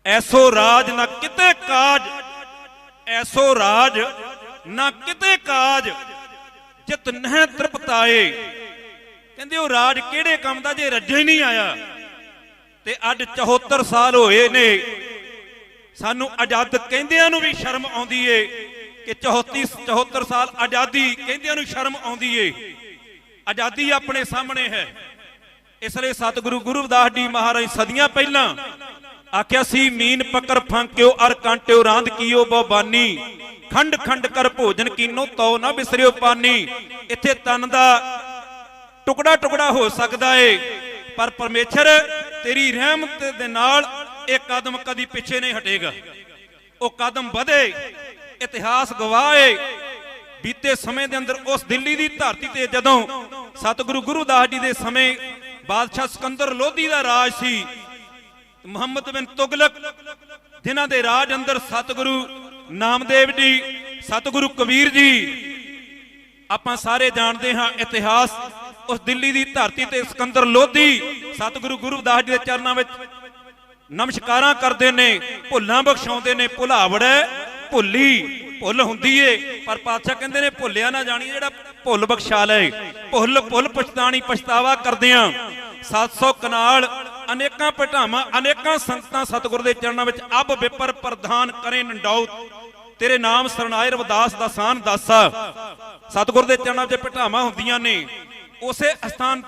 ऐसो राज ना किते काज, ऐसो राज ना किते काज, जित नह तृपताए। कहंदे ओ राज किहड़े काम दा जे रज्जे ही नहीं आया। ते अज 74 साल होए ने, सानू आजाद कहंदियां नू भी शर्म आउंदी है कि 74 साल आजादी कहंदियां नू शर्म आउंदी है। आजादी अपने सामने है। इसलिए सतगुरु गुरु रविदास जी महाराज सदियां पहला आख्या सी, मीन पकर फांक्यो अर कांट्यो रांद कियो बानी, खंड खंड कर भोजन कीनो तो ना बिसरियो पानी। इत्थे तन दा टुकड़ा टुकड़ा हो सकता है, पर परमेश्वर तेरी रहमत दे नाल एक कदम कदी पिछे नहीं हटेगा। वो कदम बढ़े। इतिहास गवाह है बीते समय के अंदर उस दिल्ली की धरती ते जदों सतगुरु गुरु रविदास जी के समय बादशाह सिकंदर लोधी का राज सी, मुहम्मद बिन तुगलक जिन्हां दे राज अंदर सतगुरु नामदेव जी, सतगुरु कबीर जी, आपां सारे जानते हाँ इतिहास। उस दिल्ली की धरती ते सिकंदर लोधी सतगुरु गुरु रविदास जी के चरणों में नमस्कारां करते ने, भुल्लां बख्शाउंदे ने। भुलावड़ भुली भुल हुंदी है, पर पातशाह कहंदे ने भुलिया ना जानी, जिहड़ा भुल बख्शा ले। भुल भुल पछताणी पछतावा करदियां 700 कनाल अनेकां भटावां अनेकां संगतां सतगुर दे चरणों में अब विपर प्रधान करें नंडाउत, तेरे नाम सरनाए रविदास दा सान दासा। सतगुर दे चरणों में भटावां हुंदियां ने। उसे स्थान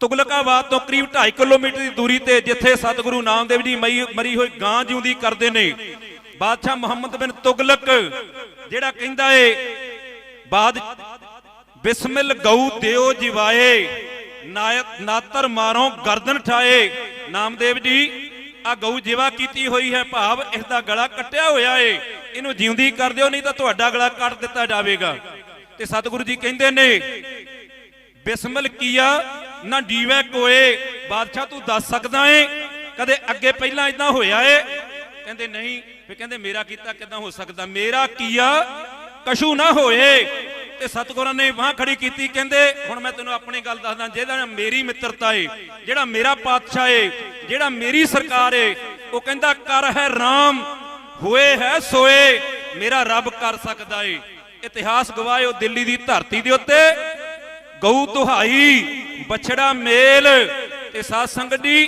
तुगलकाबाद तो करीब 2.5 किलोमीटर की दूरी ते जिथे सतगुरु नामदेव जी मरी हुई गां जिउंदी करते ने। बादशाह मुहम्मद बिन तुगलक जिहड़ा कहंदा है बाद बिस्मिल गऊ देओ जिवाए, नातर मारो गर्दन ठाए। नामदेव जी आ गऊ जिवा कीती हुई है, भाव इसका गला कट्टिया होया है, इनू जिउंदी कर दिओ नहीं तो तुहाडा गला कट दिता जावेगा। ते सतगुरु जी कहंदे ने बिस्मिल किया ना जीवे कोए। बादशाह तू दस सकदा है कदे अगे पहला इदां होया है? कहंदे नहीं। फिर कहंदे मेरा कीता किदां हो सकदा, मेरा किया कशू ना होए। ते सतगुरां ने बांह खड़ी कीती, कहंदे हुण मैं तैनूं अपनी गल दसदा, जिहदा मेरी मित्रता है, जिहड़ा मेरा पातशाह है, जिहड़ा मेरी सरकार है, वो कहंदा कर है राम होए है सोए, मेरा रब कर सकदा है। इतिहास गवाह है दिल्ली की धरती दे उत्ते गऊ दुहाई बछड़ा मेल। ते साध संगत जी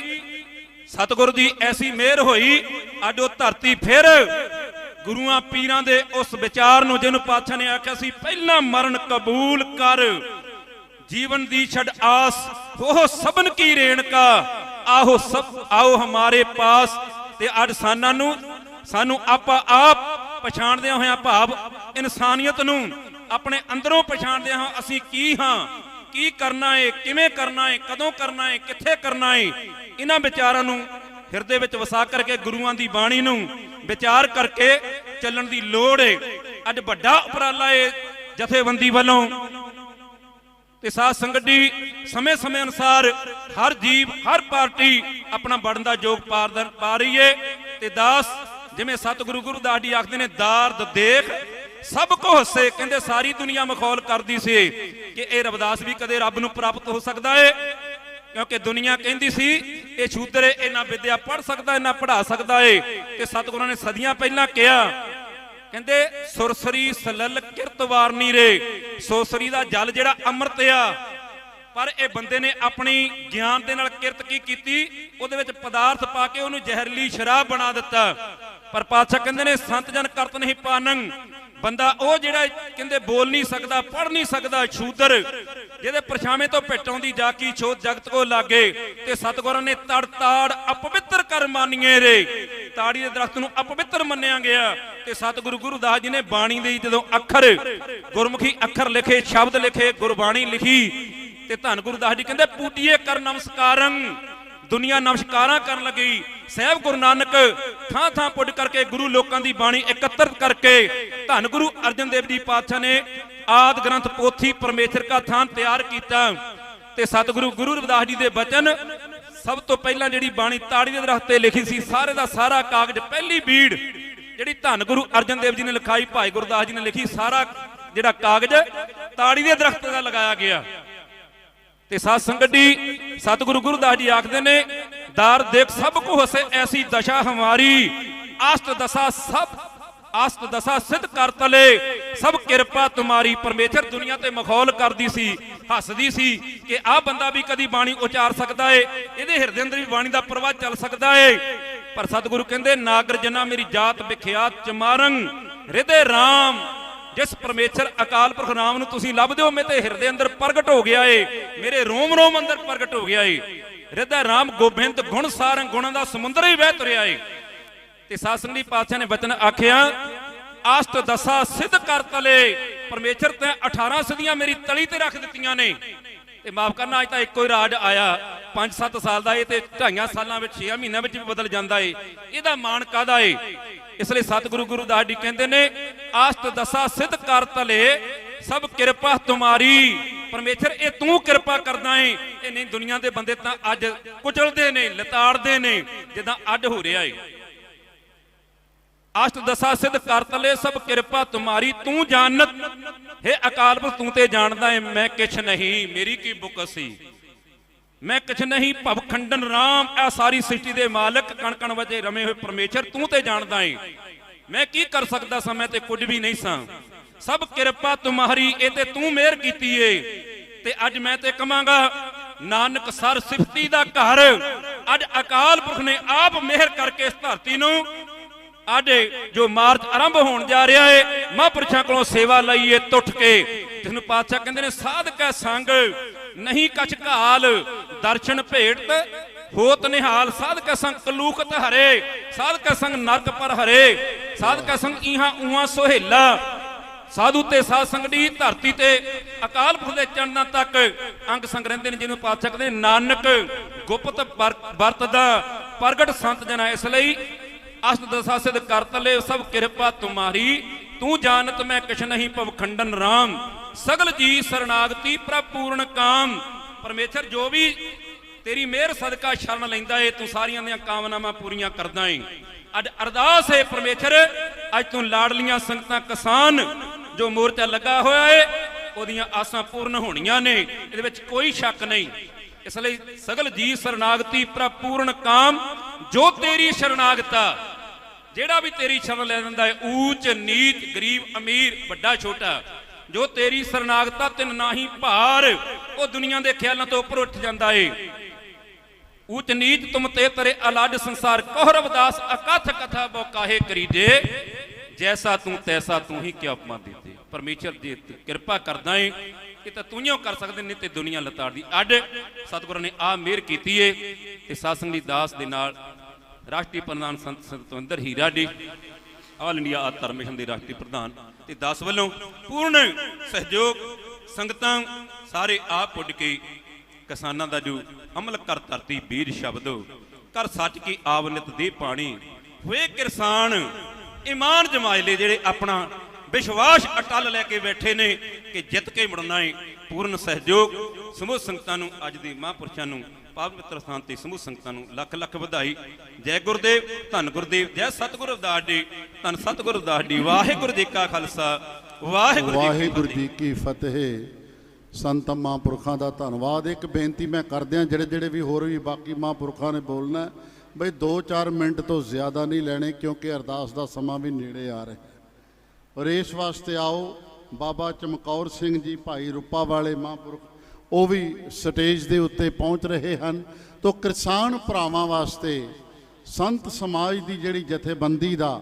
सतगुरु दी ऐसी मेहर होई, अज वो धरती फिर गुरुआं पीरां दे उस विचार नूं जिहनूं पातशाह ने आख्या सी पहला मरण कबूल कर, जीवन दी छड़ आस ओह सबन की रेणका, आओ सब आओ हमारे पास। ते अज सानू आपा आप पछाणदियां होइयां भाव इंसानियत नूं अपने अंदरों पछाणदियां हां असीं की हां, की करना है, किवें करना है, कदों करना है, कित्थे करना है। इन्हां विचारां नूं हिरदे विच वसा करके गुरुआं दी बाणी नूं विचार करके चलण दी लोड़ है। अज वड्डा उपराला है जथेबंदी वालों। ते साध संगत जी समय समय अनुसार हर जीव हर पार्टी अपना बढ़न दा योग पा रही है। ते दास जिवें सतगुरु गुरु रविदास जी आखदे ने दारद देख सब को हसे, कहंदे सारी दुनिया मखौल करदी सी कि ये रविदास भी कदे रब नूं प्राप्त हो सकदा है, क्योंकि दुनिया कहंदी सी ये शूदर है, ना विद्या पढ़ सकदा है ना पढ़ा सकदा है। ते सतगुरां ने सदियां पहलां कहा, कहंदे सुरसरी सलल किरत वारनी रे, सोसरी दा जल जिहड़ा अमृत आ, पर ये बंदे ने अपनी ज्ञान दे नाल किरत की कीती, उहदे विच पदार्थ पा के उहनूं जहरीली शराब बना दिता। पर पातशाह कहंदे ने संत जन करत नहीं पानंग, बंदा वो जिहड़ा कहंदे बोल नहीं सकदा पढ़ नहीं सकदा शूदर, जिहदे परछावें तो भिट आउंदी जाकी छोत जगत को लागे। ते सतगुरां ने तड़ ताड़ अपवित्र कर मानीए रे, ताड़ी दे दरख्त नूं अपवित्र मन्निया गया। ते सतगुरु गुरु रविदास जी ने बाणी दे जदों अखर गुरमुखी अखर लिखे, शब्द लिखे, गुरबाणी लिखी, ते धन गुरु रविदास जी कहंदे पूटिए कर नमस्कारं, दुनिया नमस्कारां करन लगी। साहब गुरु नानक थां थां पुट करके गुरु लोकां दी बाणी एकत्रित करके धन गुरु अर्जन देव जी पातशाह ने आदि ग्रंथ पोथी परमेश्वर का थान तैयार किया। ते सतगुरु गुरु रविदास जी दे बचन सब तो पहला जिहड़ी बाणी ताड़ी दे दरख्त ते लिखी सी, सारे दा सारा कागज पहली बीड़ जिहड़ी धन गुरु अर्जन देव जी ने लिखाई, भाई गुरदास जी ने लिखी, सारा जिहड़ा कागज ताड़ी दे दरख्त दा लगाया गया। ते साध संगत जी सतगुरु गुरु रविदास जी आखदे ने दार देख सब को हसे ऐसी दशा हमारी, आष्ट दशा सब आष्ट दशा सिद्ध कर तले सब किरपा तुम्हारी। परमेश्वर दुनिया ते मखौल करदी सी, हसदी सी कि आ बंदा भी कदी बाणी उचार सकदा है, इहदे हिरदे अंदर भी बाणी दा प्रवाह चल सकदा है। पर सतगुरु कहंदे नागर जना मेरी जात विख्यात चमारंग हृदय राम। जिस परमेश्वर अकाल पुरख राम नूं तुसीं लभदे हो, मेरे हिरदे अंदर प्रगट हो गया है, मेरे रोम रोम अंदर प्रगट हो गया है। हृदय राम गोबिंद गुण सारंग, गुणां दा समुंदर ही बह तुरिया है। ते सासंगी पातशाह ने वचन आखिया आष्ट दशा सिद्ध कर तले। परमेश्वर तैं 18 सदियां मेरी तली ते रख दित्तियां ने। ते माफ करना अज तां इक्को ही राज आया 5-7 साल दा, ये ते 2.5 सालां विच 6 महीनों विच भी बदल जांदा है। इहदा मान काहदा है? इसलिए सतगुरु गुरु दास जी कहते ने आष्ट दशा सिद्ध कर तले सब किरपा तुम्हारी। परमेश्वर ये तू किरपा करदा है, ये नहीं दुनिया के बंदे तां अज कुचलदे ने, लताड़दे ने जिद्दां अड हो रहा है। अष्ट दशा सिद्ध कर तले सब किरपा तुम्हारी, तू जानत हे अकाल पुरख तू ते जानदा है। मैं किछ नहीं, मेरी की बुक सी, मैं किछ नहीं भव खंडन राम। ए सारी सृष्टि दे मालक कण कण वजे रमे हुए परमेश्वर तू ते जानदा है। मैं की कर सकदा सा, मैं ते कुछ भी नहीं सा। सब किरपा तुम्हारी, ए ते तू मेहर कीती है। ते अज मैं ते कमांगा नानक सर सिफती दा घर। अज अकाल पुरख ने आप मेहर करके इस धरती नूं अज जो मार्च आरंभ होने जा रहा है, महापुरुषों को सेवा लईए टुट के, जिसनूं पातशाह कहंदे ने साध कै संग नहीं कछ घाल, दर्शन भेट होत निहाल। साध कै संग कलूकत हरे, साध कै संग नरक पर हरे, साध कै संग इहां उहां सोहेला। साधु ते साध संगड़ी धरती ते अकाल पुरख दे चरणां तक अंग संग रहिंदे ने, जिन्होंने पातशाह कहंदे नानक गुप्त वरतदा प्रगट संत जना। इसलिए अष्ट दशा सिद्ध कर तले सब किरपा तुम्हारी, तू जानत मैं किछ नहीं भव खंडन राम। सगल जी शरणागति प्रभ पूर्ण काम। परमेश्वर जो भी तेरी मेहर सदका शरण लैंदा है, तू सारियां दियां कामनावां पूरियां करदा है। अज अरदास है परमेश्वर, अज तू लाडलियां संगतां किसान जो मोर्चा लगा होया है, ओदियां आसां पूर्ण होणियां ने, इहदे विच कोई शक नहीं। इसलिए सगल जी शरणागति प्रभ पूर्ण काम। जो तेरी शरणागता, जेड़ा भी तेरी शरण ले लैंदा है, ऊच नीच गरीब अमीर वड्डा छोटा, जो तेरी शरणागता तिन नाही भार, वो दुनिया के ख्यालों तो उपर उठ जाता है। ऊच नीच तुम ते तरे अलड संसार, कौरव दास अकथ कथा बो काहे करीजे, जैसा तू तैसा तू ही क्या उपमा दीते। परमेश्वर जी कृपा करदा है कि तू ही कर सकते, नहीं तो दुनिया लताड़ दी अड। सतगुरु ने आ मेहर की है। ते सासंगी दास दे नाल राष्ट्रीय प्रधान संत सतविंदर हीरा जी, आल इंडिया आदि धर्म मिशन के राष्ट्रीय प्रधान ते दास वालों पूर्ण सहयोग संगतां सारे आप उड़ के किसानों का जो अमल कर धरती बीर शब्द कर सच की आवनित दे पानी हुए किसान ईमान जमाइले जेड़े अपना विश्वास अटल लैके बैठे ने कि जित के मुड़ना है। पूर्ण सहयोग समूह संगतां नूं अज दे महापुरुषां नूं पावन पवित्र स्थान ते समूह संगतां नूं लख लख बधाई। जय गुरुदेव, धन गुरुदेव, जय सतगुरु रविदास जी, धन सतगुरु रविदास जी। वाहिगुरु जी का खालसा, वाहिगुरु जी की फतेह। संत महापुरखों का धन्यवाद। एक बेनती मैं करद्या जेड़े जेड़े भी होर भी बाकी महापुरखों ने बोलना बई 2-4 मिनट तो ज़्यादा नहीं लेने, क्योंकि अरदास का समा भी नेड़े आ रहा है। और इस वास्ते आओ बाबा चमकौर सिंह जी भाई रूपा वाले महापुरख वो भी स्टेज के उत्ते पहुँच रहे हैं। तो किसान भरावां वास्ते संत समाज की जिहड़ी जथेबंदी का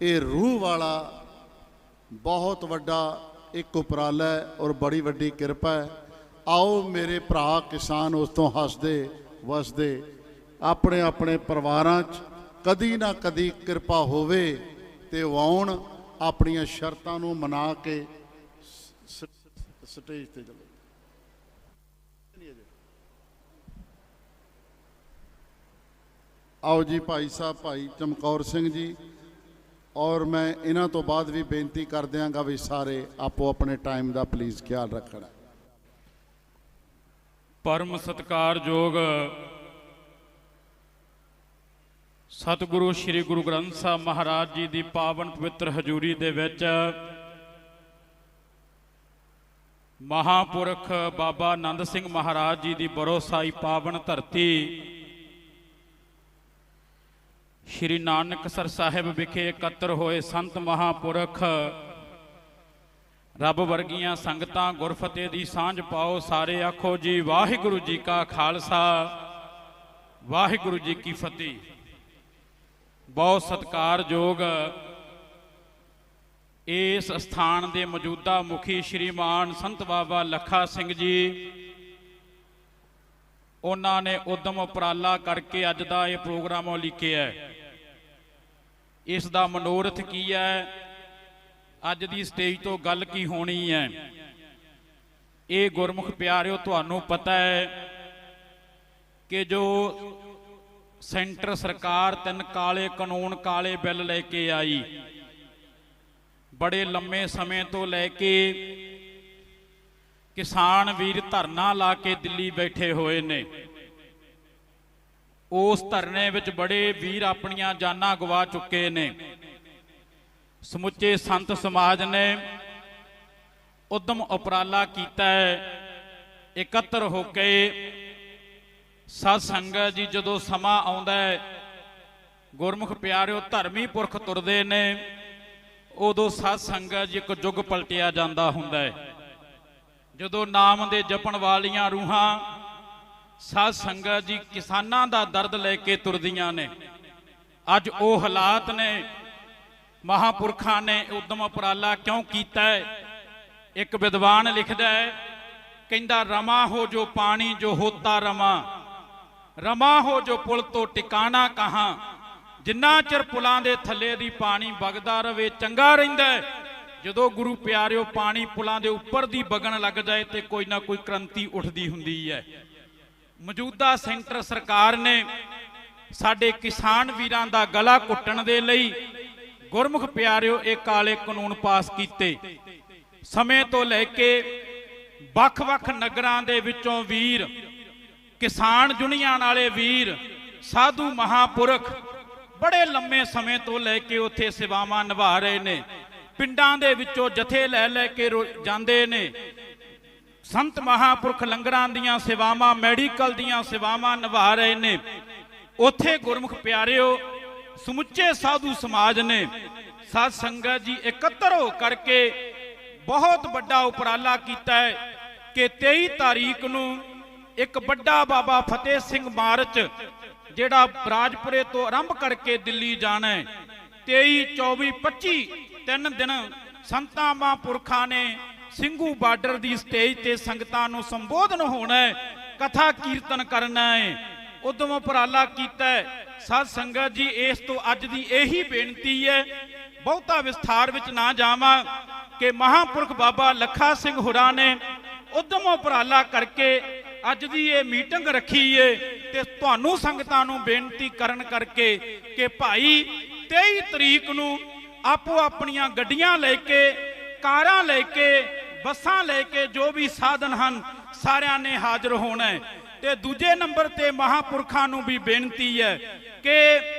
ये रूह वाला बहुत वड्डा एक उपराला है और बड़ी वड्डी किरपा है। आओ मेरे भरा किसान उस तो हसदे वसदे अपने अपने परिवारां च कदी ना कदी किरपा होवे ते आउण अपनियां शर्तां नूं मना के स्टेज ते चलो। आओ जी भाई साहब भाई चमकौर सिंह जी, और मैं इन्हां तो बाद भी बेनती कर दियांगा भी सारे आपो अपने टाइम का प्लीज़ ख्याल रखना। परम सत्कारयोग सतगुरु श्री गुरु ग्रंथ साहब महाराज जी की पावन पवित्र हजूरी दे विच महापुरख बाबा आनंद सिंह महाराज जी की बरोसाई पावन धरती ਸ਼੍ਰੀ ਨਾਨਕਸਰ ਸਾਹਿਬ ਵਿਖੇ ਇਕੱਤਰ ਹੋਏ ਸੰਤ ਮਹਾਂਪੁਰਖ, ਰੱਬ ਵਰਗੀਆਂ ਸੰਗਤਾਂ, ਗੁਰਫਤਿਹ ਦੀ ਸਾਂਝ ਪਾਓ। ਸਾਰੇ ਆਖੋ ਜੀ ਵਾਹਿਗੁਰੂ ਜੀ ਕਾ ਖਾਲਸਾ, ਵਾਹਿਗੁਰੂ ਜੀ ਕੀ ਫਤਿਹ। ਬਹੁਤ ਸਤਿਕਾਰਯੋਗ ਇਸ ਸਥਾਨ ਦੇ ਮੌਜੂਦਾ ਮੁਖੀ ਸ਼੍ਰੀਮਾਨ ਸੰਤ ਬਾਬਾ ਲੱਖਾ ਸਿੰਘ ਜੀ, ਉਹਨਾਂ ਨੇ ਉਦਮ ਉਪਰਾਲਾ ਕਰਕੇ ਅੱਜ ਦਾ ਇਹ ਪ੍ਰੋਗਰਾਮ ਲਿਖਿਆ ਹੈ। ਇਸ ਦਾ ਮਨੋਰਥ ਕੀ ਹੈ, ਅੱਜ ਦੀ ਸਟੇਜ ਤੋਂ ਗੱਲ ਕੀ ਹੋਣੀ ਹੈ, ਇਹ ਗੁਰਮੁਖ ਪਿਆਰਿਓ ਤੁਹਾਨੂੰ ਪਤਾ ਹੈ ਕਿ ਜੋ ਸੈਂਟਰ ਸਰਕਾਰ 3 ਕਾਲੇ ਕਾਨੂੰਨ, ਕਾਲੇ ਬਿੱਲ ਲੈ ਕੇ ਆਈ, ਬੜੇ ਲੰਮੇ ਸਮੇਂ ਤੋਂ ਲੈ ਕੇ ਕਿਸਾਨ ਵੀਰ ਧਰਨਾ ਲਾ ਕੇ ਦਿੱਲੀ ਬੈਠੇ ਹੋਏ ਨੇ। ਉਸ ਧਰਨੇ ਵਿੱਚ ਬੜੇ ਵੀਰ ਆਪਣੀਆਂ ਜਾਨਾਂ ਗਵਾ ਚੁੱਕੇ ਨੇ। ਸਮੁੱਚੇ ਸੰਤ ਸਮਾਜ ਨੇ ਉਦਮ ਉਪਰਾਲਾ ਕੀਤਾ ਹੈ, ਇਕੱਤਰ ਹੋ ਕੇ ਸਤ ਸੰਗਤ ਜੀ, ਜਦੋਂ ਸਮਾਂ ਆਉਂਦਾ ਹੈ, ਗੁਰਮੁਖ ਪਿਆਰਿਓ ਧਰਮੀ ਪੁਰਖ ਤੁਰਦੇ ਨੇ, ਉਦੋਂ ਸਤ ਸੰਗਤ ਜੀ ਇੱਕ ਯੁੱਗ ਪਲਟਿਆ ਜਾਂਦਾ ਹੁੰਦਾ ਹੈ। ਜਦੋਂ ਨਾਮ ਦੇ ਜਪਣ ਵਾਲੀਆਂ ਰੂਹਾਂ ਸਤ ਸੰਗਤ ਜੀ ਕਿਸਾਨਾਂ ਦਾ ਦਰਦ ਲੈ ਕੇ ਤੁਰਦੀਆਂ ਨੇ। ਅੱਜ ਉਹ ਹਾਲਾਤ ਨੇ। ਮਹਾਂਪੁਰਖਾਂ ਨੇ ਉਦਮ ਉਪਰਾਲਾ ਕਿਉਂ ਕੀਤਾ ਹੈ? ਇੱਕ ਵਿਦਵਾਨ ਲਿਖਦਾ ਹੈ, ਕਹਿੰਦਾ रमा ਹੋ ਜੋ ਪਾਣੀ ਜੋ ਹੋਤਾ रमा, रमा ਹੋ ਜੋ ਪੁਲ ਤੋਂ ਟਿਕਾਣਾ ਕਹਾਂ। ਜਿੰਨਾ ਚਿਰ ਪੁਲਾਂ ਦੇ ਥੱਲੇ ਦੀ ਪਾਣੀ ਵਗਦਾ ਰਵੇ ਚੰਗਾ ਰਹਿੰਦਾ ਹੈ। ਜਦੋਂ ਗੁਰੂ ਪਿਆਰਿਓ ਪਾਣੀ ਪੁਲਾਂ ਦੇ ਉੱਪਰ ਦੀ ਵਗਣ ਲੱਗ ਜਾਏ ਤੇ ਕੋਈ ਨਾ ਕੋਈ ਕ੍ਰਾਂਤੀ ਉੱਠਦੀ ਹੁੰਦੀ ਹੈ। ਮੌਜੂਦਾ ਸੈਂਟਰ ਸਰਕਾਰ ਨੇ ਸਾਡੇ ਕਿਸਾਨ ਵੀਰਾਂ ਦਾ ਗਲਾ ਘੁੱਟਣ ਦੇ ਲਈ ਗੁਰਮੁਖ ਪਿਆਰਿਓ ਇਹ ਕਾਲੇ ਕਾਨੂੰਨ ਪਾਸ ਕੀਤੇ। ਸਮੇਂ ਤੋਂ ਲੈ ਕੇ ਵੱਖ-ਵੱਖ ਨਗਰਾਂ ਦੇ ਵਿੱਚੋਂ ਵੀਰ, ਕਿਸਾਨ ਜੁਨੀਆਂ ਵਾਲੇ ਵੀਰ, ਸਾਧੂ ਮਹਾਂਪੁਰਖ ਬੜੇ ਲੰਮੇ ਸਮੇਂ ਤੋਂ ਲੈ ਕੇ ਉੱਥੇ ਸੇਵਾਵਾਂ ਨਿਭਾ ਰਹੇ ਨੇ। ਪਿੰਡਾਂ ਦੇ ਵਿੱਚੋਂ ਜਥੇ ਲੈ ਲੈ ਕੇ ਜਾਂਦੇ ਨੇ। ਸੰਤ ਮਹਾਂਪੁਰਖ ਲੰਗਰਾਂ ਦੀਆਂ ਸੇਵਾਵਾਂ, ਮੈਡੀਕਲ ਦੀਆਂ ਸੇਵਾਵਾਂ ਨਿਭਾ ਰਹੇ ਨੇ। ਉੱਥੇ ਗੁਰਮੁਖ ਪਿਆਰਿਓ ਸਮੁੱਚੇ ਸਾਧੂ ਸਮਾਜ ਨੇ ਸਤ ਸੰਗਤ ਜੀ ਇਕੱਤਰ ਹੋ ਕਰਕੇ ਬਹੁਤ ਵੱਡਾ ਉਪਰਾਲਾ ਕੀਤਾ ਹੈ ਕਿ 23 ਤਾਰੀਖ ਨੂੰ ਇੱਕ ਵੱਡਾ ਬਾਬਾ ਫਤਿਹ ਸਿੰਘ ਮਾਰਚ, ਜਿਹੜਾ ਰਾਜਪੁਰੇ ਤੋਂ ਆਰੰਭ ਕਰਕੇ ਦਿੱਲੀ ਜਾਣਾ ਹੈ, 23, 24, 25 3 ਦਿਨ ਸੰਤਾਂ ਮਹਾਂਪੁਰਖਾਂ ਨੇ ਸਿੰਘੂ ਬਾਰਡਰ ਦੀ ਸਟੇਜ ਤੇ ਸੰਗਤਾਂ ਨੂੰ ਸੰਬੋਧਨ ਹੋਣਾ ਹੈ, ਕਥਾ ਕੀਰਤਨ ਕਰਨਾ ਹੈ। ਉਦਮ ਉਪਰਾਲਾ ਕੀਤਾ ਹੈ। ਸਤ ਸੰਗਤ ਜੀ ਇਸ ਤੋਂ ਅੱਜ ਦੀ ਇਹੀ ਬੇਨਤੀ ਹੈ, ਬਹੁਤਾ ਵਿਸਥਾਰ ਵਿੱਚ ਨਾ ਜਾਵਾਂ, ਕਿ ਮਹਾਂਪੁਰਖ ਬਾਬਾ ਲੱਖਾ ਸਿੰਘ ਹੋਰਾਂ ਨੇ ਉਦਮ ਉਪਰਾਲਾ ਕਰਕੇ ਅੱਜ ਦੀ ਇਹ ਮੀਟਿੰਗ ਰੱਖੀ ਏ ਤੇ ਤੁਹਾਨੂੰ ਸੰਗਤਾਂ ਨੂੰ ਬੇਨਤੀ ਕਰਨ ਕਰਕੇ ਕਿ ਭਾਈ 23 ਤਰੀਕ ਨੂੰ ਆਪੋ ਆਪਣੀਆਂ ਗੱਡੀਆਂ ਲੈ ਕੇ, ਕਾਰਾਂ ਲੈ ਕੇ, ਬੱਸਾਂ ਲੈ ਕੇ, ਜੋ ਵੀ ਸਾਧਨ ਹਨ ਸਾਰਿਆਂ ਨੇ ਹਾਜ਼ਰ ਹੋਣਾ ਹੈ। ਤੇ ਦੂਜੇ ਨੰਬਰ ਤੇ ਮਹਾਂਪੁਰਖਾਂ ਨੂੰ ਵੀ ਬੇਨਤੀ ਹੈ ਕਿ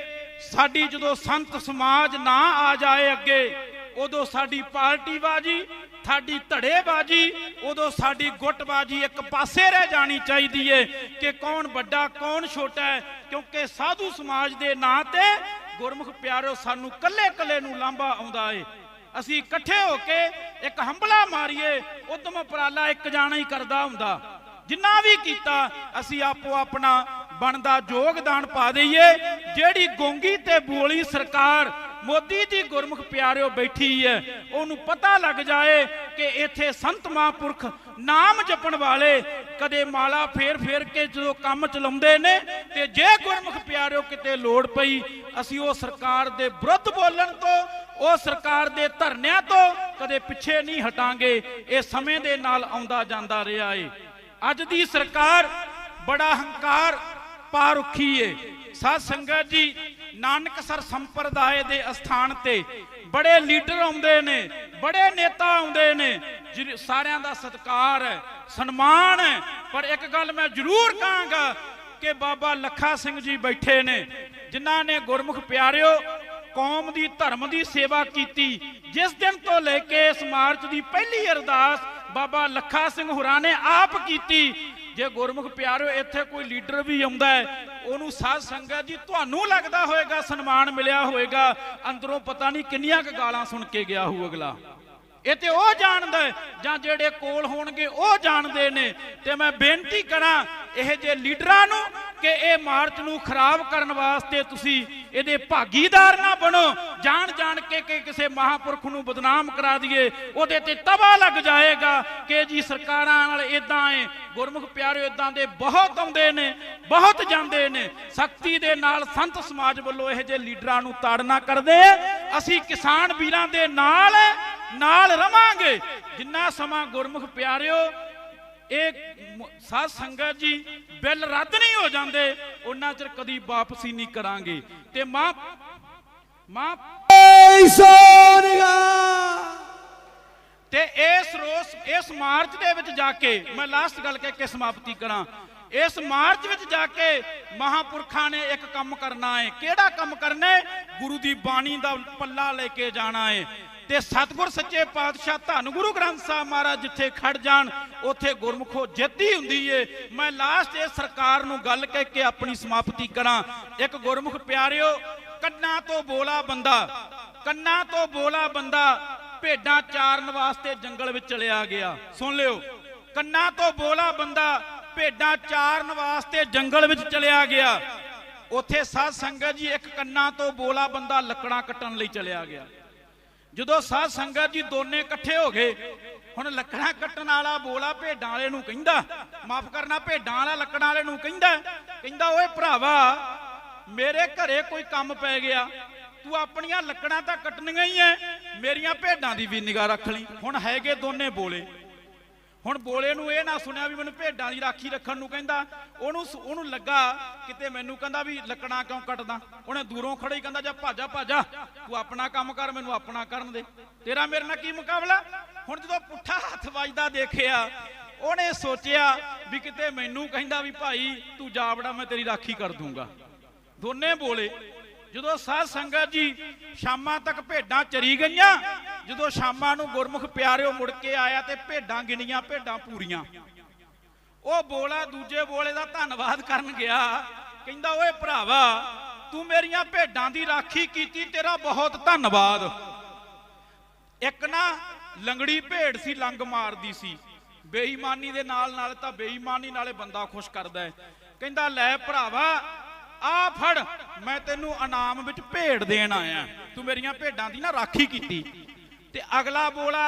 ਸਾਡੀ ਜਦੋਂ ਸੰਤ ਸਮਾਜ ਨਾ ਆ ਜਾਏ ਅੱਗੇ, ਉਦੋਂ ਸਾਡੀ ਪਾਰਟੀਬਾਜ਼ੀ, ਸਾਡੀ ਧੜੇਬਾਜ਼ੀ, ਉਦੋਂ ਸਾਡੀ ਗੁੱਟਬਾਜ਼ੀ ਇੱਕ ਪਾਸੇ ਰਹਿ ਜਾਣੀ ਚਾਹੀਦੀ ਹੈ ਕਿ ਕੌਣ ਵੱਡਾ ਕੌਣ ਛੋਟਾ ਹੈ। ਕਿਉਂਕਿ ਸਾਧੂ ਸਮਾਜ ਦੇ ਨਾਂ ਤੇ ਗੁਰਮੁਖ ਪਿਆਰਿਓ ਸਾਨੂੰ ਕੱਲੇ ਕੱਲੇ ਨੂੰ ਲਾਂਭਾ ਆਉਂਦਾ ਏ। ਅਸੀਂ ਇਕੱਠੇ ਹੋ ਕੇ ਇੱਕ ਹੰਬਲਾ ਮਾਰੀਏ, ਉਦਮ ਉਪਰਾਲਾ ਇੱਕ ਜਾਣਾ ਹੀ ਕਰਦਾ ਹੁੰਦਾ। ਜਿੰਨਾ ਵੀ ਕੀਤਾ ਅਸੀਂ ਆਪੋ ਆਪਣਾ ਬਣਦਾ ਯੋਗਦਾਨ ਪਾ ਦਈਏ। ਜਿਹੜੀ ਗੋਂਗੀ ਤੇ ਬੋਲੀ ਸਰਕਾਰ ਮੋਦੀ ਜੀ ਗੁਰਮੁਖ ਪਿਆਰਿਓ ਬੈਠੀ ਹੈ, ਉਹਨੂੰ ਪਤਾ ਲੱਗ ਜਾਏ ਕਿ ਇੱਥੇ ਸੰਤ ਮਹਾਂਪੁਰਖ ਨਾਮ ਜਪਣ ਵਾਲੇ ਕਦੇ ਮਾਲਾ ਫੇਰ ਫੇਰ ਕੇ ਜਦੋਂ ਕੰਮ ਚਲਾਉਂਦੇ ਨੇ, ਤੇ ਜੇ ਗੁਰਮੁਖ ਪਿਆਰਿਓ ਕਿਤੇ ਲੋੜ ਪਈ, ਅਸੀਂ ਉਹ ਸਰਕਾਰ ਦੇ ਵਿਰੁੱਧ ਬੋਲਣ ਤੋਂ, ਉਹ ਸਰਕਾਰ ਦੇ ਧਰਨਿਆਂ ਤੋਂ ਕਦੇ ਪਿੱਛੇ ਨਹੀਂ ਹਟਾਂਗੇ। ਇਹ ਸਮੇਂ ਦੇ ਨਾਲ ਆਉਂਦਾ ਜਾਂਦਾ ਰਿਹਾ ਏ। ਅੱਜ ਦੀ ਸਰਕਾਰ ਬੜਾ ਹੰਕਾਰ ਪਾ ਰੱਖੀ ਏ। ਸਾਧ ਸੰਗਤ ਜੀ ਨਾਨਕਸਰ ਸੰਪਰਦਾਇ ਦੇ ਅਸਥਾਨ ਤੇ ਬੜੇ ਲੀਡਰ ਆਉਂਦੇ ਨੇ, ਬੜੇ ਨੇਤਾ ਆਉਂਦੇ ਨੇ, ਸਾਰਿਆਂ ਦਾ ਸਤਿਕਾਰ ਹੈ, ਸਨਮਾਨ ਹੈ। ਪਰ ਇੱਕ ਗੱਲ ਮੈਂ ਜ਼ਰੂਰ ਕਹਾਂਗਾ ਕਿ ਬਾਬਾ ਲੱਖਾ ਸਿੰਘ ਜੀ ਬੈਠੇ ਨੇ, ਜਿਨ੍ਹਾਂ ਨੇ ਗੁਰਮੁਖ ਪਿਆਰਿਓ ਕੌਮ ਦੀ ਧਰਮ ਦੀ ਸੇਵਾ ਕੀਤੀ। ਜਿਸ ਦਿਨ ਤੋਂ ਲੈ ਕੇ ਇਸ ਮਾਰਚ ਦੀ ਪਹਿਲੀ ਅਰਦਾਸ ਬਾਬਾ ਲੱਖਾ ਸਿੰਘ ਹੋਰਾਂ ਨੇ ਆਪ ਕੀਤੀ। ਜੇ ਗੁਰਮੁਖ ਪਿਆਰਿਓ ਇੱਥੇ ਕੋਈ ਲੀਡਰ ਵੀ ਆਉਂਦਾ ਹੈ, ਉਹਨੂੰ ਸਾਧ ਸੰਗਤ ਜੀ ਤੁਹਾਨੂੰ ਲੱਗਦਾ ਹੋਏਗਾ ਸਨਮਾਨ ਮਿਲਿਆ ਹੋਏਗਾ, ਅੰਦਰੋਂ ਪਤਾ ਨਹੀਂ ਕਿੰਨੀਆਂ ਕੁ ਗਾਲਾਂ ਸੁਣ ਕੇ ਗਿਆ ਹੋਊ ਅਗਲਾ। ਇਹ ਤੇ ਉਹ ਜਾਣਦਾ ਜਾਂ ਜਿਹੜੇ ਕੋਲ ਹੋਣਗੇ ਉਹ ਜਾਣਦੇ ਨੇ। ਤੇ ਮੈਂ ਬੇਨਤੀ ਕਰਾਂ ਇਹ ਜੇ ਲੀਡਰਾਂ ਨੂੰ ਕਿ ਇਹ ਮਾਰਚ ਨੂੰ ਖਰਾਬ ਕਰਨ ਵਾਸਤੇ ਤੁਸੀਂ ਇਹਦੇ ਭਾਗੀਦਾਰ ਨਾ ਬਣੋ, ਜਾਣ ਜਾਣ ਕੇ ਕਿ ਕਿਸੇ ਮਹਾਂਪੁਰਖ ਨੂੰ ਬਦਨਾਮ ਕਰਾ ਦਈਏ, ਉਹਦੇ ਤੇ ਤਵਾ ਲੱਗ ਜਾਏਗਾ ਕਿ ਜੀ ਸਰਕਾਰਾਂ ਨਾਲ ਇਦਾਂ ਏ। ਗੁਰਮੁਖ ਪਿਆਰਿਓ, ਇਦਾਂ ਦੇ ਬਹੁਤ ਆਉਂਦੇ ਨੇ, ਬਹੁਤ ਜਾਂਦੇ ਨੇ। ਸਖਤੀ ਦੇ ਨਾਲ ਸੰਤ ਸਮਾਜ ਵੱਲੋਂ ਇਹ ਜੇ ਲੀਡਰਾਂ ਨੂੰ ਤਾੜਨਾ ਕਰਦੇ। ਅਸੀਂ ਕਿਸਾਨ ਵੀਰਾਂ ਦੇ ਨਾਲ ਰਵਾਂਗੇ ਜਿੰਨਾ ਸਮਾਂ ਗੁਰਮੁਖ ਪਿਆਰਿਓ ਇਹ ਸਾਧ ਸੰਗਤ ਜੀ ਬਿੱਲ ਰੱਦ ਨਹੀਂ ਹੋ ਜਾਂਦੇ ਉਹਨਾਂ ਚਿਰ ਕਦੀ ਵਾਪਸੀ ਨਹੀਂ ਕਰਾਂਗੇ। ਤੇ ਮਾਂ ਤੇ ਇਸ ਮਾਰਚ ਦੇ ਵਿੱਚ ਜਾ ਕੇ ਮੈਂ ਲਾਸਟ ਗੱਲ ਕਹਿ ਕੇ ਸਮਾਪਤੀ ਕਰਾਂ। ਇਸ ਮਾਰਚ ਵਿੱਚ ਜਾ ਕੇ ਮਹਾਂਪੁਰਖਾਂ ਨੇ ਇੱਕ ਕੰਮ ਕਰਨਾ ਹੈ। ਕਿਹੜਾ ਕੰਮ ਕਰਨਾ ਹੈ? ਗੁਰੂ ਦੀ ਬਾਣੀ ਦਾ ਪੱਲਾ ਲੈ ਕੇ ਜਾਣਾ ਹੈ। ਤੇ ਸਤਿਗੁਰ ਸੱਚੇ ਪਾਤਸ਼ਾਹ ਧੰਨ ਗੁਰੂ ਗ੍ਰੰਥ ਸਾਹਿਬ ਮਹਾਰਾਜ ਜਿੱਥੇ ਖੜ ਜਾਣ ਉੱਥੇ ਗੁਰਮੁਖੋ ਜਿੱਤ ਹੀ ਹੁੰਦੀ ਏ। ਮੈਂ ਲਾਸਟ ਇਹ ਸਰਕਾਰ ਨੂੰ ਗੱਲ ਕਹਿ ਕੇ ਆਪਣੀ ਸਮਾਪਤੀ ਕਰਾਂ। ਇੱਕ ਗੁਰਮੁਖ ਪਿਆਰਿਓ, ਕੰਨਾਂ ਤੋਂ ਬੋਲਾ ਬੰਦਾ ਭੇਡਾਂ ਚਾਰਨ ਵਾਸਤੇ ਜੰਗਲ ਵਿੱਚ ਚਲਿਆ ਗਿਆ। ਸੁਣ ਲਿਓ, ਕੰਨਾਂ ਤੋਂ ਬੋਲਾ ਬੰਦਾ ਭੇਡਾਂ ਚਾਰਨ ਵਾਸਤੇ ਜੰਗਲ ਵਿੱਚ ਚਲਿਆ ਗਿਆ। ਉੱਥੇ ਸਾਧ ਸੰਗਤ ਜੀ ਇੱਕ ਕੰਨਾਂ ਤੋਂ ਬੋਲਾ ਬੰਦਾ ਲੱਕੜਾਂ ਕੱਟਣ ਲਈ ਚਲਿਆ ਗਿਆ। ਜਦੋਂ ਸਾਧ ਸੰਗਤ ਜੀ ਦੋਨੇ ਇਕੱਠੇ ਹੋ ਗਏ, ਹੁਣ ਲੱਕੜਾਂ ਕੱਟਣ ਵਾਲਾ ਬੋਲਾ ਭੇਡਾਂ ਵਾਲੇ ਨੂੰ ਕਹਿੰਦਾ, ਮਾਫ ਕਰਨਾ, ਭੇਡਾਂ ਵਾਲਾ ਲੱਕੜਾਂ ਵਾਲੇ ਨੂੰ ਕਹਿੰਦਾ ਓਏ ਭਰਾਵਾ, ਮੇਰੇ ਘਰੇ ਕੋਈ ਕੰਮ ਪੈ ਗਿਆ, ਤੂੰ ਆਪਣੀਆਂ ਲੱਕੜਾਂ ਤਾਂ ਕੱਟਣੀਆਂ ਹੀ ਐ, ਮੇਰੀਆਂ ਭੇਡਾਂ ਦੀ ਵੀ ਨਿਗਾਹ ਰੱਖ ਲਈ। ਹੁਣ ਹੈਗੇ ਦੋਨੇ ਬੋਲੇ। ਹੁਣ ਬੋਲੇ ਨੂੰ ਇਹ ਨਾ ਸੁਣਿਆ ਵੀ ਮੈਨੂੰ ਭੇਡਾਂ ਦੀ ਰਾਖੀ ਰੱਖਣ ਨੂੰ ਕਹਿੰਦਾ। ਉਹਨੂੰ ਲੱਗਾ ਕਿਤੇ ਮੈਨੂੰ ਕਹਿੰਦਾ ਵੀ ਲੱਕੜਾਂ ਕਿਉਂ ਕੱਟਦਾ। ਉਹਨੇ ਦੂਰੋਂ ਖੜੇ ਹੀ ਕਹਿੰਦਾ, ਜਾ ਭਾਜਾ ਤੂੰ ਆਪਣਾ ਕੰਮ ਕਰ, ਮੈਨੂੰ ਆਪਣਾ ਕਰਨ ਦੇ, ਤੇਰਾ ਮੇਰੇ ਨਾਲ ਕੀ ਮੁਕਾਬਲਾ। ਹੁਣ ਜਦੋਂ ਪੁੱਠਾ ਹੱਥ ਵੱਜਦਾ ਦੇਖਿਆ, ਉਹਨੇ ਸੋਚਿਆ ਵੀ ਕਿਤੇ ਮੈਨੂੰ ਕਹਿੰਦਾ ਵੀ ਭਾਈ ਤੂੰ ਜਾ ਵੜਾ, ਮੈਂ ਤੇਰੀ ਰਾਖੀ ਕਰ ਦੂੰਗਾ। ਦੋਨੇ ਬੋਲੇ। ਜਦੋਂ ਸਾਧ ਸੰਗਤ ਜੀ ਸ਼ਾਮਾਂ ਤੱਕ ਭੇਡਾਂ ਚਰੀ ਗਈਆਂ, ਜਦੋਂ ਸ਼ਾਮਾਂ ਨੂੰ ਗੁਰਮੁਖ ਪਿਆਰਿਓ ਮੁੜ ਕੇ ਆਇਆ ਤੇ ਭੇਡਾਂ ਗਿਣੀਆਂ, ਭੇਡਾਂ ਪੂਰੀਆਂ। ਉਹ ਬੋਲਾ ਦੂਜੇ ਬੋਲੇ ਦਾ ਧੰਨਵਾਦ ਕਰਨ ਗਿਆ, ਕਹਿੰਦਾ ਓਏ ਭਰਾਵਾ, ਤੂੰ ਮੇਰੀਆਂ ਭੇਡਾਂ ਦੀ ਰਾਖੀ ਕੀਤੀ, ਤੇਰਾ ਬਹੁਤ ਧੰਨਵਾਦ। ਇੱਕ ਨਾ ਲੰਗੜੀ ਭੇਡ ਸੀ, ਲੰਗ ਮਾਰਦੀ ਸੀ। ਬੇਈਮਾਨੀ ਦੇ ਨਾਲ ਤਾਂ ਬੇਈਮਾਨੀ ਨਾਲੇ ਬੰਦਾ ਖੁਸ਼ ਕਰਦਾ ਹੈ। ਕਹਿੰਦਾ ਲੈ ਭਰਾਵਾ, ਆ ਫੜ, ਮੈਂ ਤੈਨੂੰ ਇਨਾਮ ਵਿੱਚ ਭੇਡ ਦੇਣ ਆਇਆ, ਤੂੰ ਮੇਰੀਆਂ ਭੇਡਾਂ ਦੀ ਨਾ ਰਾਖੀ ਕੀਤੀ। ਤੇ ਅਗਲਾ ਬੋਲਾ,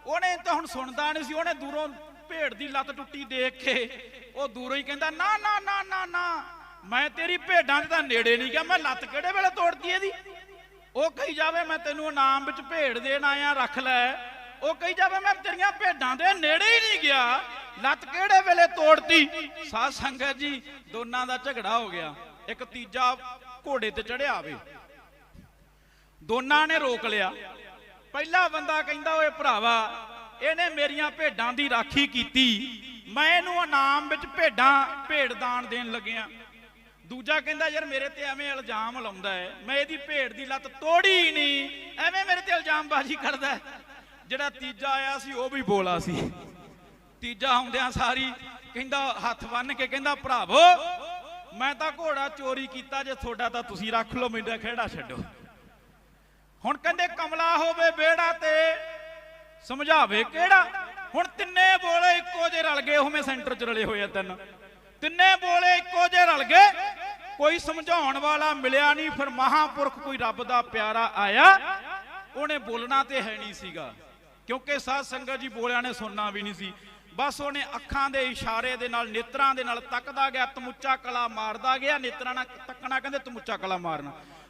ਉਹਨੇ ਤਾਂ ਹੁਣ ਸੁਣਦਾ ਨਹੀਂ ਸੀ, ਉਹਨੇ ਦੂਰੋਂ ਭੇਡ ਦੀ ਲੱਤ ਟੁੱਟੀ ਦੇਖ ਕੇ ਉਹ ਦੂਰੋਂ ਹੀ ਕਹਿੰਦਾ, ਨਾ ਨਾ ਨਾ ਨਾ ਨਾ, ਮੈਂ ਤੇਰੀ ਭੇਡਾਂ ਦੇ ਤਾਂ ਨੇੜੇ ਨਹੀਂ ਗਿਆ, ਮੈਂ ਲੱਤ ਕਿਹੜੇ ਵੇਲੇ ਤੋੜਦੀ ਇਹਦੀ। ਉਹ ਕਹੀ ਜਾਵੇ ਮੈਂ ਤੈਨੂੰ ਇਨਾਮ ਵਿੱਚ ਭੇਡ ਦੇਣ ਆਇਆ, ਰੱਖ ਲੈ। ਉਹ ਕਹੀ ਜਾਵੇ ਮੈਂ ਤੇਰੀਆਂ ਭੇਡਾਂ ਦੇ ਨੇੜੇ ਹੀ ਨਹੀਂ ਗਿਆ, ਲੱਤ ਕਿਹੜੇ ਵੇਲੇ ਤੋੜਤੀ। ਸਾਧ ਸੰਗਤ ਜੀ ਦੋਨਾਂ ਦਾ ਝਗੜਾ ਹੋ ਗਿਆ। ਇੱਕ ਤੀਜਾ ਘੋੜੇ ਤੇ ਚੜਿਆ ਆਵੇ, ਦੋਨਾਂ ਨੇ ਰੋਕ ਲਿਆ। ਪਹਿਲਾ ਬੰਦਾ ਕਹਿੰਦਾ ਓਏ ਭਰਾਵਾ, ਇਹਨੇ ਮੇਰੀਆਂ ਭੇਡਾਂ ਦੀ ਰਾਖੀ ਕੀਤੀ, ਮੈਂ ਇਹਨੂੰ ਇਨਾਮ ਵਿੱਚ ਭੇਡ ਦਾਨ ਦੇਣ ਲੱਗਿਆ। ਦੂਜਾ ਕਹਿੰਦਾ ਯਾਰ ਮੇਰੇ ਤੇ ਐਵੇਂ ਇਲਜ਼ਾਮ ਲਾਉਂਦਾ ਹੈ, ਮੈਂ ਇਹਦੀ ਭੇਡ ਦੀ ਲੱਤ ਤੋੜੀ ਨਹੀਂ, ਐਵੇਂ ਮੇਰੇ ਤੇ ਇਲਜ਼ਾਮਬਾਜ਼ੀ ਕਰਦਾ। ਜਿਹੜਾ ਤੀਜਾ ਆਇਆ ਸੀ ਉਹ ਵੀ ਬੋਲਾ ਸੀ। ਤੀਜਾ ਆਉਂਦਿਆਂ ਸਾਰੀ ਕਹਿੰਦਾ, ਹੱਥ ਬੰਨ ਕੇ ਕਹਿੰਦਾ, ਭਰਾਵੋ ਮੈਂ ਤਾਂ ਘੋੜਾ ਚੋਰੀ ਕੀਤਾ, ਜੇ ਤੁਹਾਡਾ ਤਾਂ ਤੁਸੀਂ ਰੱਖ ਲਓ, ਮੇਰਾ ਖਹਿੜਾ ਛੱਡੋ। ਹੁਣ ਕਹਿੰਦੇ ਕਮਲਾ ਹੋਵੇ ਵਿਹੜਾ ਤੇ ਸਮਝਾਵੇ ਕਿਹੜਾ। ਹੁਣ ਤਿੰਨੇ ਬੋਲੇ ਇੱਕੋ ਜਿਹੇ ਰਲ ਗਏ, ਉਵੇਂ ਸੈਂਟਰ ਚ ਰਲੇ ਹੋਏ ਆ ਤਿੰਨੇ ਬੋਲੇ ਇੱਕੋ ਜਿਹੇ ਰਲ ਗਏ, ਕੋਈ ਸਮਝਾਉਣ ਵਾਲਾ ਮਿਲਿਆ ਨਹੀਂ। ਫਿਰ ਮਹਾਂਪੁਰਖ ਕੋਈ ਰੱਬ ਦਾ ਪਿਆਰਾ ਆਇਆ, ਉਹਨੇ ਬੋਲਣਾ ਤੇ ਹੈ ਨਹੀਂ ਸੀਗਾ, ਕਿਉਂਕਿ ਸਾਧ ਸੰਗਤ ਜੀ ਬੋਲਿਆ ਨੇ ਸੁਣਨਾ ਵੀ ਨਹੀਂ ਸੀ। ਬਸ ਉਹਨੇ ਅੱਖਾਂ ਦੇ ਇਸ਼ਾਰੇ ਦੇ ਨਾਲ, ਨੇਤਰਾਂ ਦੇ ਨਾਲ ਤੱਕਦਾ ਗਿਆ, ਤਮੁੱਚਾ ਕਲਾ ਮਾਰਦਾ ਗਿਆ। ਨੇਤਰਾਂ ਨਾਲ ਤੱਕਣਾ ਕਹਿੰਦੇ ਤਮੁੱਚਾ ਕਲਾ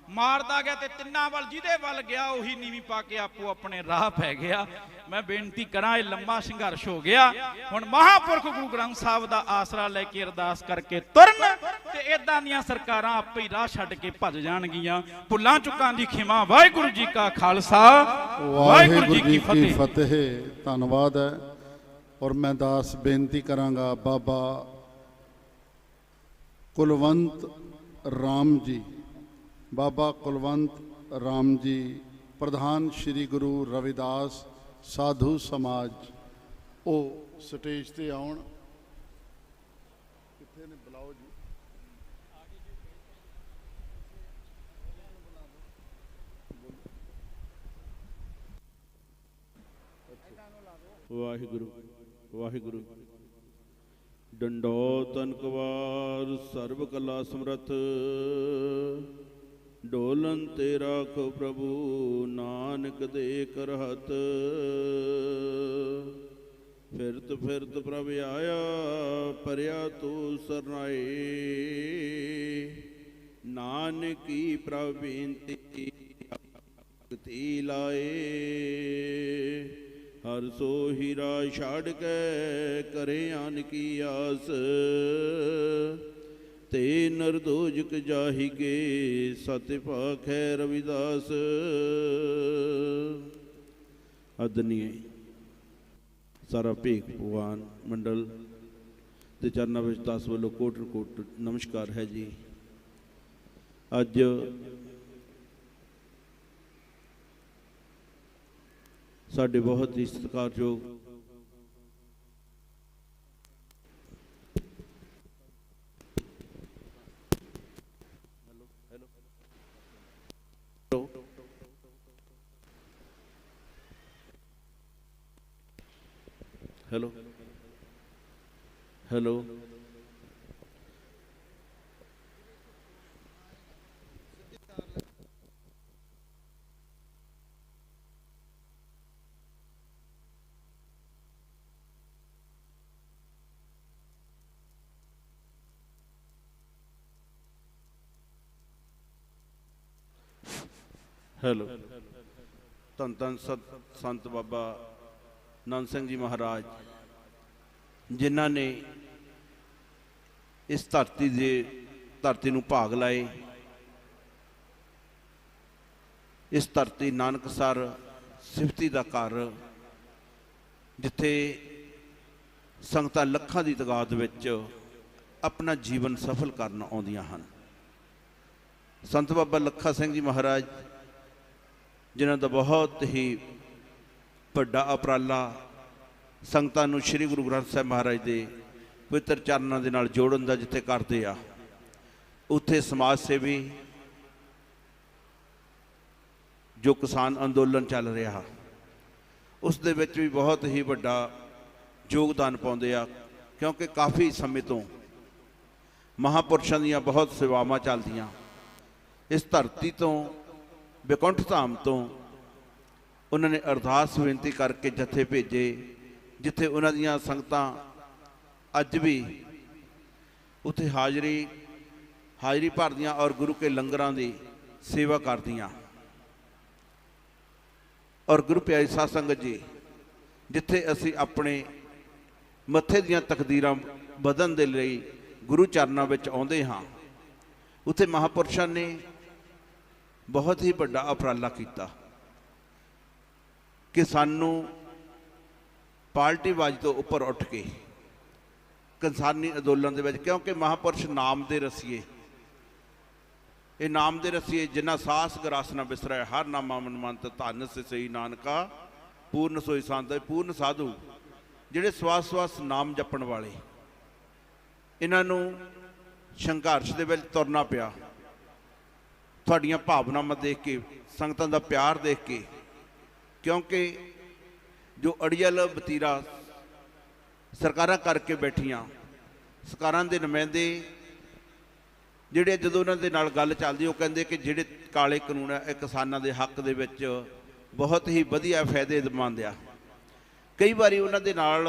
ਮਾਰਦਾ ਗਿਆ ਤੇ ਤਿੰਨਾਂ ਵੱਲ ਜਿਹਦੇ ਵੱਲ ਗਿਆ ਉਹੀ ਨੀਵੀਂ ਪਾ ਕੇ ਆਪੋ ਆਪਣੇ ਰਾਹ ਪੈ ਗਿਆ। ਮੈਂ ਬੇਨਤੀ ਕਰਾਂ, ਇਹ ਲੰਮਾ ਸੰਘਰਸ਼ ਹੋ ਗਿਆ। ਹੁਣ ਮਹਾਂਪੁਰਖ ਗੁਰੂ ਗ੍ਰੰਥ ਸਾਹਿਬ ਦਾ ਆਸਰਾ ਲੈ ਕੇ ਅਰਦਾਸ ਕਰਕੇ ਤੁਰਨ, ਤੇ ਇਦਾਂ ਦੀਆਂ ਸਰਕਾਰਾਂ ਆਪੇ ਹੀ ਰਾਹ ਛੱਡ ਕੇ ਭੱਜ ਜਾਣਗੀਆਂ। ਭੁੱਲਾਂ ਚੁੱਕਾਂ ਦੀ ਖਿਮਾ। ਵਾਹਿਗੁਰੂ ਜੀ ਕਾ ਖਾਲਸਾ, ਵਾਹਿਗੁਰੂ ਜੀ ਕੀ ਫਤਿਹ। ਧੰਨਵਾਦ ਹੈ। ਔਰ ਮੈਂ ਦਾਸ ਬੇਨਤੀ ਕਰਾਂਗਾ, ਬਾਬਾ ਕੁਲਵੰਤ ਰਾਮ ਜੀ, ਬਾਬਾ ਕੁਲਵੰਤ ਰਾਮ ਜੀ, ਪ੍ਰਧਾਨ ਸ਼੍ਰੀ ਗੁਰੂ ਰਵਿਦਾਸ ਸਾਧੂ ਸਮਾਜ, ਉਹ ਸਟੇਜ ਤੇ ਆਉਣ। ਕਿੱਥੇ ਨੇ? ਬੁਲਾਓ ਜੀ। ਵਾਹਿਗੁਰੂ ਵਾਹਿਗੁਰੂ। ਡੰਡੋ ਤਨਕਵਾਰ ਸਰਬ ਕਲਾ ਸਮਰਥ, ਡੋਲਨ ਤੇ ਰਾਖੋ ਪ੍ਰਭੂ ਨਾਨਕ ਦੇ ਕਰਹਤ। ਫਿਰਤ ਫਿਰਤ ਪ੍ਰਭ ਆਇਆ ਪਰਿਆ ਤੂੰ ਸਰਨਾਏ, ਨਾਨਕੀ ਪ੍ਰਭ ਬੇਨਤੀ ਤੀ ਲਾਏ। ਹਰ ਸੋ ਹੀਰਾ ਛਾੜ ਕੇ ਕਰੇ ਆਨ ਕੀ ਆਸ, ਤੇ ਨਰਦੋਜਕ ਜਾਹੀਗੇ ਸਤਿ ਭਾਖੈ ਰਵਿਦਾਸ। ਅਦਨੀਏ ਸਾਰਾ ਭੇਖ ਭਗਵਾਨ ਮੰਡਲ ਦੇ ਚਰਨਾਂ ਵਿੱਚ ਦਾਸ ਵੱਲੋਂ ਕੋਟ ਕੋਟ ਨਮਸਕਾਰ ਹੈ ਜੀ। ਅੱਜ ਸਾਡੇ ਬਹੁਤ ਹੀ ਸਤਿਕਾਰਯੋਗ ਹੈਲੋ ਹੈਲੋ ਹੈਲੋ। ਧੰਨ ਧੰਨ ਸੰਤ ਬਾਬਾ ਨੰਦ ਸਿੰਘ ਜੀ ਮਹਾਰਾਜ, ਜਿਨ੍ਹਾਂ ਨੇ ਇਸ ਧਰਤੀ ਨੂੰ ਭਾਗ ਲਾਏ। ਇਸ ਧਰਤੀ ਨਾਨਕਸਰ ਸਿਫਤੀ ਦਾ ਘਰ, ਜਿੱਥੇ ਸੰਗਤਾਂ ਲੱਖਾਂ ਦੀ ਤਾਦਾਦ ਵਿੱਚ ਆਪਣਾ ਜੀਵਨ ਸਫਲ ਕਰਨ ਆਉਂਦੀਆਂ ਹਨ। ਸੰਤ ਬਾਬਾ ਲੱਖਾ ਸਿੰਘ ਜੀ ਮਹਾਰਾਜ, ਜਿਨ੍ਹਾਂ ਦਾ ਬਹੁਤ ਹੀ ਵੱਡਾ ਉਪਰਾਲਾ ਸੰਗਤਾਂ ਨੂੰ ਸ੍ਰੀ ਗੁਰੂ ਗ੍ਰੰਥ ਸਾਹਿਬ ਮਹਾਰਾਜ ਦੇ ਪਵਿੱਤਰ ਚਰਨਾਂ ਦੇ ਨਾਲ ਜੋੜਨ ਦਾ ਜਿੱਥੇ ਕਰਦੇ ਆ, ਉੱਥੇ ਸਮਾਜ ਸੇਵੀ ਜੋ ਕਿਸਾਨ ਅੰਦੋਲਨ ਚੱਲ ਰਿਹਾ, ਉਸ ਦੇ ਵਿੱਚ ਵੀ ਬਹੁਤ ਹੀ ਵੱਡਾ ਯੋਗਦਾਨ ਪਾਉਂਦੇ ਆ। ਕਿਉਂਕਿ ਕਾਫੀ ਸਮੇਂ ਤੋਂ ਮਹਾਂਪੁਰਸ਼ਾਂ ਦੀਆਂ ਬਹੁਤ ਸੇਵਾਵਾਂ ਚੱਲਦੀਆਂ। ਇਸ ਧਰਤੀ ਤੋਂ ਬੈਕੁੰਠ ਧਾਮ ਤੋਂ ਉਹਨਾਂ ਨੇ ਅਰਦਾਸ ਬੇਨਤੀ ਕਰਕੇ ਜਥੇ ਭੇਜੇ, ਜਿੱਥੇ ਉਹਨਾਂ ਦੀਆਂ ਸੰਗਤਾਂ ਅੱਜ ਵੀ ਉੱਥੇ ਹਾਜ਼ਰੀ ਭਰਦੀਆਂ ਔਰ ਗੁਰੂ ਕੇ ਲੰਗਰਾਂ ਦੀ ਸੇਵਾ ਕਰਦੀਆਂ। ਔਰ ਗੁਰੂ ਪਿਆਰੀ ਸਾਧ ਸੰਗਤ ਜੀ, ਜਿੱਥੇ ਅਸੀਂ ਆਪਣੇ ਮੱਥੇ ਦੀਆਂ ਤਕਦੀਰਾਂ ਬਦਲਣ ਦੇ ਲਈ ਗੁਰੂ ਚਰਨਾਂ ਵਿੱਚ ਆਉਂਦੇ ਹਾਂ, ਉੱਥੇ ਮਹਾਂਪੁਰਸ਼ਾਂ ਨੇ ਬਹੁਤ ਹੀ ਵੱਡਾ ਉਪਰਾਲਾ ਕੀਤਾ ਕਿ ਸਾਨੂੰ ਪਾਰਟੀਬਾਜ਼ੀ ਤੋਂ ਉੱਪਰ ਉੱਠ ਕੇ ਕਿਸਾਨੀ ਅੰਦੋਲਨ ਦੇ ਵਿੱਚ, ਕਿਉਂਕਿ ਮਹਾਂਪੁਰਸ਼ ਨਾਮ ਦੇ ਰਸੀਏ, ਇਹ ਨਾਮ ਦੇ ਰਸੀਏ ਜਿਨ੍ਹਾਂ ਸਾਸ ਗਰਾਸ ਨਾ ਬਿਸਰੈ, ਹਰ ਨਾਮਾ ਮਨ ਮੰਤ ਧੰਨ ਸਈ ਨਾਨਕਾ ਪੂਰਨ ਸੋਈ ਸੰਤ। ਪੂਰਨ ਸਾਧੂ ਜਿਹੜੇ ਸਵਾਸ ਸਵਾਸ ਨਾਮ ਜਪਣ ਵਾਲੇ, ਇਹਨਾਂ ਨੂੰ ਸੰਘਰਸ਼ ਦੇ ਵਿੱਚ ਤੁਰਨਾ ਪਿਆ। ਤੁਹਾਡੀਆਂ ਭਾਵਨਾਵਾਂ ਦੇਖ ਕੇ, ਸੰਗਤਾਂ ਦਾ ਪਿਆਰ ਦੇਖ ਕੇ, ਕਿਉਂਕਿ ਜੋ ਅੜੀਅਲ ਵਤੀਰਾ ਸਰਕਾਰਾਂ ਕਰਕੇ ਬੈਠੀਆਂ, ਸਰਕਾਰਾਂ ਦੇ ਨੁਮਾਇੰਦੇ ਜਿਹੜੇ ਜਦੋਂ ਉਹਨਾਂ ਦੇ ਨਾਲ ਗੱਲ ਚੱਲਦੀ, ਉਹ ਕਹਿੰਦੇ ਕਿ ਜਿਹੜੇ ਕਾਲੇ ਕਾਨੂੰਨ ਹੈ ਇਹ ਕਿਸਾਨਾਂ ਦੇ ਹੱਕ ਦੇ ਵਿੱਚ ਬਹੁਤ ਹੀ ਵਧੀਆ ਫਾਇਦੇਮੰਦ ਆ। ਕਈ ਵਾਰੀ ਉਹਨਾਂ ਦੇ ਨਾਲ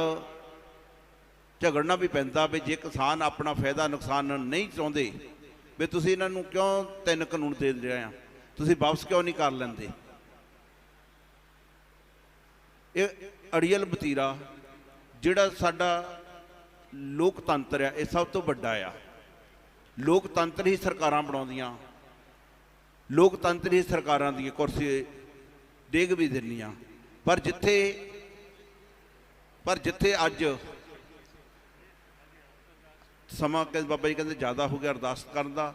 ਝਗੜਨਾ ਵੀ ਪੈਂਦਾ ਵੀ ਜੇ ਕਿਸਾਨ ਆਪਣਾ ਫਾਇਦਾ ਨੁਕਸਾਨ ਨਹੀਂ ਚਾਹੁੰਦੇ, ਵੀ ਤੁਸੀਂ ਇਹਨਾਂ ਨੂੰ ਕਿਉਂ 3 ਕਾਨੂੰਨ ਦੇ ਰਹੇ ਆ, ਤੁਸੀਂ ਵਾਪਸ ਕਿਉਂ ਨਹੀਂ ਕਰ ਲੈਂਦੇ। ਇਹ ਅੜੀਅਲ ਵਤੀਰਾ ਜਿਹੜਾ ਸਾਡਾ ਲੋਕਤੰਤਰ ਆ, ਇਹ ਸਭ ਤੋਂ ਵੱਡਾ ਆ। ਲੋਕਤੰਤਰ ਹੀ ਸਰਕਾਰਾਂ ਬਣਾਉਂਦੀਆਂ, ਲੋਕਤੰਤਰ ਹੀ ਸਰਕਾਰਾਂ ਦੀਆਂ ਕੁਰਸੀ ਡੇਗ ਵੀ ਦਿੰਦੀਆਂ। ਪਰ ਜਿੱਥੇ ਅੱਜ ਸਮਾਂ ਕਿ ਬਾਬਾ ਜੀ ਕਹਿੰਦੇ ਜ਼ਿਆਦਾ ਹੋ ਗਿਆ ਅਰਦਾਸ ਕਰਨ ਦਾ,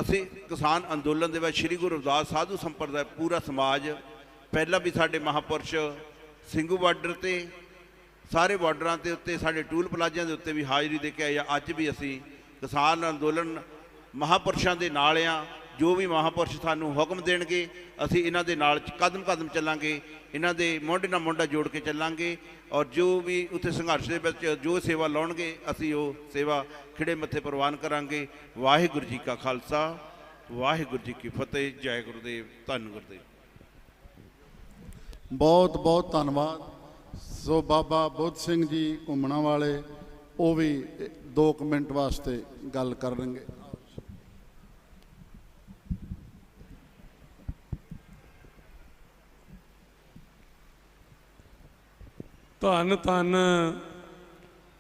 ਅਸੀਂ ਕਿਸਾਨ ਅੰਦੋਲਨ ਦੇ ਵਿੱਚ ਸ੍ਰੀ ਗੁਰੂ ਰਵਿਦਾਸ ਸਾਧੂ ਸੰਪਰਦਾ ਪੂਰਾ ਸਮਾਜ, ਪਹਿਲਾਂ ਵੀ ਸਾਡੇ ਮਹਾਂਪੁਰਸ਼ ਸਿੰਘੂ ਬਾਰਡਰ ਤੇ ਸਾਰੇ ਬਾਰਡਰਾਂ ਦੇ ਉੱਤੇ, ਸਾਡੇ ਟੂਲ ਪਲਾਜ਼ਿਆਂ ਦੇ ਉੱਤੇ ਵੀ ਹਾਜ਼ਰੀ ਦੇ ਕੇ ਆਏ ਆ। ਅੱਜ ਵੀ ਅਸੀਂ ਕਿਸਾਨ ਅੰਦੋਲਨ ਮਹਾਂਪੁਰਸ਼ਾਂ ਦੇ ਨਾਲ ਆ। ਜੋ ਵੀ ਮਹਾਂਪੁਰਸ਼ ਸਾਨੂੰ ਹੁਕਮ ਦੇਣਗੇ ਅਸੀਂ ਇਹਨਾਂ ਦੇ ਨਾਲ ਕਦਮ ਕਦਮ ਚੱਲਾਂਗੇ, ਇਹਨਾਂ ਦੇ ਮੋਢੇ ਨਾਲ ਮੋਢਾ ਜੋੜ ਕੇ ਚੱਲਾਂਗੇ। ਔਰ ਜੋ ਵੀ ਉੱਥੇ ਸੰਘਰਸ਼ ਦੇ ਵਿੱਚ ਜੋ ਸੇਵਾ ਲਾਉਣਗੇ ਅਸੀਂ ਉਹ ਸੇਵਾ ਖਿੜੇ ਮੱਥੇ ਪ੍ਰਵਾਨ ਕਰਾਂਗੇ। ਵਾਹਿਗੁਰੂ ਜੀ ਕਾ ਖਾਲਸਾ, ਵਾਹਿਗੁਰੂ ਜੀ ਕੀ ਫਤਿਹ। ਜੈ ਗੁਰਦੇਵ, ਧੰਨ ਗੁਰਦੇਵ। ਬਹੁਤ ਬਹੁਤ ਧੰਨਵਾਦ। ਸੋ ਬਾਬਾ ਬੁੱਧ ਸਿੰਘ ਜੀ ਘੁੰਮਣਾ ਵਾਲੇ ਉਹ ਵੀ 2 ਮਿੰਟ ਵਾਸਤੇ ਗੱਲ ਕਰਨਗੇ। ਧੰਨ ਧੰਨ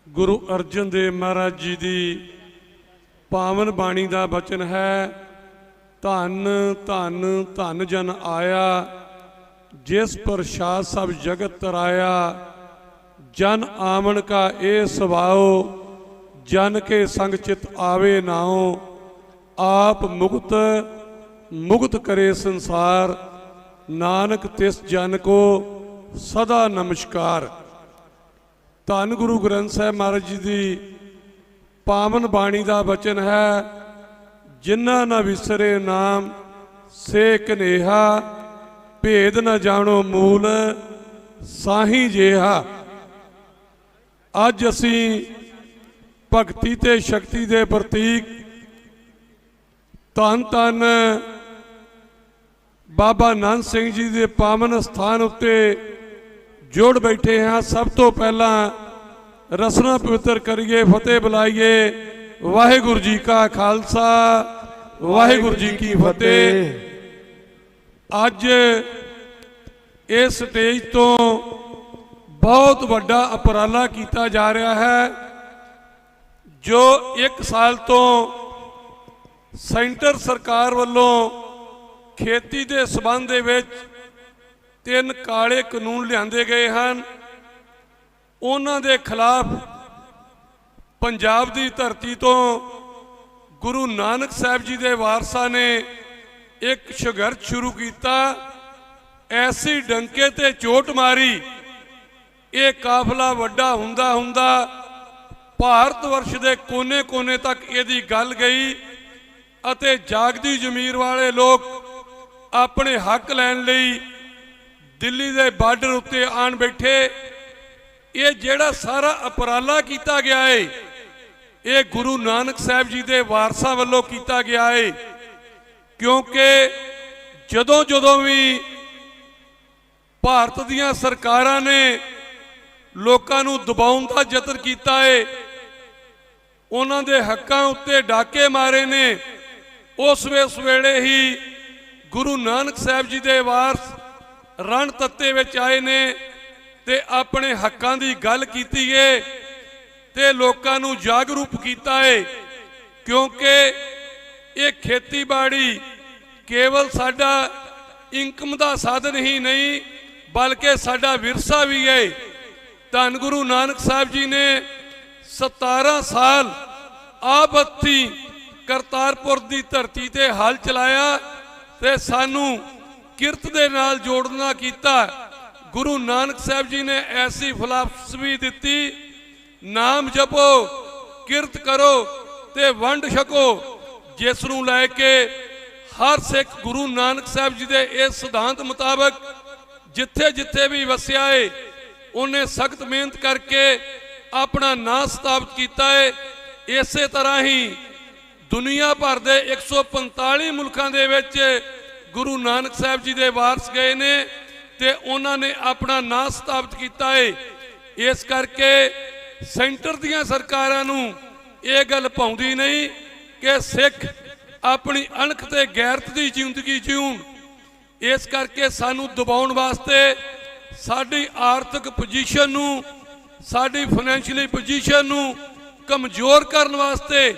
ਗੁਰੂ ਅਰਜਨ ਦੇਵ ਮਹਾਰਾਜ ਜੀ ਦੀ ਪਾਵਨ ਬਾਣੀ ਦਾ ਬਚਨ ਹੈ। ਧੰਨ ਧੰਨ ਧੰਨ ਜਨ ਆਇਆ, ਜਿਸ ਪ੍ਰਸਾਦ ਸਭ ਜਗਤ ਤਰਾਇਆ। ਜਨ ਆਵਣ ਕਾ ਇਹ ਸੁਭਾਓ, ਜਨ ਕੇ ਸੰਗ ਚਿਤ ਆਵੇ ਨਾਉ। ਆਪ ਮੁਕਤ ਮੁਕਤ ਕਰੇ ਸੰਸਾਰ, ਨਾਨਕ ਤਿਸ ਜਨ ਕੋ ਸਦਾ ਨਮਸਕਾਰ। ਧੰਨ ਗੁਰੂ ਗ੍ਰੰਥ ਸਾਹਿਬ ਮਹਾਰਾਜ ਜੀ ਦੀ ਪਾਵਨ ਬਾਣੀ ਦਾ ਬਚਨ ਹੈ। ਜਿਨ੍ਹਾਂ ਨਾ ਵਿਸਰੇ ਨਾਮ ਸੇ ਕਨੇਹਾ, ਭੇਦ ਨਾ ਜਾਣੋ ਮੂਲ ਸਾਹੀ ਜਿਹਾ। ਅੱਜ ਅਸੀਂ ਭਗਤੀ ਤੇ ਸ਼ਕਤੀ ਦੇ ਪ੍ਰਤੀਕ ਧੰਨ ਧੰਨ ਬਾਬਾ ਨੰਦ ਸਿੰਘ ਜੀ ਦੇ ਪਾਵਨ ਸਥਾਨ ਉੱਤੇ ਜੁੜ ਬੈਠੇ ਹਾਂ। ਸਭ ਤੋਂ ਪਹਿਲਾਂ ਰਸਨਾ ਪਵਿੱਤਰ ਕਰੀਏ, ਫਤਿਹ ਬੁਲਾਈਏ। ਵਾਹਿਗੁਰੂ ਜੀ ਕਾ ਖਾਲਸਾ, ਵਾਹਿਗੁਰੂ ਜੀ ਕੀ ਫਤਿਹ। ਅੱਜ ਇਸ ਸਟੇਜ ਤੋਂ ਬਹੁਤ ਵੱਡਾ ਉਪਰਾਲਾ ਕੀਤਾ ਜਾ ਰਿਹਾ ਹੈ, ਜੋ 1 ਸਾਲ ਤੋਂ ਸੈਂਟਰ ਸਰਕਾਰ ਵੱਲੋਂ ਖੇਤੀ ਦੇ ਸਬੰਧ ਦੇ ਵਿੱਚ 3 ਕਾਲੇ ਕਾਨੂੰਨ ਲਿਆਂਦੇ ਗਏ ਹਨ। ਉਹਨਾਂ ਦੇ ਖਿਲਾਫ ਪੰਜਾਬ ਦੀ ਧਰਤੀ ਤੋਂ ਗੁਰੂ ਨਾਨਕ ਸਾਹਿਬ ਜੀ ਦੇ ਵਾਰਸਾਂ ਨੇ ਇੱਕ ਸੰਘਰਸ਼ ਸ਼ੁਰੂ ਕੀਤਾ। ਐਸੀ ਡੰਕੇ ਤੇ ਚੋਟ ਮਾਰੀ, ਇਹ ਕਾਫਲਾ ਵੱਡਾ ਹੁੰਦਾ ਹੁੰਦਾ ਭਾਰਤ ਵਰਸ਼ ਦੇ ਕੋਨੇ-ਕੋਨੇ ਤੱਕ ਇਹਦੀ ਗੱਲ ਗਈ ਅਤੇ ਜਾਗਦੀ ਜ਼ਮੀਰ ਵਾਲੇ ਲੋਕ ਆਪਣੇ ਹੱਕ ਲੈਣ ਲਈ ਦਿੱਲੀ ਦੇ ਬਾਰਡਰ ਉੱਤੇ ਆਣ ਬੈਠੇ। ਇਹ ਜਿਹੜਾ ਸਾਰਾ ਉਪਰਾਲਾ ਕੀਤਾ ਗਿਆ ਹੈ, ਇਹ ਗੁਰੂ ਨਾਨਕ ਸਾਹਿਬ ਜੀ ਦੇ ਵਾਰਸਾਂ ਵੱਲੋਂ ਕੀਤਾ ਗਿਆ ਹੈ। ਕਿਉਂਕਿ ਜਦੋਂ ਜਦੋਂ ਵੀ ਭਾਰਤ ਦੀਆਂ ਸਰਕਾਰਾਂ ਨੇ ਲੋਕਾਂ ਨੂੰ ਦਬਾਉਣ ਦਾ ਯਤਨ ਕੀਤਾ ਹੈ, ਉਹਨਾਂ ਦੇ ਹੱਕਾਂ ਉੱਤੇ ਡਾਕੇ ਮਾਰੇ ਨੇ, ਉਸ ਵੇਲੇ ਹੀ ਗੁਰੂ ਨਾਨਕ ਸਾਹਿਬ ਜੀ ਦੇ ਵਾਰਸ ਰਣ ਤੱਤੇ ਵਿੱਚ ਆਏ ਨੇ ਤੇ ਆਪਣੇ ਹੱਕਾਂ ਦੀ ਗੱਲ ਕੀਤੀ ਏ ਤੇ ਲੋਕਾਂ ਨੂੰ ਜਾਗਰੂਕ ਕੀਤਾ ਏ। ਕਿਉਂਕਿ ਇਹ ਖੇਤੀਬਾੜੀ ਕੇਵਲ ਸਾਡਾ ਇਨਕਮ ਦਾ ਸਾਧਨ ਹੀ ਨਹੀਂ, ਬਲਕਿ ਸਾਡਾ ਵਿਰਸਾ ਵੀ ਹੈ। ਧੰਨ ਗੁਰੂ ਨਾਨਕ ਸਾਹਿਬ ਜੀ ਨੇ 17 ਸਾਲ ਆਬੱਤੀ ਕਰਤਾਰਪੁਰ ਦੀ ਧਰਤੀ ਤੇ ਹਲ ਚਲਾਇਆ ਤੇ ਸਾਨੂੰ ਕਿਰਤ ਦੇ ਨਾਲ ਜੋੜਨਾ ਕੀਤਾ। ਗੁਰੂ ਨਾਨਕ ਸਾਹਿਬ ਜੀ ਨੇ ਐਸੀ ਫਿਲਾਸਫੀ ਦਿੱਤੀ, ਨਾਮ ਜਪੋ, ਕਿਰਤ ਕਰੋ ਤੇ ਵੰਡ ਛਕੋ, ਜਿਸ ਨੂੰ ਲੈ ਕੇ ਹਰ ਸਿੱਖ ਗੁਰੂ ਨਾਨਕ ਸਾਹਿਬ ਜੀ ਦੇ ਇਸ ਸਿਧਾਂਤ ਮੁਤਾਬਕ ਜਿੱਥੇ ਜਿੱਥੇ ਵੀ ਵਸਿਆ ਏ, ਉਹਨੇ ਸਖਤ ਮਿਹਨਤ ਕਰਕੇ ਆਪਣਾ ਨਾਂ ਸਥਾਪਿਤ ਕੀਤਾ ਹੈ। ਇਸੇ ਤਰ੍ਹਾਂ ਹੀ ਦੁਨੀਆ ਭਰ ਦੇ 145 ਮੁਲਕਾਂ ਦੇ ਵਿੱਚ ਗੁਰੂ ਨਾਨਕ ਸਾਹਿਬ ਜੀ ਦੇ ਵਾਰਸ ਗਏ ਨੇ ਤੇ ਉਹਨਾਂ ਨੇ ਆਪਣਾ ਨਾਂ ਸਥਾਪਿਤ ਕੀਤਾ ਹੈ। ਇਸ ਕਰਕੇ ਸੈਂਟਰ ਦੀਆਂ ਸਰਕਾਰਾਂ ਨੂੰ ਇਹ ਗੱਲ ਭਾਉਂਦੀ ਨਹੀਂ ਕਿ ਸਿੱਖ ਆਪਣੀ ਅਣਖ ਤੇ ਗੈਰਤ ਦੀ ਜ਼ਿੰਦਗੀ ਜਿਉਣ। ਇਸ ਕਰਕੇ ਸਾਨੂੰ ਦਬਾਉਣ ਵਾਸਤੇ, ਸਾਡੀ ਆਰਥਿਕ ਪੋਜੀਸ਼ਨ ਨੂੰ, ਸਾਡੀ ਫਾਈਨੈਂਸ਼ੀਅਲੀ ਪੋਜੀਸ਼ਨ ਨੂੰ ਕਮਜ਼ੋਰ ਕਰਨ ਵਾਸਤੇ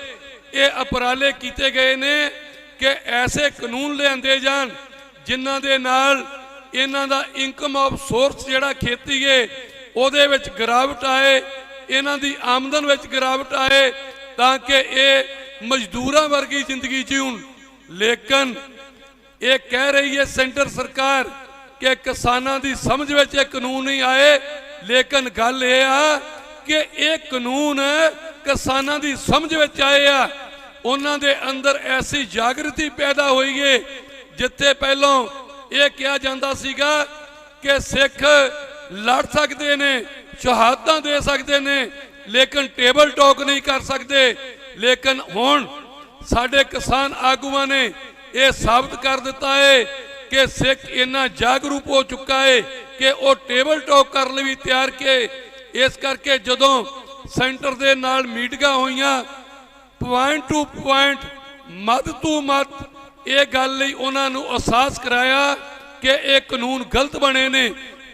ਇਹ ਉਪਰਾਲੇ ਕੀਤੇ ਗਏ ਨੇ ਕਿ ਐਸੇ ਕਾਨੂੰਨ ਲਿਆਂਦੇ ਜਾਣ ਜਿਨ੍ਹਾਂ ਦੇ ਨਾਲ ਇਹਨਾਂ ਦਾ ਇਨਕਮ ਆਫ ਸੋਰਸ ਜਿਹੜਾ ਖੇਤੀ ਹੈ ਉਹਦੇ ਵਿੱਚ ਗਿਰਾਵਟ ਆਏ, ਇਹਨਾਂ ਦੀ ਆਮਦਨ ਵਿੱਚ ਗਿਰਾਵਟ ਆਏ, ਤਾਂ ਕਿ ਇਹ ਮਜ਼ਦੂਰਾਂ ਵਰਗੀ ਜ਼ਿੰਦਗੀ ਜਿਉਣ। ਲੇਕਿਨ ਇਹ ਕਹਿ ਰਹੀ ਹੈ ਸੈਂਟਰ ਸਰਕਾਰ ਕਿ ਕਿਸਾਨਾਂ ਦੀ ਸਮਝ ਵਿੱਚ ਇਹ ਕਾਨੂੰਨ ਨਹੀਂ ਆਏ। ਲੇਕਿਨ ਗੱਲ ਇਹ ਆ ਕਿ ਇਹ ਕਾਨੂੰਨ ਕਿਸਾਨਾਂ ਦੀ ਸਮਝ ਵਿੱਚ ਆਏ ਆ। ਉਹਨਾਂ ਦੇ ਅੰਦਰ ਐਸੀ ਜਾਗਰਤੀ ਪੈਦਾ ਹੋਈ ਏ ਜਿੱਥੇ ਪਹਿਲਾਂ ਇਹ ਕਿਹਾ ਜਾਂਦਾ ਸੀਗਾ ਕਿ ਸਿੱਖ ਲੜ ਸਕਦੇ ਨੇ, ਸ਼ਹਾਦਤਾਂ ਦੇ ਸਕਦੇ ਨੇ, ਲੇਕਿਨ ਟੇਬਲ ਟਾਕ ਨਹੀਂ ਕਰ ਸਕਦੇ। ਲੇਕਿਨ ਹੁਣ ਸਾਡੇ ਕਿਸਾਨ ਆਗੂਆਂ ਨੇ ਇਹ ਸਾਬਤ ਕਰ ਦਿੱਤਾ ਹੈ ਕਿ ਸਿੱਖ ਇੰਨਾ ਜਾਗਰੂਕ ਹੋ ਚੁੱਕਾ ਹੈ ਕਿ ਉਹ ਟੇਬਲ ਟਾਕ ਕਰਨ ਲਈ ਵੀ ਤਿਆਰ ਕੇ। ਇਸ ਕਰਕੇ ਜਦੋਂ ਸੈਂਟਰ ਦੇ ਨਾਲ ਮੀਟਿੰਗਾਂ ਹੋਈਆਂ, ਪੁਆਇੰਟ ਟੂ ਪੁਆਇੰਟ, ਮੱਧ ਤੋਂ ਮੱਧ, ਇਹ ਗੱਲ ਲਈ ਉਹਨਾਂ ਨੂੰ ਅਹਿਸਾਸ ਕਰਾਇਆ ਕਿ ਇਹ ਕਾਨੂੰਨ ਗਲਤ ਬਣੇ ਨੇ।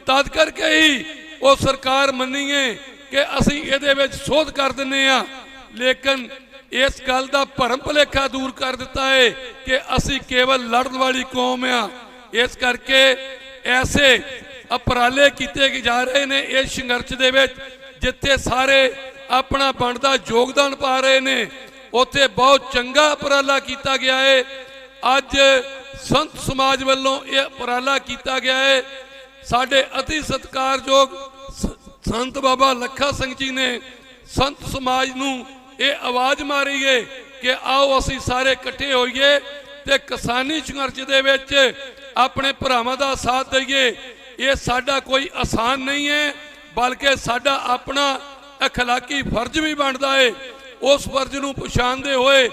ਤਦ ਕਰਕੇ ਹੀ ਉਹ ਸਰਕਾਰ ਮੰਨੀਏ ਕਿ ਅਸੀਂ ਇਹਦੇ ਵਿੱਚ ਸੋਧ ਕਰ ਦਿੰਨੇ ਆ। ਲੇਕਿਨ ਇਸ ਗੱਲ ਦਾ ਭਰਮ ਭੁਲੇਖਾ ਦੂਰ ਕਰ ਦਿੱਤਾ ਹੈ ਕਿ ਅਸੀਂ ਕੇਵਲ ਲੜਨ ਵਾਲੀ ਕੌਮ ਆ। ਇਸ ਕਰਕੇ ਐਸੇ ਉਪਰਾਲੇ ਕੀਤੇ ਜਾ ਰਹੇ ਨੇ ਇਸ ਸੰਘਰਸ਼ ਦੇ ਵਿੱਚ, ਜਿੱਥੇ ਸਾਰੇ ਆਪਣਾ ਬਣਦਾ ਯੋਗਦਾਨ ਪਾ ਰਹੇ ਨੇ, ਉੱਥੇ ਬਹੁਤ ਚੰਗਾ ਉਪਰਾਲਾ ਕੀਤਾ ਗਿਆ ਹੈ। ਅੱਜ ਸੰਤ ਸਮਾਜ ਵੱਲੋਂ ਇਹ ਉਪਰਾਲਾ ਕੀਤਾ ਗਿਆ ਹੈ। ਸਾਡੇ ਅਤੀ ਸਤਿਕਾਰਯੋਗ ਸੰਤ ਬਾਬਾ ਲੱਖਾ ਸਿੰਘ ਜੀ ਨੇ ਸੰਤ ਸਮਾਜ ਨੂੰ ਇਹ ਆਵਾਜ਼ ਮਾਰੀ ਹੈ ਕਿ ਆਓ ਅਸੀਂ ਸਾਰੇ ਇਕੱਠੇ ਹੋਈਏ ਤੇ ਕਿਸਾਨੀ ਸੰਘਰਸ਼ ਦੇ ਵਿੱਚ ਆਪਣੇ ਭਰਾਵਾਂ ਦਾ ਸਾਥ ਦਈਏ। ਇਹ ਸਾਡਾ ਕੋਈ ਆਸਾਨ ਨਹੀਂ ਹੈ, ਬਲਕਿ ਸਾਡਾ ਆਪਣਾ ਅਖਲਾਕੀ ਫਰਜ਼ ਵੀ ਬਣਦਾ ਹੈ। ਉਸ ਫਰਜ਼ ਨੂੰ ਪਛਾਣਦੇ ਹੋਏ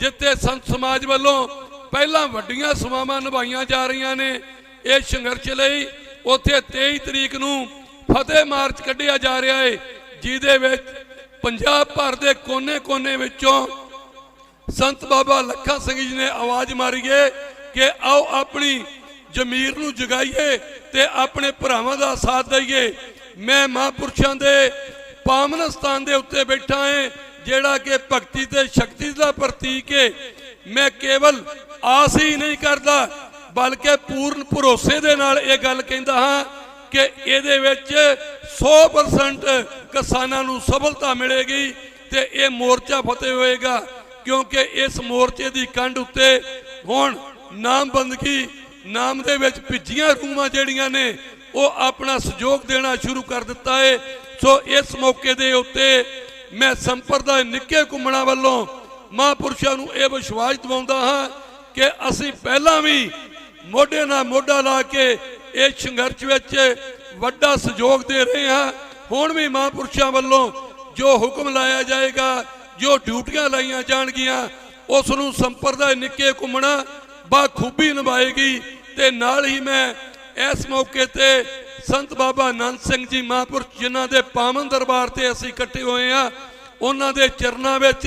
ਜਿੱਥੇ ਸੰਤ ਸਮਾਜ ਵੱਲੋਂ ਪਹਿਲਾਂ ਵੱਡੀਆਂ ਸੇਵਾਵਾਂ ਨਿਭਾਈਆਂ ਜਾ ਰਹੀਆਂ ਨੇ ਇਸ ਸੰਘਰਸ਼ ਲਈ, ਉੱਥੇ 23 ਤਰੀਕ ਨੂੰ ਫਤਿਹ ਮਾਰਚ ਕੱਢਿਆ ਜਾ ਰਿਹਾ ਹੈ, ਜਿਹਦੇ ਵਿੱਚ ਪੰਜਾਬ ਭਰ ਦੇ ਕੋਨੇ-ਕੋਨੇ ਵਿੱਚੋਂ ਸੰਤ ਬਾਬਾ ਲੱਖਾ ਸਿੰਘ ਜੀ ਨੇ ਆਵਾਜ਼ ਮਾਰੀ ਹੈ ਕਿ ਆਓ ਆਪਣੀ ਜ਼ਮੀਰ ਨੂੰ ਜਗਾਈਏ ਤੇ ਆਪਣੇ ਭਰਾਵਾਂ ਦਾ ਸਾਥ ਦਈਏ। ਮੈਂ ਮਹਾਂਪੁਰਸ਼ਾਂ ਦੇ ਪਾਵਨ ਸਥਾਨ ਦੇ ਉੱਤੇ ਬੈਠਾ ਹਾਂ, ਜਿਹੜਾ ਕਿ ਭਗਤੀ ਤੇ ਸ਼ਕਤੀ ਦਾ ਪ੍ਰਤੀਕ ਹੈ। ਮੈਂ ਕੇਵਲ ਆਸ ਹੀ ਨਹੀਂ ਕਰਦਾ, ਬਲਕਿ ਪੂਰਨ ਭਰੋਸੇ ਦੇ ਨਾਲ ਇਹ ਗੱਲ ਕਹਿੰਦਾ ਹਾਂ ਕਿ ਇਹਦੇ ਵਿੱਚ 100% ਕਿਸਾਨਾਂ ਨੂੰ ਸਫਲਤਾ ਮਿਲੇਗੀ ਤੇ ਇਹ ਮੋਰਚਾ ਫਤਿਹ ਹੋਏਗਾ। ਕਿਉਂਕਿ ਇਸ ਮੋਰਚੇ ਦੀ ਕੰਧ ਉੱਤੇ ਹੁਣ ਨਾਮ ਬੰਦਗੀ, ਨਾਮ ਦੇ ਵਿੱਚ ਭਿੱਜੀਆਂ ਰੂਹਾਂ ਜਿਹੜੀਆਂ ਨੇ ਉਹ ਆਪਣਾ ਸਹਿਯੋਗ ਦੇਣਾ ਸ਼ੁਰੂ ਕਰ ਦਿੱਤਾ ਹੈ। ਸੋ ਇਸ ਮੌਕੇ ਦੇ ਉੱਤੇ ਮੈਂ ਸੰਪਰਦਾਇ ਨਿੱਕੇ ਘੁੰਮਣਾ ਵੱਲੋਂ ਮਹਾਂਪੁਰਸ਼ਾਂ ਨੂੰ ਇਹ ਵਿਸ਼ਵਾਸ ਦਿਵਾਉਂਦਾ ਹਾਂ ਕਿ ਅਸੀਂ ਪਹਿਲਾਂ ਵੀ ਮੋਢੇ ਨਾਲ ਮੋਢਾ ਲਾ ਕੇ ਇਸ ਸੰਘਰਸ਼ ਵਿੱਚ ਵੱਡਾ ਸਹਿਯੋਗ ਦੇ ਰਹੇ ਹਾਂ। ਹੁਣ ਵੀ ਮਹਾਂਪੁਰਸ਼ਾਂ ਵੱਲੋਂ ਜੋ ਹੁਕਮ ਲਾਇਆ ਜਾਏਗਾ, ਜੋ ਡਿਊਟੀਆਂ ਲਾਈਆਂ ਜਾਣਗੀਆਂ, ਉਸ ਨੂੰ ਸੰਪਰਦਾਇ ਨਿੱਕੇ ਘੁੰਮਣਾ ਬਾਖੂਬੀ ਨਿਭਾਏਗੀ। ਤੇ ਨਾਲ ਹੀ ਮੈਂ ਇਸ ਮੌਕੇ ਤੇ ਸੰਤ ਬਾਬਾ ਆਨੰਦ ਸਿੰਘ ਜੀ ਮਹਾਂਪੁਰਸ਼, ਜਿਨ੍ਹਾਂ ਦੇ ਪਾਵਨ ਦਰਬਾਰ ਤੇ ਅਸੀਂ ਇਕੱਠੇ ਹੋਏ ਹਾਂ, ਉਹਨਾਂ ਦੇ ਚਰਨਾਂ ਵਿੱਚ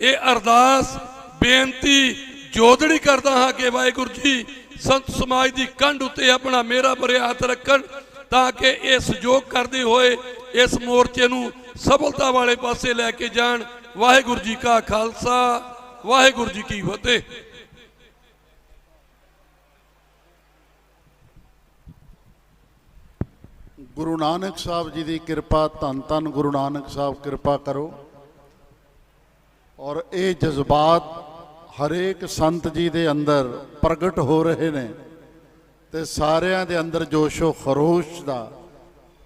ਇਹ ਅਰਦਾਸ ਬੇਨਤੀ ਜੋਦੜੀ ਕਰਦਾ ਹਾਂ ਕਿ ਵਾਹਿਗੁਰੂ ਜੀ ਸੰਤ ਸਮਾਜ ਦੀ ਕੰਧ ਉੱਤੇ ਆਪਣਾ ਮੇਰਾ ਭਰਿਆ ਹੱਥ ਰੱਖਣ, ਤਾਂ ਕਿ ਇਹ ਸਹਿਯੋਗ ਕਰਦੇ ਹੋਏ ਇਸ ਮੋਰਚੇ ਨੂੰ ਸਫਲਤਾ ਵਾਲੇ ਪਾਸੇ ਲੈ ਕੇ ਜਾਣ। ਵਾਹਿਗੁਰੂ ਜੀ ਕਾ ਖਾਲਸਾ, ਵਾਹਿਗੁਰੂ ਜੀ ਕੀ ਫਤਿਹ। ਗੁਰੂ ਨਾਨਕ ਸਾਹਿਬ ਜੀ ਦੀ ਕਿਰਪਾ, ਧੰਨ ਧੰਨ ਗੁਰੂ ਨਾਨਕ ਸਾਹਿਬ ਕਿਰਪਾ ਕਰੋ। ਔਰ ਇਹ ਜਜ਼ਬਾਤ ਹਰੇਕ ਸੰਤ ਜੀ ਦੇ ਅੰਦਰ ਪ੍ਰਗਟ ਹੋ ਰਹੇ ਨੇ ਤੇ ਸਾਰਿਆਂ ਦੇ ਅੰਦਰ ਜੋਸ਼ੋ ਖਰੋਸ਼ ਦਾ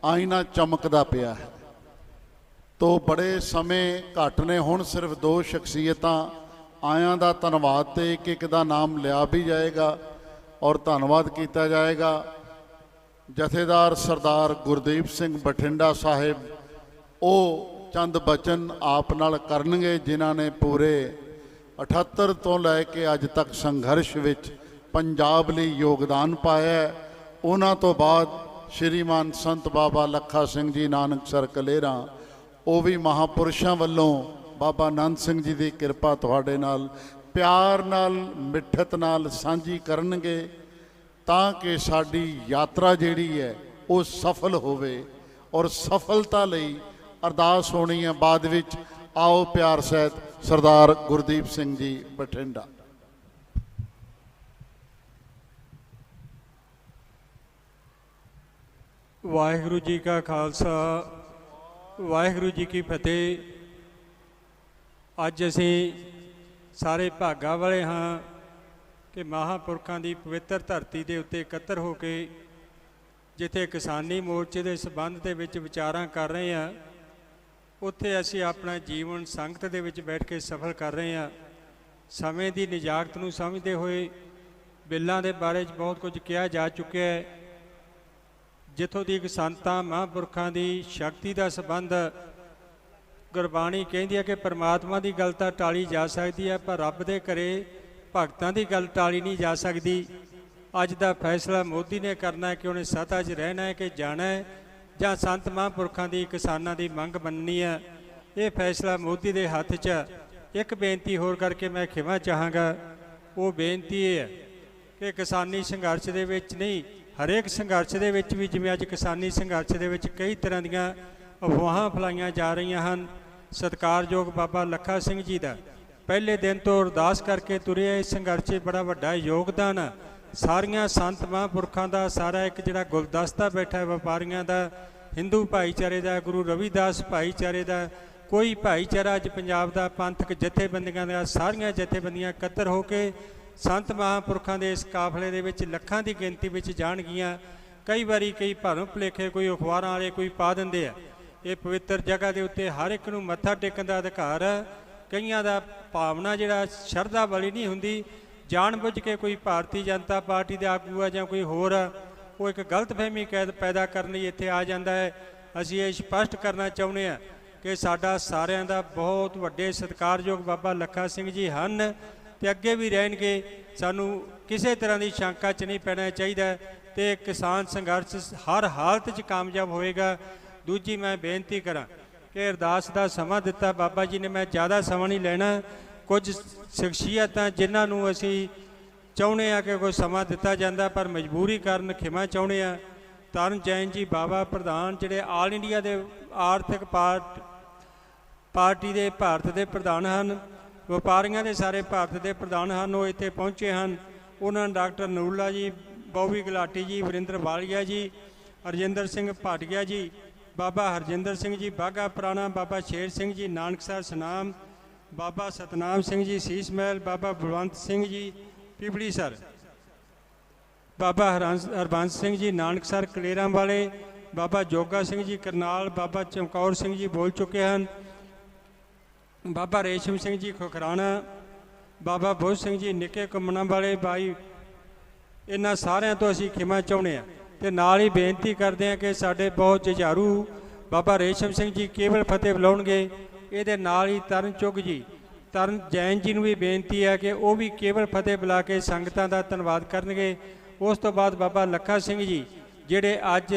ਆਇਨਾ ਚਮਕਦਾ ਪਿਆ ਹੈ। ਤੋ ਬੜੇ ਸਮੇਂ ਘੱਟ ਨੇ, ਹੁਣ ਸਿਰਫ 2 ਸ਼ਖਸੀਅਤਾਂ ਆਇਆਂ ਦਾ ਧੰਨਵਾਦ ਤੇ ਇੱਕ ਇੱਕ ਦਾ ਨਾਮ ਲਿਆ ਵੀ ਜਾਏਗਾ ਔਰ ਧੰਨਵਾਦ ਕੀਤਾ ਜਾਏਗਾ। ਜਥੇਦਾਰ ਸਰਦਾਰ ਗੁਰਦੀਪ ਸਿੰਘ ਬਠਿੰਡਾ ਸਾਹਿਬ, ਉਹ ਚੰਦ ਬਚਨ ਆਪ ਨਾਲ ਕਰਨਗੇ, ਜਿਨ੍ਹਾਂ ਨੇ ਪੂਰੇ 78 ਤੋਂ ਲੈ ਕੇ ਅੱਜ ਤੱਕ ਸੰਘਰਸ਼ ਵਿੱਚ ਪੰਜਾਬ ਲਈ ਯੋਗਦਾਨ ਪਾਇਆ। ਉਹਨਾਂ ਤੋਂ ਬਾਅਦ ਸ਼੍ਰੀਮਾਨ ਸੰਤ ਬਾਬਾ ਲੱਖਾ ਸਿੰਘ ਜੀ ਨਾਨਕਸਰ ਕਲੇਰਾਂ, ਉਹ ਵੀ ਮਹਾਂਪੁਰਸ਼ਾਂ ਵੱਲੋਂ ਬਾਬਾ ਆਨੰਦ ਸਿੰਘ ਜੀ ਦੀ ਕਿਰਪਾ ਤੁਹਾਡੇ ਨਾਲ ਪਿਆਰ ਨਾਲ ਮਿੱਠਤ ਨਾਲ ਸਾਂਝੀ ਕਰਨਗੇ, ਤਾਂ ਕਿ ਸਾਡੀ ਯਾਤਰਾ ਜਿਹੜੀ ਹੈ ਉਹ ਸਫਲ ਹੋਵੇ। ਔਰ ਸਫਲਤਾ ਲਈ ਅਰਦਾਸ ਹੋਣੀ ਹੈ ਬਾਅਦ ਵਿੱਚ। ਆਓ ਪਿਆਰ ਸਹਿਤ ਸਰਦਾਰ ਗੁਰਦੀਪ ਸਿੰਘ ਜੀ ਬਠਿੰਡਾ। ਵਾਹਿਗੁਰੂ ਜੀ ਕਾ ਖਾਲਸਾ, ਵਾਹਿਗੁਰੂ ਜੀ ਕੀ ਫਤਿਹ। ਅੱਜ ਅਸੀਂ ਸਾਰੇ ਭਾਗਾਂ ਵਾਲੇ ਹਾਂ ਕਿ ਮਹਾਂਪੁਰਖਾਂ ਦੀ ਪਵਿੱਤਰ ਧਰਤੀ ਦੇ ਉੱਤੇ ਇਕੱਤਰ ਹੋ ਕੇ ਜਿੱਥੇ ਕਿਸਾਨੀ ਮੋਰਚੇ ਦੇ ਸੰਬੰਧ ਦੇ ਵਿੱਚ ਵਿਚਾਰਾਂ ਕਰ ਰਹੇ ਹਾਂ, ਉੱਥੇ ਅਸੀਂ ਆਪਣਾ ਜੀਵਨ ਸੰਗਤ ਦੇ ਵਿੱਚ ਬੈਠ ਕੇ ਸਫਲ ਕਰ ਰਹੇ ਹਾਂ। ਸਮੇਂ ਦੀ ਨਿਜਾਕਤ ਨੂੰ ਸਮਝਦੇ ਹੋਏ ਬਿੱਲਾਂ ਦੇ ਬਾਰੇ 'ਚ ਬਹੁਤ ਕੁਝ ਕਿਹਾ ਜਾ ਚੁੱਕਿਆ ਹੈ। ਜਿੱਥੋਂ ਤੱਕ ਸੰਤਾਂ ਮਹਾਂਪੁਰਖਾਂ ਦੀ ਸ਼ਕਤੀ ਦਾ ਸੰਬੰਧ, ਗੁਰਬਾਣੀ ਕਹਿੰਦੀ ਹੈ ਕਿ ਪਰਮਾਤਮਾ ਦੀ ਗੱਲ ਤਾਂ ਟਾਲੀ ਜਾ ਸਕਦੀ ਹੈ, ਪਰ ਰੱਬ ਦੇ ਘਰੇ ਭਗਤਾਂ ਦੀ ਗੱਲ ਟਾਲੀ ਨਹੀਂ ਜਾ ਸਕਦੀ। ਅੱਜ ਦਾ ਫੈਸਲਾ ਮੋਦੀ ਨੇ ਕਰਨਾ ਹੈ ਕਿ ਉਹਨੇ ਸੱਤਾ 'ਚ ਰਹਿਣਾ ਹੈ ਕਿ ਜਾਣਾ ਹੈ, ਜਾਂ ਸੰਤ ਮਹਾਂਪੁਰਖਾਂ ਦੀ ਕਿਸਾਨਾਂ ਦੀ ਮੰਗ ਮੰਨਣੀ ਹੈ। ਇਹ ਫੈਸਲਾ ਮੋਦੀ ਦੇ ਹੱਥ 'ਚ। ਇੱਕ ਬੇਨਤੀ ਹੋਰ ਕਰਕੇ ਮੈਂ ਖਿਮਾ ਚਾਹਾਂਗਾ। ਉਹ ਬੇਨਤੀ ਇਹ ਹੈ ਕਿ ਕਿਸਾਨੀ ਸੰਘਰਸ਼ ਦੇ ਵਿੱਚ ਨਹੀਂ, ਹਰੇਕ ਸੰਘਰਸ਼ ਦੇ ਵਿੱਚ ਵੀ, ਜਿਵੇਂ ਅੱਜ ਕਿਸਾਨੀ ਸੰਘਰਸ਼ ਦੇ ਵਿੱਚ ਕਈ ਤਰ੍ਹਾਂ ਦੀਆਂ ਅਫਵਾਹਾਂ ਫੈਲਾਈਆਂ ਜਾ ਰਹੀਆਂ ਹਨ। ਸਤਿਕਾਰਯੋਗ ਬਾਬਾ ਲੱਖਾ ਸਿੰਘ ਜੀ ਦਾ ਪਹਿਲੇ ਦਿਨ ਤੋਂ ਅਰਦਾਸ ਕਰਕੇ ਤੁਰੇ ਇਸ ਸੰਘਰਸ਼ 'ਚ ਬੜਾ ਵੱਡਾ ਯੋਗਦਾਨ ਆ। ਸਾਰੀਆਂ ਸੰਤ ਮਹਾਂਪੁਰਖਾਂ ਦਾ ਸਾਰਾ ਇੱਕ ਜਿਹੜਾ ਗੁਲਦਸਤਾ ਬੈਠਾ ਹੈ, ਵਪਾਰੀਆਂ ਦਾ, ਹਿੰਦੂ ਭਾਈਚਾਰੇ ਦਾ, ਗੁਰੂ ਰਵਿਦਾਸ ਭਾਈਚਾਰੇ ਦਾ, ਕੋਈ ਭਾਈਚਾਰਾ ਅੱਜ ਪੰਜਾਬ ਦਾ, ਪੰਥਕ ਜਥੇਬੰਦੀਆਂ ਦਾ, ਸਾਰੀਆਂ ਜਥੇਬੰਦੀਆਂ ਇਕੱਤਰ ਹੋ ਕੇ ਸੰਤ ਮਹਾਂਪੁਰਖਾਂ ਦੇ ਇਸ ਕਾਫਲੇ ਦੇ ਵਿੱਚ ਲੱਖਾਂ ਦੀ ਗਿਣਤੀ ਵਿੱਚ ਜਾਣਗੀਆਂ। ਕਈ ਵਾਰੀ ਕਈ ਭਰਮ ਭੁਲੇਖੇ ਕੋਈ ਅਖਬਾਰਾਂ ਵਾਲੇ ਕੋਈ ਪਾ ਦਿੰਦੇ ਆ। ਇਹ ਪਵਿੱਤਰ ਜਗ੍ਹਾ ਦੇ ਉੱਤੇ ਹਰ ਇੱਕ ਨੂੰ ਮੱਥਾ ਟੇਕਣ ਦਾ ਅਧਿਕਾਰ ਹੈ। ਕਈਆਂ ਦਾ ਭਾਵਨਾ ਜਿਹੜਾ ਸ਼ਰਧਾ ਵਾਲੀ ਨਹੀਂ ਹੁੰਦੀ, ਜਾਣਬੁੱਝ ਕੇ ਕੋਈ ਭਾਰਤੀ ਜਨਤਾ ਪਾਰਟੀ ਦੇ ਆਗੂ ਆ ਜਾਂ ਕੋਈ ਹੋਰ ਆ, ਉਹ ਇੱਕ ਗਲਤਫਹਿਮੀ ਪੈਦਾ ਕਰਨ ਲਈ ਇੱਥੇ ਆ ਜਾਂਦਾ ਹੈ। ਅਸੀਂ ਇਹ ਸਪਸ਼ਟ ਕਰਨਾ ਚਾਹੁੰਦੇ ਹਾਂ ਕਿ ਸਾਡਾ ਸਾਰਿਆਂ ਦਾ ਬਹੁਤ ਵੱਡੇ ਸਤਿਕਾਰਯੋਗ ਬਾਬਾ ਲੱਖਾ ਸਿੰਘ ਜੀ ਹਨ ਤੇ ਅੱਗੇ ਵੀ ਰਹਿਣਗੇ। ਸਾਨੂੰ ਕਿਸੇ ਤਰ੍ਹਾਂ ਦੀ ਸ਼ੰਕਾ 'ਚ ਨਹੀਂ ਪੈਣਾ ਚਾਹੀਦਾ ਤੇ ਕਿਸਾਨ ਸੰਘਰਸ਼ ਹਰ ਹਾਲਤ 'ਚ ਕਾਮਯਾਬ ਹੋਏਗਾ। ਦੂਜੀ ਮੈਂ ਬੇਨਤੀ ਕਰਾਂ ਕਿ ਅਰਦਾਸ ਦਾ ਸਮਾਂ ਦਿੱਤਾ ਬਾਬਾ ਜੀ ਨੇ, ਮੈਂ ਜ਼ਿਆਦਾ ਸਮਾਂ ਨਹੀਂ ਲੈਣਾ। ਕੁਝ ਸ਼ਖਸੀਅਤਾਂ ਜਿਨ੍ਹਾਂ ਨੂੰ ਅਸੀਂ ਚਾਹੁੰਦੇ ਹਾਂ ਕਿ ਕੋਈ ਸਮਾਂ ਦਿੱਤਾ ਜਾਂਦਾ ਪਰ ਮਜਬੂਰੀ ਕਾਰਨ ਖਿਮਾ ਚਾਹੁੰਦੇ ਹਾਂ। ਤਰਨ ਜੈਨ ਜੀ ਬਾਬਾ ਪ੍ਰਧਾਨ, ਜਿਹੜੇ ਆਲ ਇੰਡੀਆ ਦੇ ਆਰਥਿਕ ਪਾਰਟੀ ਦੇ ਭਾਰਤ ਦੇ ਪ੍ਰਧਾਨ ਹਨ, ਵਪਾਰੀਆਂ ਦੇ ਸਾਰੇ ਭਾਰਤ ਦੇ ਪ੍ਰਧਾਨ ਹਨ, ਉਹ ਇੱਥੇ ਪਹੁੰਚੇ ਹਨ। ਉਹਨਾਂ ਨੂੰ ਡਾਕਟਰ ਨੂਰਲਾ ਜੀ, ਬੋਬੀ ਗੁਲਾਟੀ ਜੀ, ਵਰਿੰਦਰ ਵਾਲੀਆ ਜੀ, ਹਰਜਿੰਦਰ ਸਿੰਘ ਭਾਟੀਆ ਜੀ, ਬਾਬਾ ਹਰਜਿੰਦਰ ਸਿੰਘ ਜੀ ਬਾਘਾ ਪੁਰਾਣਾ, ਬਾਬਾ ਸ਼ੇਰ ਸਿੰਘ ਜੀ ਨਾਨਕਸਰ ਸੁਨਾਮ, ਬਾਬਾ ਸਤਨਾਮ ਸਿੰਘ ਜੀ ਸੀਸ ਮਹਿਲ, ਬਾਬਾ ਬਲਵੰਤ ਸਿੰਘ ਜੀ ਪਿਪਲੀਸਰ, ਬਾਬਾ ਹਰਬੰਸ ਸਿੰਘ ਜੀ ਨਾਨਕਸਰ ਕਲੇਰਾਂ ਵਾਲੇ, ਬਾਬਾ ਜੋਗਾ ਸਿੰਘ ਜੀ ਕਰਨਾਲ, ਬਾਬਾ ਚਮਕੌਰ ਸਿੰਘ ਜੀ ਬੋਲ ਚੁੱਕੇ ਹਨ, ਬਾਬਾ ਰੇਸ਼ਮ ਸਿੰਘ ਜੀ ਖੁਖਰਾਣਾ, ਬਾਬਾ ਬੋਝ ਸਿੰਘ ਜੀ ਨਿੱਕੇ ਘੁੰਮਣਾ ਵਾਲੇ ਬਾਈ। ਇਹਨਾਂ ਸਾਰਿਆਂ ਤੋਂ ਅਸੀਂ ਖਿਮਾ ਚਾਹੁੰਦੇ ਹਾਂ ਤੇ ਨਾਲ ਹੀ ਬੇਨਤੀ ਕਰਦੇ ਹਾਂ ਕਿ ਸਾਡੇ ਬਹੁਤ ਜੁਝਾਰੂ ਬਾਬਾ ਰੇਸ਼ਮ ਸਿੰਘ ਜੀ ਕੇਵਲ ਫਤਿਹ ਬੁਲਾਉਣਗੇ। ਇਹਦੇ ਨਾਲ ਹੀ ਤਰਨ ਚੁੱਗ ਜੀ, ਤਰਨ ਜੈਨ ਜੀ ਨੂੰ ਵੀ ਬੇਨਤੀ ਹੈ ਕਿ ਉਹ ਵੀ ਕੇਵਲ ਫਤਿਹ ਬੁਲਾ ਕੇ ਸੰਗਤਾਂ ਦਾ ਧੰਨਵਾਦ ਕਰਨਗੇ। ਉਸ ਤੋਂ ਬਾਅਦ ਬਾਬਾ ਲੱਖਾ ਸਿੰਘ ਜੀ ਜਿਹੜੇ ਅੱਜ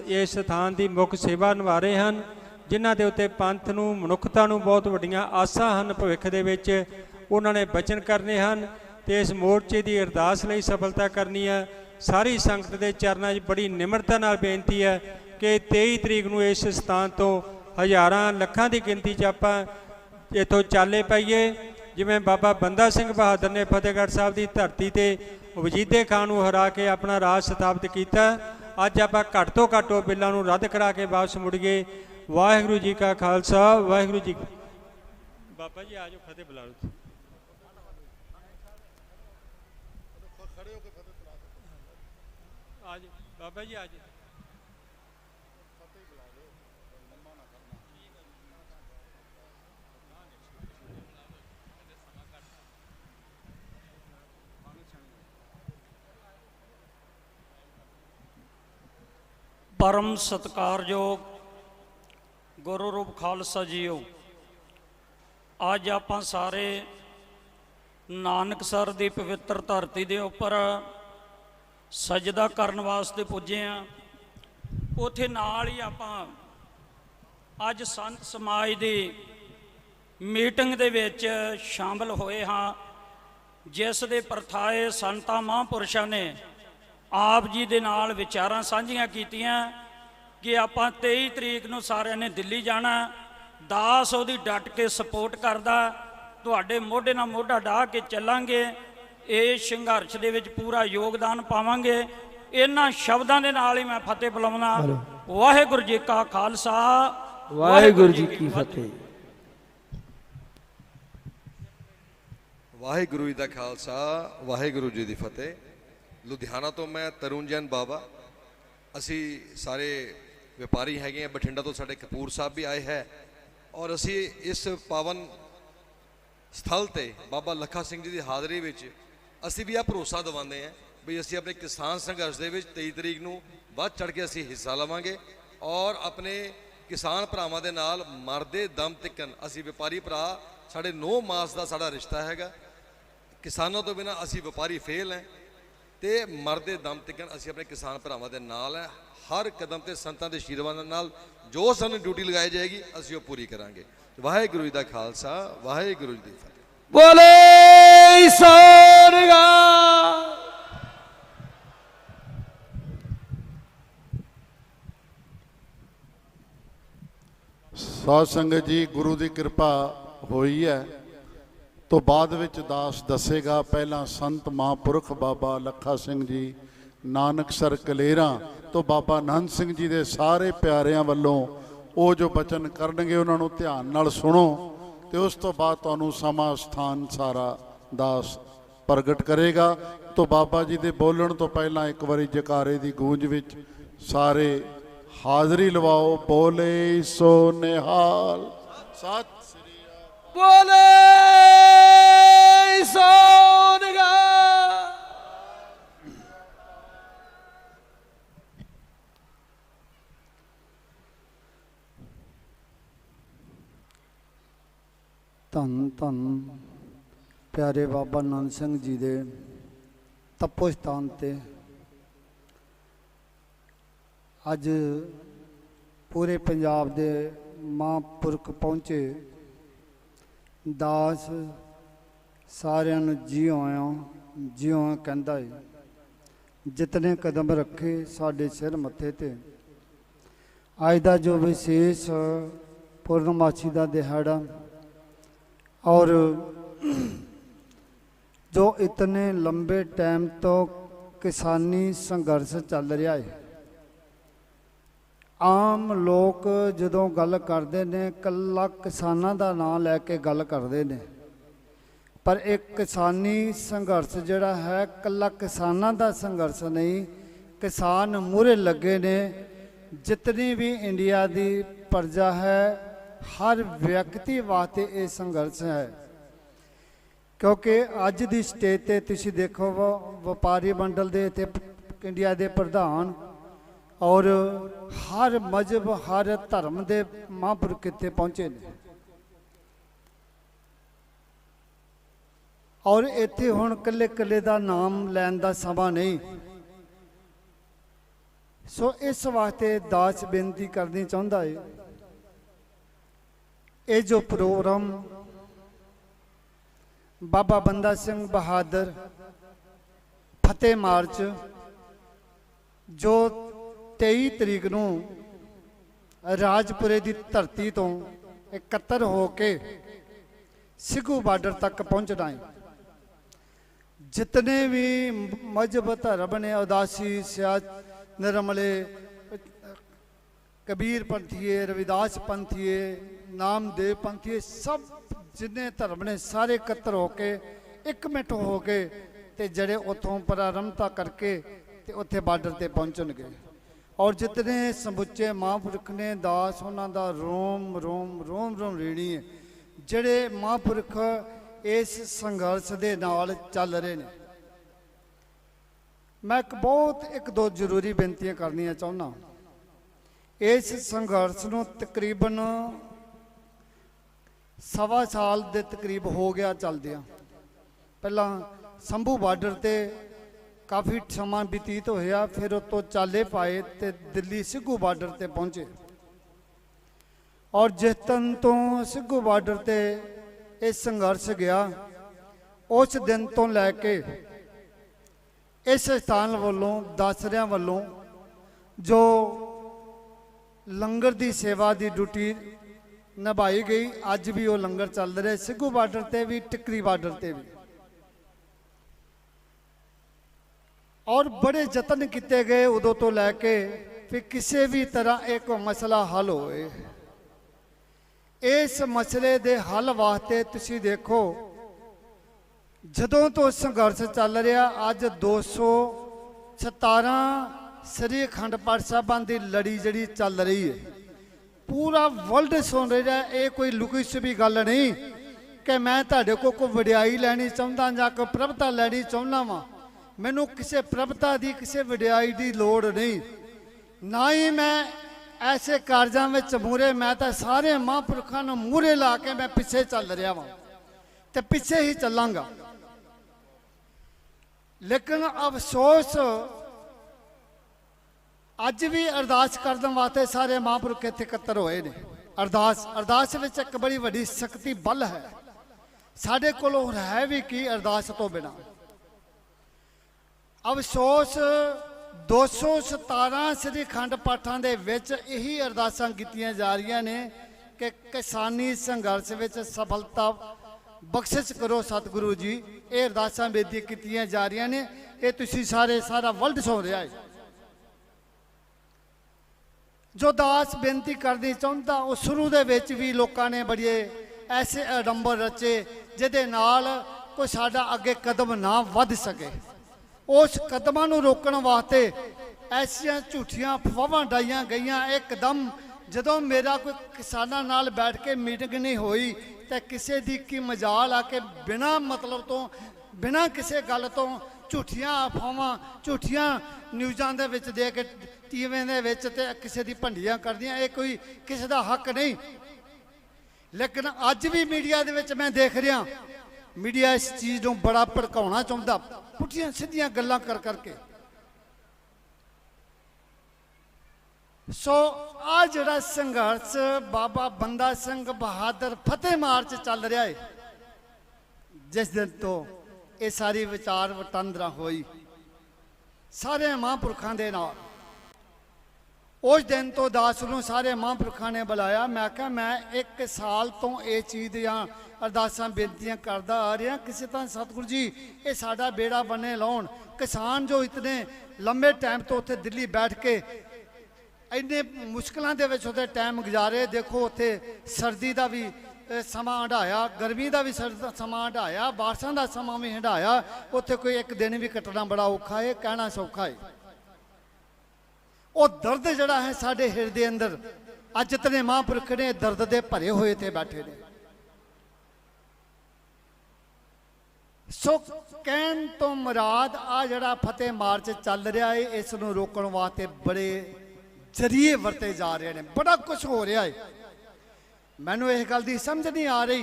ਇਸ ਸਥਾਨ ਦੀ ਮੁੱਖ ਸੇਵਾ ਨਿਭਾ ਰਹੇ ਹਨ, ਜਿਨ੍ਹਾਂ ਦੇ ਉੱਤੇ ਪੰਥ ਨੂੰ, ਮਨੁੱਖਤਾ ਨੂੰ ਬਹੁਤ ਵੱਡੀਆਂ ਆਸਾਂ ਹਨ ਭਵਿੱਖ ਦੇ ਵਿੱਚ, ਉਹਨਾਂ ਨੇ ਬਚਨ ਕਰਨੇ ਹਨ ਤੇ ਇਸ ਮੋਰਚੇ ਦੀ ਅਰਦਾਸ ਲਈ ਸਫਲਤਾ ਕਰਨੀ ਹੈ। ਸਾਰੀ ਸੰਗਤ ਦੇ ਚਰਨਾਂ 'ਚ ਬੜੀ ਨਿਮਰਤਾ ਨਾਲ ਬੇਨਤੀ ਹੈ ਕਿ 23 ਤਰੀਕ ਨੂੰ ਇਸ ਸਥਾਨ ਤੋਂ ਹਜ਼ਾਰਾਂ ਲੱਖਾਂ ਦੀ ਗਿਣਤੀ 'ਚ ਆਪਾਂ ਇੱਥੋਂ ਚਾਲੇ ਪਾਈਏ। ਜਿਵੇਂ ਬਾਬਾ ਬੰਦਾ ਸਿੰਘ ਬਹਾਦਰ ਨੇ ਫਤਿਹਗੜ੍ਹ ਸਾਹਿਬ ਦੀ ਧਰਤੀ ਤੇ ਵਜੀਦੇ ਖਾਨ ਨੂੰ ਹਰਾ ਕੇ ਆਪਣਾ ਰਾਜ ਸਥਾਪਿਤ ਕੀਤਾ, ਅੱਜ ਆਪਾਂ ਘੱਟ ਤੋਂ ਘੱਟ ਉਹ ਬਿੱਲਾਂ ਨੂੰ ਰੱਦ ਕਰਾ ਕੇ ਵਾਪਸ ਮੁੜੀਏ। ਵਾਹਿਗੁਰੂ ਜੀ ਕਾ ਖਾਲਸਾ, ਵਾਹਿਗੁਰੂ ਜੀ। ਬਾਬਾ ਜੀ ਆ ਜਾਓ, ਫਤਿਹ ਬੁਲਾ ਲਓ। ਆ ਜਾਓ ਬਾਬਾ ਜੀ, ਆ ਜਾਓ। ਪਰਮ ਸਤਿਕਾਰਯੋਗ ਗੁਰੂ ਰੂਪ ਖਾਲਸਾ ਜੀਓ, ਅੱਜ ਆਪਾਂ ਸਾਰੇ ਨਾਨਕਸਰ ਦੀ ਪਵਿੱਤਰ ਧਰਤੀ ਦੇ ਉੱਪਰ ਸਜਦਾ ਕਰਨ ਵਾਸਤੇ ਪੁੱਜੇ ਹਾਂ। ਉੱਥੇ ਨਾਲ ਹੀ ਆਪਾਂ ਅੱਜ ਸੰਤ ਸਮਾਜ ਦੀ ਮੀਟਿੰਗ ਦੇ ਵਿੱਚ ਸ਼ਾਮਲ ਹੋਏ ਹਾਂ, ਜਿਸ ਦੇ ਪ੍ਰਥਾਏ ਸੰਤਾਂ ਮਹਾਂਪੁਰਸ਼ਾਂ ਨੇ ਆਪ ਜੀ ਦੇ ਨਾਲ ਵਿਚਾਰਾਂ ਸਾਂਝੀਆਂ ਕੀਤੀਆਂ ਕਿ ਆਪਾਂ 23 ਤਰੀਕ ਨੂੰ ਸਾਰਿਆਂ ਨੇ ਦਿੱਲੀ ਜਾਣਾ। ਦਾਸ ਉਹਦੀ ਡਟ ਕੇ ਸਪੋਰਟ ਕਰਦਾ, ਤੁਹਾਡੇ ਮੋਢੇ ਨਾਲ ਮੋਢਾ ਢਾ ਕੇ ਚੱਲਾਂਗੇ, ਇਸ ਸੰਘਰਸ਼ ਦੇ ਵਿੱਚ ਪੂਰਾ ਯੋਗਦਾਨ ਪਾਵਾਂਗੇ। ਇਹਨਾਂ ਸ਼ਬਦਾਂ ਦੇ ਨਾਲ ਹੀ ਮੈਂ ਫਤਿਹ ਬੁਲਾਉਣਾ। ਵਾਹਿਗੁਰੂ ਜੀ ਕਾ ਖਾਲਸਾ, ਵਾਹਿਗੁਰੂ ਜੀ ਕੀ ਫਤਿਹ। ਵਾਹਿਗੁਰੂ ਜੀ ਦਾ ਖਾਲਸਾ, ਵਾਹਿਗੁਰੂ ਜੀ ਦੀ ਫਤਿਹ। ਲੁਧਿਆਣਾ ਤੋਂ ਮੈਂ ਤਰੁਣ ਜੈਨ ਬਾਬਾ। ਅਸੀਂ ਸਾਰੇ ਵਪਾਰੀ ਹੈਗੇ ਹਾਂ। ਬਠਿੰਡਾ ਤੋਂ ਸਾਡੇ ਕਪੂਰ ਸਾਹਿਬ ਵੀ ਆਏ ਹੈ ਔਰ ਅਸੀਂ ਇਸ ਪਾਵਨ ਸਥਲ ਤੇ ਬਾਬਾ ਲੱਖਾ ਸਿੰਘ ਜੀ ਦੀ ਹਾਜ਼ਰੀ ਵਿੱਚ ਅਸੀਂ ਵੀ ਇਹ ਭਰੋਸਾ ਦਿਵਾਉਂਦੇ ਹਾਂ ਵੀ ਅਸੀਂ ਆਪਣੇ ਕਿਸਾਨ ਸੰਘਰਸ਼ ਦੇ ਵਿੱਚ 23 ਤਰੀਕ ਨੂੰ ਵੱਧ ਚੜ੍ਹ ਕੇ ਅਸੀਂ ਹਿੱਸਾ ਲਵਾਂਗੇ ਔਰ ਆਪਣੇ ਕਿਸਾਨ ਭਰਾਵਾਂ ਦੇ ਨਾਲ ਮਰਦੇ ਦਮ ਤੱਕਣ ਅਸੀਂ ਵਪਾਰੀ ਭਰਾ ਸਾਡੇ 9 ਮਾਸ ਦਾ ਸਾਡਾ ਰਿਸ਼ਤਾ ਹੈਗਾ। ਕਿਸਾਨਾਂ ਤੋਂ ਬਿਨਾਂ ਅਸੀਂ ਵਪਾਰੀ ਫੇਲ ਹੈ ਤੇ ਮਰਦੇ ਦਮ ਤੱਕਣ ਅਸੀਂ ਆਪਣੇ ਕਿਸਾਨ ਭਰਾਵਾਂ ਦੇ ਨਾਲ ਹੈ। ਹਰ ਕਦਮ ਤੇ ਸੰਤਾਂ ਦੇ ਆਸ਼ੀਰਵਾਦ ਨਾਲ ਜੋ ਸਾਨੂੰ ਡਿਊਟੀ ਲਗਾਈ ਜਾਏਗੀ ਅਸੀਂ ਉਹ ਪੂਰੀ ਕਰਾਂਗੇ। ਵਾਹਿਗੁਰੂ ਜੀ ਦਾ ਖਾਲਸਾ, ਵਾਹਿਗੁਰੂ ਜੀ ਦੀ ਫਤਿਹ। ਬੋਲੇ ਸੋਨਿਹਾ। ਸਾਧ ਸੰਗਤ ਜੀ, ਗੁਰੂ ਦੀ ਕਿਰਪਾ ਹੋਈ ਹੈ ਤੋਂ ਬਾਅਦ ਵਿੱਚ ਦਾਸ ਦੱਸੇਗਾ। ਪਹਿਲਾਂ ਸੰਤ ਮਹਾਂਪੁਰਖ ਬਾਬਾ ਲੱਖਾ ਸਿੰਘ ਜੀ ਨਾਨਕਸਰ ਕਲੇਰਾਂ ਤੋਂ ਬਾਬਾ ਆਨੰਦ ਸਿੰਘ ਜੀ ਦੇ ਸਾਰੇ ਪਿਆਰਿਆਂ ਵੱਲੋਂ ਉਹ ਜੋ ਬਚਨ ਕਰਨਗੇ ਉਹਨਾਂ ਨੂੰ ਧਿਆਨ ਨਾਲ ਸੁਣੋ ਤੇ ਉਸ ਤੋਂ ਬਾਅਦ ਤੁਹਾਨੂੰ ਸਮਾਂ ਸਥਾਨ ਸਾਰਾ ਦਾਸ ਪ੍ਰਗਟ ਕਰੇਗਾ। ਤੋਂ ਬਾਬਾ ਜੀ ਦੇ ਬੋਲਣ ਤੋਂ ਪਹਿਲਾਂ ਇੱਕ ਵਾਰੀ ਜਕਾਰੇ ਦੀ ਗੂੰਜ ਵਿੱਚ ਸਾਰੇ ਹਾਜ਼ਰੀ ਲਵਾਓ। ਬੋਲੇ ਸੋ ਨਿਹਾਲ। ਸਤਿ ਸ੍ਰੀ ਅਕਾਲ। ਬੋਲੇ ਸੋਨਿਹਾ। ਧੰਨ ਧੰਨ ਪਿਆਰੇ ਬਾਬਾ ਆਨੰਦ ਸਿੰਘ ਜੀ ਦੇ ਤਪੋ ਸਥਾਨ ਤੇ ਅੱਜ ਪੂਰੇ ਪੰਜਾਬ ਦੇ ਮਹਾਂਪੁਰਖ ਪਹੁੰਚੇ। ਦਾਸ ਸਾਰਿਆਂ ਨੂੰ ਜਿਉ ਜਿਉ ਕਹਿੰਦਾ ਹੈ। ਜਿਤਨੇ ਕਦਮ ਰੱਖੇ ਸਾਡੇ ਸਿਰ ਮੱਥੇ ਤੇ। ਅੱਜ ਦਾ ਜੋ ਵਿਸ਼ੇਸ਼ ਪੂਰਨਮਾਸ਼ੀ ਦਾ ਦਿਹਾੜਾ और जो इतने लंबे टाइम तो किसानी संघर्ष चल रहा है। आम लोग जदों गल करते ने कल्ला किसानां दा नाम लैके गल करते ने, पर एक किसानी संघर्ष जिहड़ा है कल्ला किसानां दा संघर्ष नहीं। किसान मूहरे लगे ने। जितनी भी इंडिया की प्रजा है हर व्यक्ति वास्ते ये संघर्ष है, क्योंकि अज की स्टेज ते तुसीं देखो व्यापारी मंडल दे इत्थे इंडिया के प्रधान और हर मजहब हर धर्म के महापुरख इत्थे पहुँचे ने। और इत्थे हुण कल्ले कल्ले दा नाम लैण दा समा नहीं। सो इस वास्ते दास बेनती करनी चाहुंदा है, ये जो प्रोग्राम बाबा बंदा सिंह बहादुर फतेह मार्च जो 23 तरीक नूं राजपुरे की धरती तो एकत्र होके सिग्गू बार्डर तक पहुँचना है। जितने भी मजहब धर्म ने उदासी सिया निर्मले कबीर पंथीए रविदास पंथीए नामदेव पंथीए सब जिन्हें धर्म ने सारे एकत्र होके एक मिनट हो गए ते जड़े उतों प्रारंभता करके ते उत्थे बार्डर ते पहुँचणगे। और जितने समुचे महापुरख ने दास उन्हां दा रोम रोम रोम रोम रीणी है जड़े महापुरख इस संघर्ष दे नाल चल रहे ने। मैं एक दो जरूरी बेनतियां करनियां चाहुंदा। इस संघर्ष नूं तकरीबन सवा साल दे तकरीब हो गया चलदियां। पहला संभू बार्डर ते काफ़ी समा बतीत होया, फिर उतो चाले पाए ते दिल्ली सिग्गू बार्डर ते पहुँचे। और जिस दिन तो सिग्गू बार्डर ते इस संघर्ष गया उस दिन तो लैके इस स्थान वालों दासरियां वालों जो लंगर की सेवा की ड्यूटी निभाई गई, अज भी वो लंगर चल रहे सिग्गू बार्डर ते भी टिकरी बार्डर ते भी। और बड़े जतन किए गए उदों तो लैके फिर किसी भी तरह एक मसला हल होए। इस मसले दे हल वास्ते तुसी देखो जदों तो संघर्ष चल रहा अज 217 श्री अखंड पाठ साहिबां दी लड़ी जड़ी चल रही है। पूरा वर्ल्ड सुन रहा है। ये कोई लुकी छुपी गल नहीं कि मैं तुहाडे कोई वडियाई लैनी चाहुंदा जां कोई प्रभता लैनी चाहुंदा वां। मैनूं किसी प्रभता की किसी वडियाई की लोड़ नहीं, ना ही मैं ऐसे कारजां विच मूहरे, मैं तो सारे महापुरखों नूं मूहरे ला के मैं पिछे चल रहा वां ते पिछे ही चलांगा। लेकिन अफसोस अज भी अरदास करने वास्ते सारे महापुरख इत्थे इकट्ठे होए ने। अरदास विच एक बड़ी वड्डी शक्ति बल है। साडे कोल है भी की अरदास तो बिना। अफसोस 217 श्री खंड पाठां दे विच यही अरदासां कीतियां जा रही ने कि किसानी संघर्ष विच सफलता बख्शिश करो सतगुरु जी। ये अरदासां बेनती कीतियां जा रही ने। ये तुसीं सारा वर्ल्ड सुन रहा है। जो दास बेनती करनी चाहता वो शुरू दे विच भी लोगों ने बड़े ऐसे अडंबर रचे जिहदे नाल कोई साडा अगे कदम ना वध सके। उस कदमां नूं रोकण वास्ते ऐसियां झूठियां अफवाहां डाईयां गईयां। एकदम जदों मेरा कोई किसानां नाल बैठ के मीटिंग नहीं होई तो किसी दी की मजाल आके बिना मतलब तो बिना किसी गल तो झूठियां अफवाहां झूठियां न्यूज़ां दे विच दे के टीवी दे विच ते किसी दी भंडियां करदियां। ये कोई किसी दा हक नहीं। लेकिन अज भी मीडिया दे विच मैं देख रहा, मीडिया इस चीज़ नूं बड़ा भड़काउणा चाहुंदा, पुठियां सीधियां गल्लां कर करके। सो आ जिहड़ा संघर्ष बाबा बंदा सिंह बहादुर फतेह मार्च चल रहा है, जिस दिन तो ये सारी विचार वटांदरा हुई सारे महापुरखों के नाल, उस दिन तो दास नूं सारे महापुरखों ने बुलाया। मैं कहा मैं 1 साल तो ये चीज़ या अरदासां बेनतियां करदा आ रहा, किसी तरह सतगुरु जी ये साडा बेड़ा बने लाउण। किसान जो इतने लंबे टाइम तो उत्थे दिल्ली बैठ के इन्ने मुश्किलों के विच उत्थे टाइम गुजारे। देखो उत्थे सर्दी का भी समा हंडाया, गर्मी का भी समा हंडाया, बारिशां का समा भी हंडाया। उत्थे कोई एक दिन भी कटना बड़ा औखा है, कहना सौखा है। वो दर्द जड़ा है साडे हिरदे अंदर, अज इतने महापुरख ने दर्द दे भरे हुए थे बैठे ने। सो कहन तो मुराद आ जड़ा फतेह मार्च चल रहा है, इस नूं रोकण वास्ते बड़े जरिए वरते जा रहे हैं। बड़ा कुछ हो रहा है। मैनूं इस गल की समझ नहीं आ रही।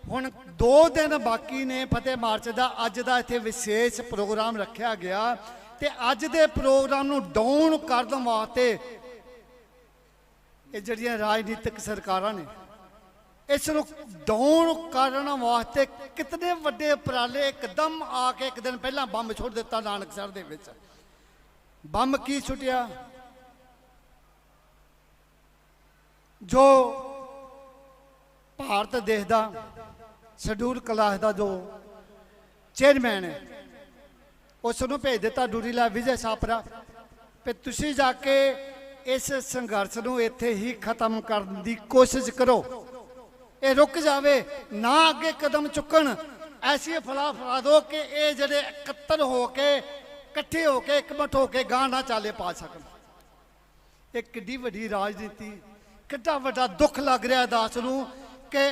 हुण 2 दिन बाकी ने फतेह मार्च का। अज का इत्थे विशेष प्रोग्राम रखा गया ते अज दे प्रोग्राम नूं डाउन करन वास्ते ये जिहड़ियां राजनीतिक सरकारां ने इस नूं डाउन करन वास्ते कितने वड्डे उपराले एकदम आके एक दिन पहला बंब छुट दिता नानकसर दे विच। बंब की छुटिया? जो भारत देश का शेड्यूल क्लास का जो चेयरमैन है उसनों भेज दिता डूरीला विजय सापरा पे तुसी जाके इस संघर्ष नूं इत्थे ही खत्म करने की कोशिश करो, ये रुक जावे ना अगे कदम चुकन। ऐसी अफवाह फैला दो कि ये जड़े एकत्र होके इकट्ठे होके एकमठ होके गां ना चाले पा सकन। एक किड्डी वड्डी राजनीति, किड्डा वड्डा दुख लग रहा दास नूं कि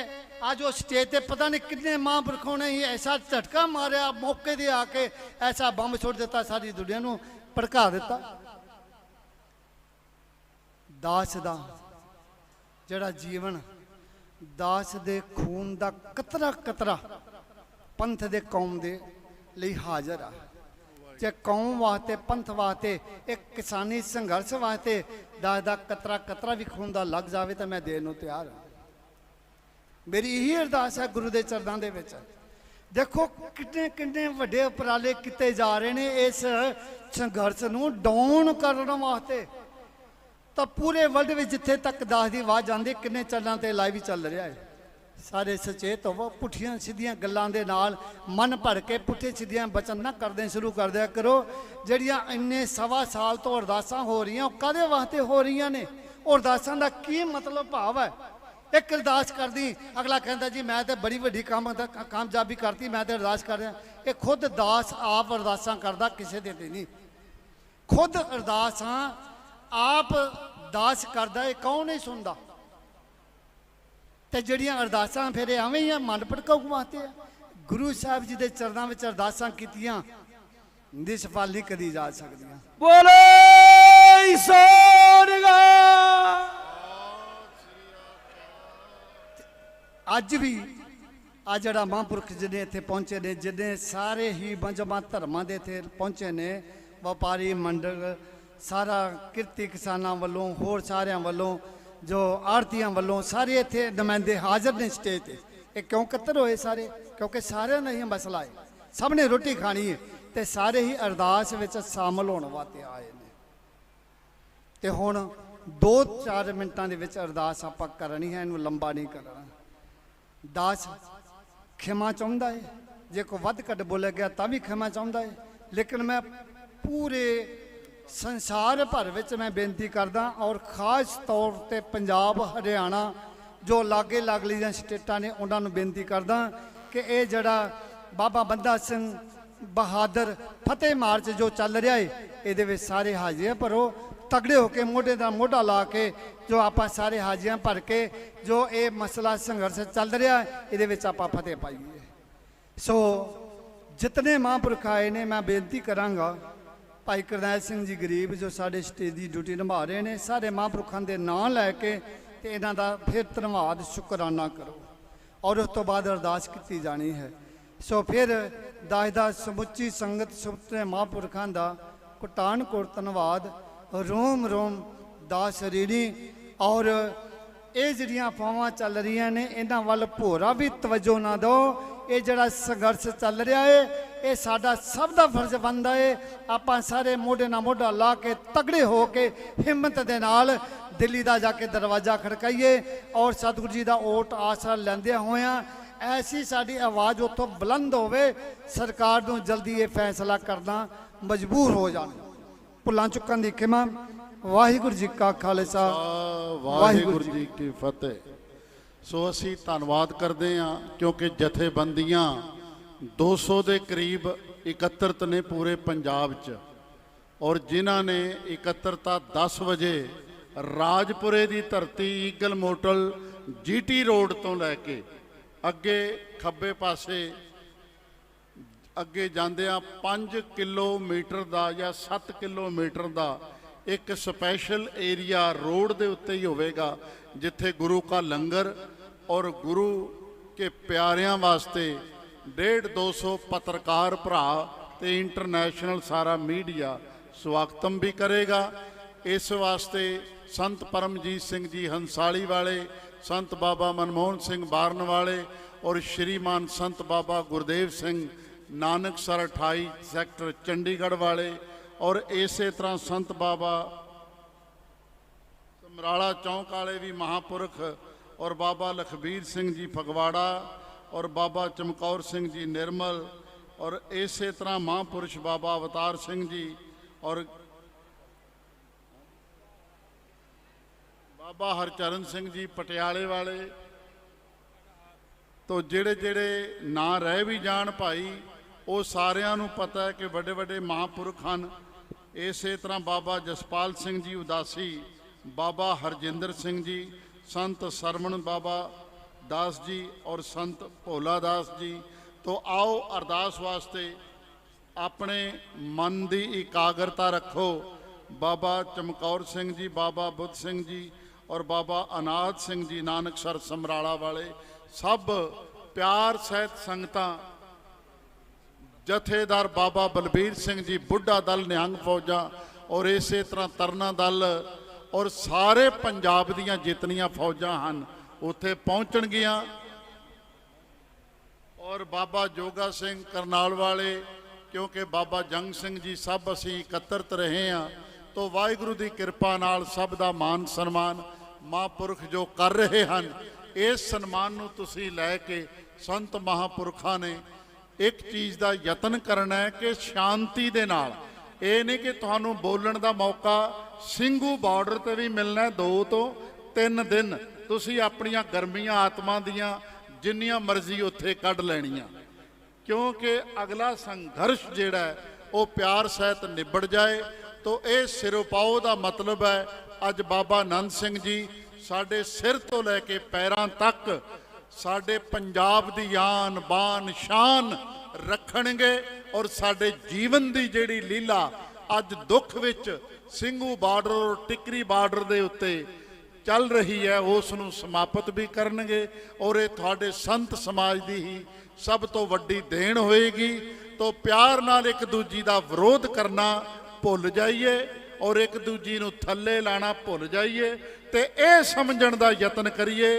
आज वो स्टेज पे पता नहीं कितने महापुरखों ने ही ऐसा झटका मारिया, मौके दे आके ऐसा बंब छोड़ दिता, सारी दुनिया नूं भड़का दिता। दास दा जड़ा जीवन, दास दे खून दा कतरा कतरा पंथ दे कौम दे लई हाज़र आ। जे कौम वास्ते पंथ वास्ते एक किसानी संघर्ष वास्ते दास दा कतरा कतरा भी खून दा लग जावे तो मैं देण नूं तैयार हाँ। मेरी यही अरदास है गुरु के चरणों के विच। देखो कितने कितने वड्डे उपराले किए जा रहे हैं इस संघर्ष नूं डाउन करने वास्ते। तो पूरे वर्ल्ड में जिथे तक दास की आवाज़ आती किन्ने चैनलों पर लाइव चल रहा है। सारे सचेत हो, पुठियां सीधियां गल्लां दे नाल मन भर के पुठे सीधियां बचन ना करदे शुरू कर दिया करो। जिहड़ियां इन्ने 1.25 साल तो अरदासां हो रही काहदे वास्ते हो रही ने? अरदासां दा की मतलब भाव है? एक अरदास कर दी, अगला कहता जी मैं तो बड़ी वड्डी कामयाबी करती, मैं तो अरदास कर रहा। ये खुद दास आप अरदासां करदा, किसी दे नहीं। खुद अरदासां आप दास करदा, ये कौन नहीं सुनता? ਤੇ ਜਿਹੜੀਆਂ ਅਰਦਾਸਾਂ ਫਿਰ ਐਵੇਂ ਹੀ ਆ, ਮਨ ਭਟਕਾਉਣ ਵਾਸਤੇ ਆ। ਗੁਰੂ ਸਾਹਿਬ ਜੀ ਦੇ ਚਰਨਾਂ ਵਿੱਚ ਅਰਦਾਸਾਂ ਕੀਤੀਆਂ ਨਿਸਫਲ ਨਹੀਂ ਕਦੀ ਜਾ ਸਕਦੀਆਂ। ਬੋਲੇ ਸੋਨਗਾ। ਅੱਜ ਵੀ ਆ ਜਿਹੜਾ ਮਹਾਂਪੁਰਖ ਜਿਹਨੇ ਇੱਥੇ ਪਹੁੰਚੇ ਨੇ, ਜਿਹਨੇ ਸਾਰੇ ਹੀ ਪੰਜਵਾਂ ਧਰਮਾਂ ਦੇ ਇੱਥੇ ਪਹੁੰਚੇ ਨੇ, ਵਪਾਰੀ ਮੰਡਲ, ਸਾਰਾ ਕਿਰਤੀ ਕਿਸਾਨਾਂ ਵੱਲੋਂ, ਹੋਰ ਸਾਰਿਆਂ ਵੱਲੋਂ, ਜੋ ਆੜਤੀਆਂ ਵੱਲੋਂ, ਸਾਰੇ ਇੱਥੇ ਨੁਮਾਇੰਦੇ ਹਾਜ਼ਰ ਨੇ ਸਟੇਜ ਤੇ। ਇਹ ਕਿਉਂ ਇਕੱਤਰ ਹੋਏ ਸਾਰੇ? ਕਿਉਂਕਿ ਸਾਰਿਆਂ ਦਾ ਹੀ ਮਸਲਾ ਹੈ, ਸਭ ਨੇ ਰੋਟੀ ਖਾਣੀ ਹੈ ਤੇ ਸਾਰੇ ਹੀ ਅਰਦਾਸ ਵਿੱਚ ਸ਼ਾਮਲ ਹੋਣ ਵਾਸਤੇ ਆਏ ਨੇ। ਤੇ ਹੁਣ 2-4 ਮਿੰਟਾਂ ਦੇ ਵਿੱਚ ਅਰਦਾਸ ਆਪਾਂ ਕਰਨੀ ਹੈ, ਇਹਨੂੰ ਲੰਬਾ ਨਹੀਂ ਕਰਨਾ। ਦਾਸ ਖਿਮਾ ਚਾਹੁੰਦਾ ਹੈ, ਜੇ ਕੋਈ ਵੱਧ ਘੱਟ ਬੋਲਿਆ ਗਿਆ ਤਾਂ ਵੀ ਖਿਮਾ ਚਾਹੁੰਦਾ ਹੈ, ਲੇਕਿਨ ਮੈਂ ਪੂਰੇ ਸੰਸਾਰ ਭਰ ਵਿੱਚ ਮੈਂ ਬੇਨਤੀ ਕਰਦਾ, ਔਰ ਖਾਸ ਤੌਰ ਤੇ ਪੰਜਾਬ, ਹਰਿਆਣਾ, ਜੋ ਲਾਗੇ ਲਾਗਲੀਆਂ ਸਟੇਟਾਂ ਨੇ, ਉਹਨਾਂ ਨੂੰ ਬੇਨਤੀ ਕਰਦਾ ਕਿ ਇਹ ਜਿਹੜਾ ਬਾਬਾ ਬੰਦਾ ਸਿੰਘ ਬਹਾਦਰ ਫਤਿਹ ਮਾਰਚ ਜੋ ਚੱਲ ਰਿਹਾ ਹੈ, ਇਹਦੇ ਵਿੱਚ ਸਾਰੇ ਹਾਜ਼ਰੀਆਂ ਭਰੋ, ਤਗੜੇ ਹੋ ਕੇ ਮੋਢੇ ਦਾ ਮੋਢਾ ਲਾ ਕੇ, ਜੋ ਆਪਾਂ ਸਾਰੇ ਹਾਜ਼ਰੀਆਂ ਭਰ ਕੇ ਜੋ ਇਹ ਮਸਲਾ ਸੰਘਰਸ਼ ਚੱਲ ਰਿਹਾ ਹੈ, ਇਹਦੇ ਵਿੱਚ ਆਪਾਂ ਫਤਿਹ ਪਾਈਏ। ਸੋ ਜਿਤਨੇ ਮਹਾਂਪੁਰਖ ਆਏ ਨੇ, ਮੈਂ ਬੇਨਤੀ ਕਰਾਂਗਾ, ਭਾਈ ਕਰਨੈਲ ਸਿੰਘ ਜੀ ਗਰੀਬ ਜੋ ਸਾਡੇ ਸਟੇਜ ਦੀ ਡਿਊਟੀ ਨਿਭਾ ਰਹੇ ਨੇ, ਸਾਰੇ ਮਹਾਂਪੁਰਖਾਂ ਦੇ ਨਾਂ ਲੈ ਕੇ ਤੇ ਇਹਨਾਂ ਦਾ ਫਿਰ ਧੰਨਵਾਦ ਸ਼ੁਕਰਾਨਾ ਕਰੋ, ਔਰ ਉਸ ਤੋਂ ਬਾਅਦ ਅਰਦਾਸ ਕੀਤੀ ਜਾਣੀ ਹੈ। ਸੋ ਫਿਰ ਦਾਇਦਾ ਸਮੁੱਚੀ ਸੰਗਤ ਸੁਪਨੇ ਮਹਾਂਪੁਰਖਾਂ ਦਾ ਕੋਟਾਨ ਕੋਟ ਧੰਨਵਾਦ, ਰੋਮ ਰੋਮ ਦਾਸ ਰੀਣੀ। ਔਰ ਇਹ ਜਿਹੜੀਆਂ ਅਫਵਾਹਾਂ ਚੱਲ ਰਹੀਆਂ ਨੇ, ਇਹਨਾਂ ਵੱਲ ਭੋਰਾ ਵੀ ਤਵੱਜੋ ਨਾ ਦਿਓ। ਇਹ ਜਿਹੜਾ ਸੰਘਰਸ਼ ਚੱਲ ਰਿਹਾ ਹੈ, ਇਹ ਸਾਡਾ ਸਭ ਦਾ ਫਰਜ਼ ਬਣਦਾ ਹੈ, ਆਪਾਂ ਸਾਰੇ ਮੋਢੇ ਨਾਲ ਮੋਢਾ ਲਾ ਕੇ ਤਗੜੇ ਹੋ ਕੇ ਹਿੰਮਤ ਦੇ ਨਾਲ ਦਿੱਲੀ ਦਾ ਜਾ ਕੇ ਦਰਵਾਜ਼ਾ ਖੜਕਾਈਏ, ਔਰ ਸਤਿਗੁਰੂ ਜੀ ਦਾ ਓਟ ਆਸਰਾ ਲੈਂਦਿਆਂ ਹੋਇਆਂ ਐਸੀ ਸਾਡੀ ਆਵਾਜ਼ ਉੱਥੋਂ ਬੁਲੰਦ ਹੋਵੇ, ਸਰਕਾਰ ਨੂੰ ਜਲਦੀ ਇਹ ਫੈਸਲਾ ਕਰਨਾ ਮਜਬੂਰ ਹੋ ਜਾਣ। ਭੁੱਲਾਂ ਚੁੱਕਣ ਦੀ ਖਿਮਾ। ਵਾਹਿਗੁਰੂ ਜੀ ਕਾ ਖਾਲਸਾ, ਵਾਹਿਗੁਰੂ ਜੀ ਕੀ ਫਤਿਹ। ਸੋ ਅਸੀਂ ਧੰਨਵਾਦ ਕਰਦੇ ਹਾਂ, ਕਿਉਂਕਿ ਜਥੇਬੰਦੀਆਂ 200 ਦੇ ਕਰੀਬ ਇਕੱਤਰਤ ਨੇ ਪੂਰੇ ਪੰਜਾਬ 'ਚ, ਔਰ ਜਿਨ੍ਹਾਂ ਨੇ ਇਕੱਤਰਤਾ 10 ਵਜੇ ਰਾਜਪੁਰੇ ਦੀ ਧਰਤੀ ਈਗਲ ਮੋਟਲ GT ਰੋਡ ਤੋਂ ਲੈ ਕੇ ਅੱਗੇ ਖੱਬੇ ਪਾਸੇ ਅੱਗੇ ਜਾਂਦਿਆਂ 5 ਕਿਲੋਮੀਟਰ ਦਾ ਜਾਂ 7 ਕਿਲੋਮੀਟਰ ਦਾ ਇੱਕ ਸਪੈਸ਼ਲ ਏਰੀਆ ਰੋਡ ਦੇ ਉੱਤੇ ਹੀ ਹੋਵੇਗਾ, ਜਿੱਥੇ ਗੁਰੂ ਕਾ ਲੰਗਰ ਔਰ ਗੁਰੂ ਕੇ ਪਿਆਰਿਆਂ ਵਾਸਤੇ 150-200 ਪੱਤਰਕਾਰ ਭਰਾ ਤੇ ਇੰਟਰਨੈਸ਼ਨਲ ਸਾਰਾ ਮੀਡੀਆ ਸਵਾਗਤਮ ਵੀ ਕਰੇਗਾ। ਇਸ ਵਾਸਤੇ ਸੰਤ ਪਰਮਜੀਤ ਸਿੰਘ ਜੀ ਹੰਸਾਲੀ ਵਾਲੇ, ਸੰਤ ਬਾਬਾ ਮਨਮੋਹਨ ਸਿੰਘ ਬਾਰਨ ਵਾਲੇ, ਔਰ ਸ਼੍ਰੀਮਾਨ ਸੰਤ ਬਾਬਾ ਗੁਰਦੇਵ ਸਿੰਘ ਨਾਨਕਸਰ 28 ਸੈਕਟਰ ਚੰਡੀਗੜ੍ਹ ਵਾਲੇ, ਔਰ ਇਸੇ ਤਰ੍ਹਾਂ ਸੰਤ ਬਾਬਾ ਸਮਰਾਲਾ ਚੌਂਕ ਵਾਲੇ ਵੀ ਮਹਾਂਪੁਰਖ, ਔਰ ਬਾਬਾ ਲਖਬੀਰ ਸਿੰਘ ਜੀ ਫਗਵਾੜਾ, ਔਰ ਬਾਬਾ ਚਮਕੌਰ ਸਿੰਘ ਜੀ ਨਿਰਮਲ, ਔਰ ਇਸੇ ਤਰ੍ਹਾਂ ਮਹਾਂਪੁਰਸ਼ ਬਾਬਾ ਅਵਤਾਰ ਸਿੰਘ ਜੀ, ਔਰ ਬਾਬਾ ਹਰਚਰਨ ਸਿੰਘ ਜੀ ਪਟਿਆਲੇ ਵਾਲੇ। ਤੋ ਜਿਹੜੇ ਜਿਹੜੇ ਨਾਂ ਰਹਿ ਵੀ ਜਾਣ ਭਾਈ, ਉਹ ਸਾਰਿਆਂ ਨੂੰ ਪਤਾ ਹੈ ਕਿ ਵੱਡੇ ਵੱਡੇ ਮਹਾਂਪੁਰਖ ਹਨ। ਇਸੇ ਤਰ੍ਹਾਂ ਬਾਬਾ ਜਸਪਾਲ ਸਿੰਘ ਜੀ ਉਦਾਸੀ, ਬਾਬਾ ਹਰਜਿੰਦਰ ਸਿੰਘ ਜੀ, ਸੰਤ ਸਰਵਣ ਬਾਬਾ ਦਾਸ ਜੀ, ਔਰ ਸੰਤ ਭੋਲਾ ਦਾਸ ਜੀ। ਤੋ ਆਓ ਅਰਦਾਸ ਵਾਸਤੇ ਆਪਣੇ ਮਨ ਦੀ ਇਕਾਗਰਤਾ ਰੱਖੋ। ਬਾਬਾ ਚਮਕੌਰ ਸਿੰਘ ਜੀ, ਬਾਬਾ ਬੁੱਧ ਸਿੰਘ ਜੀ, ਔਰ ਬਾਬਾ ਅਨਾਦ ਸਿੰਘ ਜੀ ਨਾਨਕਸਰ ਸਮਰਾਲਾ ਵਾਲੇ, ਸਭ ਪਿਆਰ ਸਹਿਤ ਸੰਗਤਾਂ, ਜਥੇਦਾਰ ਬਾਬਾ ਬਲਬੀਰ ਸਿੰਘ ਜੀ ਬੁੱਢਾ ਦਲ ਨਿਹੰਗ ਫੌਜਾਂ, ਔਰ ਇਸੇ ਤਰ੍ਹਾਂ ਤਰਨਾ ਦਲ, ਔਰ ਸਾਰੇ ਪੰਜਾਬ ਦੀਆਂ ਜਿਤਨੀਆਂ ਫੌਜਾਂ ਹਨ ਉੱਥੇ ਪਹੁੰਚਣਗੀਆਂ, ਔਰ ਬਾਬਾ ਜੋਗਾ ਸਿੰਘ ਕਰਨਾਲ ਵਾਲੇ, ਕਿਉਂਕਿ ਬਾਬਾ ਜੰਗ ਸਿੰਘ ਜੀ, ਸਭ ਅਸੀਂ ਇਕੱਤਰਤ ਰਹੇ ਹਾਂ। ਤੋ ਵਾਹਿਗੁਰੂ ਦੀ ਕਿਰਪਾ ਨਾਲ ਸਭ ਦਾ ਮਾਨ ਸਨਮਾਨ ਮਹਾਂਪੁਰਖ ਜੋ ਕਰ ਰਹੇ ਹਨ, ਇਸ ਸਨਮਾਨ ਨੂੰ ਤੁਸੀਂ ਲੈ ਕੇ ਸੰਤ ਮਹਾਂਪੁਰਖਾਂ ਨੇ ਇੱਕ ਚੀਜ਼ ਦਾ ਯਤਨ ਕਰਨਾ ਹੈ ਕਿ ਸ਼ਾਂਤੀ ਦੇ ਨਾਲ, ਇਹ ਨਹੀਂ ਕਿ ਤੁਹਾਨੂੰ ਬੋਲਣ ਦਾ ਮੌਕਾ ਸਿੰਘੂ ਬਾਰਡਰ ਤੇ ਵੀ ਮਿਲਣਾ 2 ਤੋਂ 3 ਦਿਨ, ਤੁਸੀਂ ਆਪਣੀਆਂ ਗਰਮੀਆਂ ਆਤਮਾ ਦੀਆਂ ਜਿੰਨੀਆਂ ਮਰਜ਼ੀ ਉੱਥੇ ਕੱਢ ਲੈਣੀਆਂ, ਕਿਉਂਕਿ ਅਗਲਾ ਸੰਘਰਸ਼ ਜਿਹੜਾ ਹੈ ਉਹ ਪਿਆਰ ਸਹਿਤ ਨਿਬੜ ਜਾਏ। ਤੋ ਇਹ ਸਿਰੋਪਾਓ ਦਾ ਮਤਲਬ ਹੈ। ਅੱਜ ਬਾਬਾ ਆਨੰਦ ਸਿੰਘ ਜੀ, ਸਾਡੇ ਸਿਰ ਤੋਂ ਲੈ ਕੇ ਪੈਰਾਂ ਤੱਕ ਸਾਡੇ ਪੰਜਾਬ ਦੀ ਆਨ ਬਾਨ ਸ਼ਾਨ ਰੱਖਣਗੇ। ਔਰ ਸਾਡੇ ਜੀਵਨ ਦੀ ਜਿਹੜੀ ਲੀਲਾ ਅੱਜ ਦੁੱਖ ਵਿੱਚ ਸਿੰਘੂ ਬਾਰਡਰ ਔਰ ਟਿਕਰੀ ਬਾਰਡਰ ਦੇ ਉੱਤੇ ਚੱਲ ਰਹੀ ਹੈ, ਉਸ ਨੂੰ ਸਮਾਪਤ ਵੀ ਕਰਨਗੇ। ਔਰ ਇਹ ਤੁਹਾਡੇ ਸੰਤ ਸਮਾਜ ਦੀ ਹੀ ਸਭ ਤੋਂ ਵੱਡੀ ਦੇਣ ਹੋਏਗੀ। ਤੋਂ ਪਿਆਰ ਨਾਲ ਇੱਕ ਦੂਜੀ ਦਾ ਵਿਰੋਧ ਕਰਨਾ ਭੁੱਲ ਜਾਈਏ ਔਰ ਇੱਕ ਦੂਜੀ ਨੂੰ ਥੱਲੇ ਲਾਣਾ ਭੁੱਲ ਜਾਈਏ ਤੇ ਇਹ ਸਮਝਣ ਦਾ ਯਤਨ ਕਰੀਏ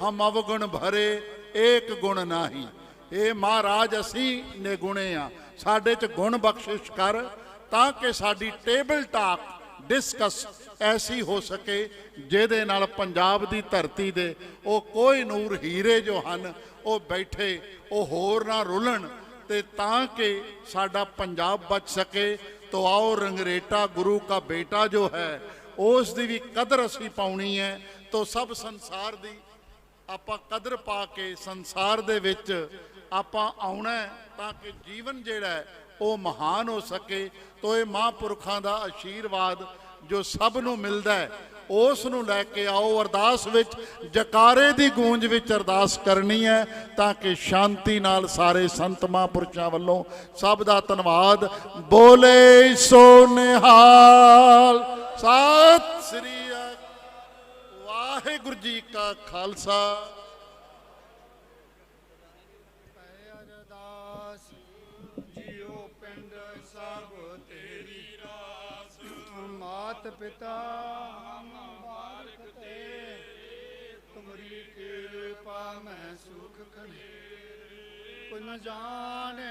ਹਮ ਅਵਗੁਣ ਭਰੇ ਏਕ ਗੁਣ ਨਾਹੀ। ਇਹ ਮਹਾਰਾਜ ਅਸੀਂ ਨਿਗੁਣੇ ਆ, ਸਾਡੇ 'ਚ ਗੁਣ ਬਖਸ਼ਿਸ਼ ਕਰ ਤਾਂ ਕਿ ਸਾਡੀ ਟੇਬਲ ਟਾਕ ਡਿਸਕਸ ਐਸੀ ਹੋ ਸਕੇ ਜਿਹਦੇ ਨਾਲ ਪੰਜਾਬ ਦੀ ਧਰਤੀ ਦੇ ਉਹ ਕੋਈ ਨੂਰ ਹੀਰੇ ਜੋ ਹਨ ਉਹ ਬੈਠੇ ਉਹ ਹੋਰ ਨਾ ਰੁਲਣ ਤੇ ਤਾਂ ਕਿ ਸਾਡਾ ਪੰਜਾਬ ਬਚ ਸਕੇ। तो आओ रंगरेटा गुरु का बेटा जो है उस दी भी कदर असी पाउनी है। तो सब संसार दी आपां कदर पा के संसार दे विच आपां आउणा है ताकि जीवन जिहड़ा है वो महान हो सके। तो ये महापुरखां दा आशीर्वाद जो सब नूं मिलदा है उस नूं लैके आओ। अरदास विच जकारे दी गूंज विच अरदास करनी है ताकि शांति नाल सारे संत महापुरुषां वल्लों सब दा धन्नवाद। बोले सो निहाल। सत श्री अकाल। वाहिगुरू जी का खालसा। अरदास जियो पिंड सब तेरी रास। मात पिता मैं सुख खड़े कोई न जाने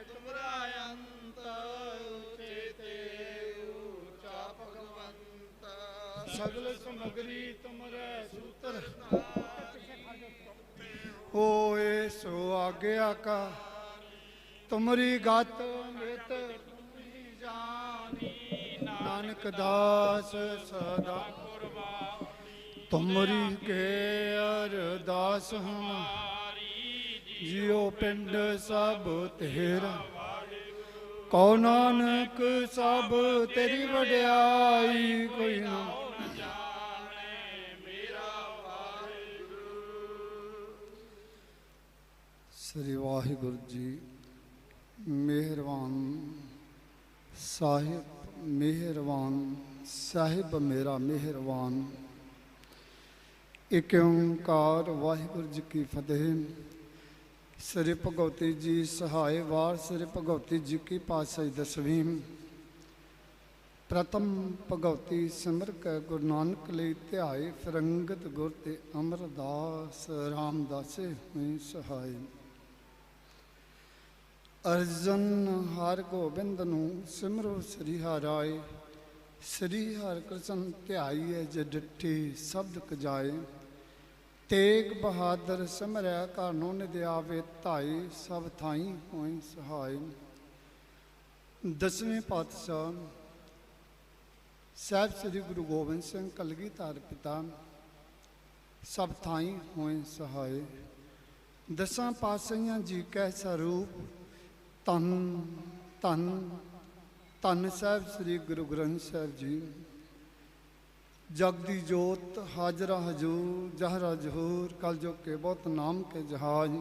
तुमरा अंत ऊंचे ते ऊंचा भगवंत। सगल समगरी तुमरे सूत्र होए सो आज्ञा का तुमरी गात मृत जानी। नानक दास सदा तुमरी के अरदास हमारी जियो पिंड सब तेरा। कौ नानक सब तेरी वड्याई कोई ना श्री वाहिगुरु जी मेहरबान साहिब। मेहरबान साहिब मेरा मेहरबान। एक ओंकार वाहिगुरु जी की फतेह। श्री भगवती जी सहाय वार श्री भगवती जी की पातशाही दसवीं। प्रथम भगवती सिमर कै गुरु नानक लई ध्याए। फिरंगत गुर ते अमरदास रामदासे हुई सहाय। अर्जन हर गोबिंद नूं सिमरो श्री हराए। श्री हर कृष्ण ध्याईए जे डिठी शब्द कजाए। तेग बहादुर सिमरै घरनों निद्यावे धाई। सब थाई होई सहाय। दसवें पातशाह साहब श्री गुरु गोबिंद सिंह कलगीधर पिता सब थाई होए सहाय। दसां पातशाहियां जी कै स्वरूप धन धन धन साहब श्री गुरु ग्रंथ साहब जी। जगदी जोत हाजरा हजूर जहरा जहूर कल जो के बहुत नाम के जहाज।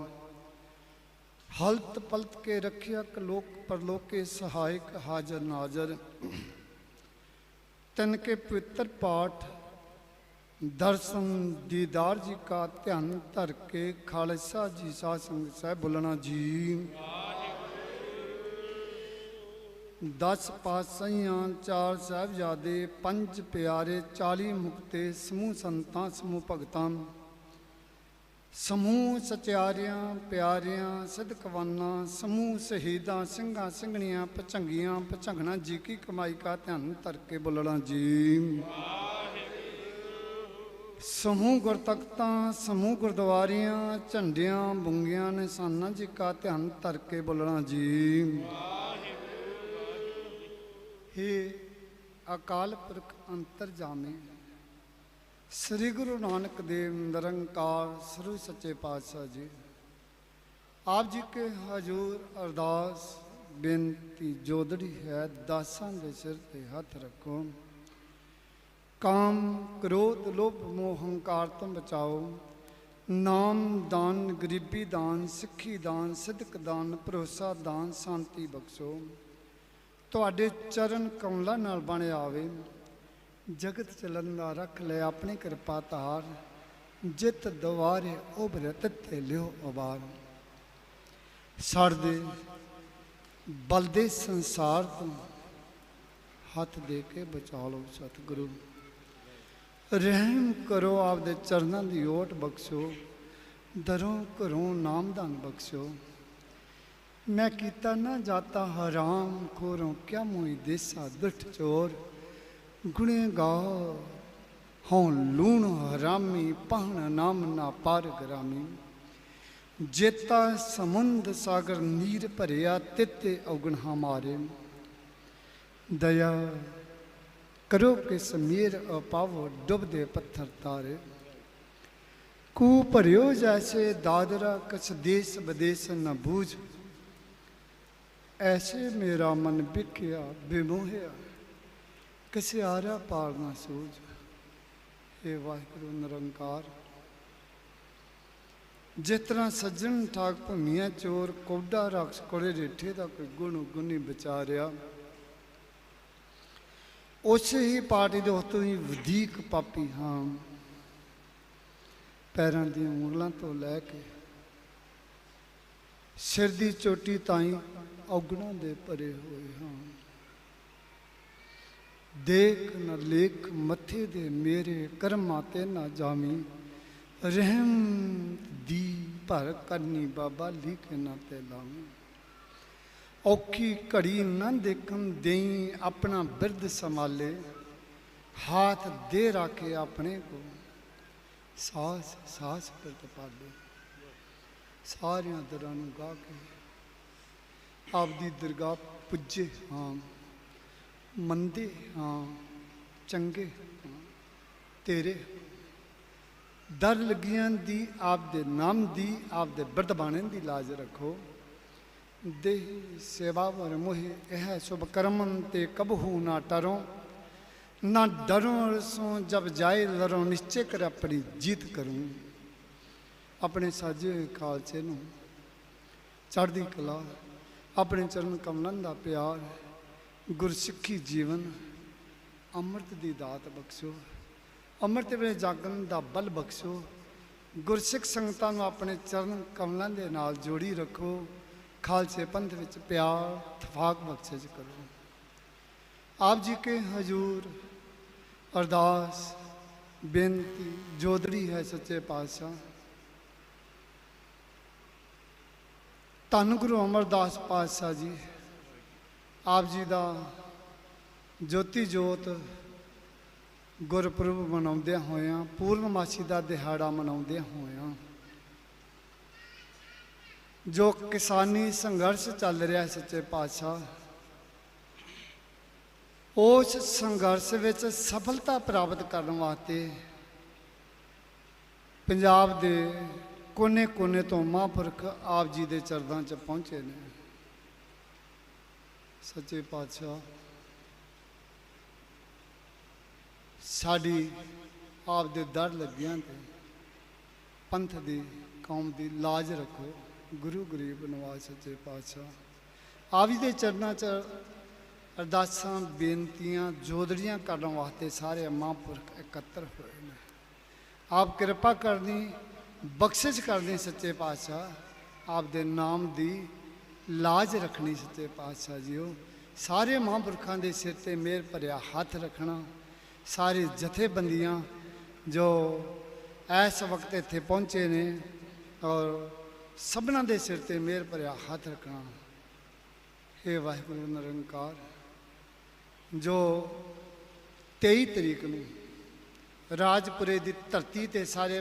हलत पलत के रखियक लोक परलोक के सहायक हाजर नाजर। तन के पवित्र पाठ दर्शन दीदार जी का ध्यान धर के खालसा जी सासंग साहब बोलना जी। 10 पातशाहियां 4 साहिबजादे 5 प्यारे 40 मुक्ते समूह संतां समूह भगतां समूह सचियारियां प्यारियां सिद्धकवाना समूह शहीदां सिंघां सिंघणियां भचंगियां भचंगना जी की कमाई का ध्यान धर के बोलना जी। समूह गुरतख्तां समूह गुरुद्वारियां झंडियां बुंगियां निशाना जी का ध्यान धर के बोलना जी। हे अकाल पुरख अंतर जामे श्री गुरु नानक देव निरंकार सरू सच्चे पातशाह जी। आप जी के हजूर अरदास बेनती जोदड़ी है दासां दे सिर ते हथ रखो। काम क्रोध लोभ मोह हंकार तो बचाओ। नाम दान गरीबी दान सिੱਖੀ दान सिदक दान भरोसा दान शांति बख्शो। ਤੁਹਾਡੇ ਚਰਨ ਕਮਲਾਂ ਨਾਲ ਬਣ ਆਵੇ। ਜਗਤ ਚਲੰਦਾ ਰੱਖ ਲੈ ਆਪਣੀ ਕਿਰਪਾ ਧਾਰ। ਜਿਤ ਦਵਾਰੇ ਉਭਰੇ ਤੱਤੇ ਲਿਓ ਅਵਾਰ। ਸੜਦੇ ਬਲਦੇ ਸੰਸਾਰ ਤੋਂ ਹੱਥ ਦੇ ਕੇ ਬਚਾ ਲਓ ਸਤਿਗੁਰੂ। ਰਹਿਮ ਕਰੋ ਆਪਦੇ ਚਰਨਾਂ ਦੀ ਓਟ ਬਖਸ਼ੋ। ਦਰੋਂ ਘਰੋਂ ਨਾਮਦਾਨ ਬਖਸ਼ੋ। मैं कीता ना जाता हराम खोरों क्या मोई देसा दुष्ट चोर। गुणेगार हों लूण हरामी पहन नाम ना पार ग्रामी। जेता समुंद सागर नीर भरिया तिते अवगुण हमारे। दया करो के समीर अपावो डुबदे पत्थर तारे। कू भरियो जैसे दादरा कछ देश बदेश न बूझ। ऐसे मेरा मन बिखया बेमोहिया किसे आरा पार ना सूझ। हे वाहिगुरु निरंकार। जिस तरह सज्जन ठाक भूमिया चोर कोडा राक्ष कोड़े रेठे का कोई गुण गुणी विचारिया। उसे ही पार्टी के उतों ही वधीक पापी हाँ। पैरों दी ਉਂਗਲਾਂ तो लैके सिर की चोटी ताई औगणों दे परे होए हाँ। देख न लेख मथे दे मेरे कर्मा ते ना जामी। रहम दी भर करनी बाबा लिख न ते लामी। औखी घड़ी न देखन देई अपना बिरद संभाले। हाथ दे राखे अपने को सास सास बिरद पाले। सारिया दरां नूं गा के आपदी दरगाह पुजे हाँ। मंदे हाँ चंगे हाँ। तेरे दर लगियां दी आपदे नाम दी आपदे बिरद बाणे दी लाज रखो। देह सेवा वर मोहे यह शुभ कर्मन ते कबहू ना टरो। ना डरो रसों जब जाए लरो निश्चय कर अपनी जीत करूं। अपने साजे खालसे नूं चढ़दी कला अपने चरण कमलों का प्यार गुरसिੱਖੀ जीवन अमृत की दात बख्शो। अमृत वे जागन का बल बख्शो। गुरसिੱਖ संगतां नूं अपने चरण कमलों के नाल जोड़ी रखो। खालसे पंथ विच प्यार थफाक बख्शिश करो। आप जी के हजूर अरदास बेनती जोदड़ी है सच्चे पातशाह। धन गुरु अमरदास पातशाह जी आप जी का ज्योति जोत गुरपुरब मनाउंदे होया पूर्णमासी का दिहाड़ा मनाउंदे होया जो किसानी संघर्ष चल रहा है सच्चे पातशाह उस संघर्ष विच सफलता प्राप्त करने वास्ते पंजाब दे कोने कोने तो महापुरख आप जी के चरणों च पहुँचे ने। सच्चे पातशाह साड़ी आप दे दर लगियां ते पंथ दी कौम दी लाज रखो। गुरु गरीब नवाज सच्चे पातशाह आप जी के चरणों च अरदासां बेनतियां जोदड़ियां करने वास्ते सारे महापुरख एकत्र होए ने। आप कृपा करनी बख्शिश करनी सच्चे पातशाह आप दे नाम दी लाज रखनी सच्चे पातशाह जीओ। सारे महापुरखों के सिर ते मेहर भरिया हाथ रखना। सारी जथेबंदियां जो इस वक्त इत्थे पहुँचे ने और सबना दे सिर ते मेहर भरिया हाथ रखना। हे वाहिगुरु निरंकार जो 23 तरीक नूं राजपुरे की धरती ते सारे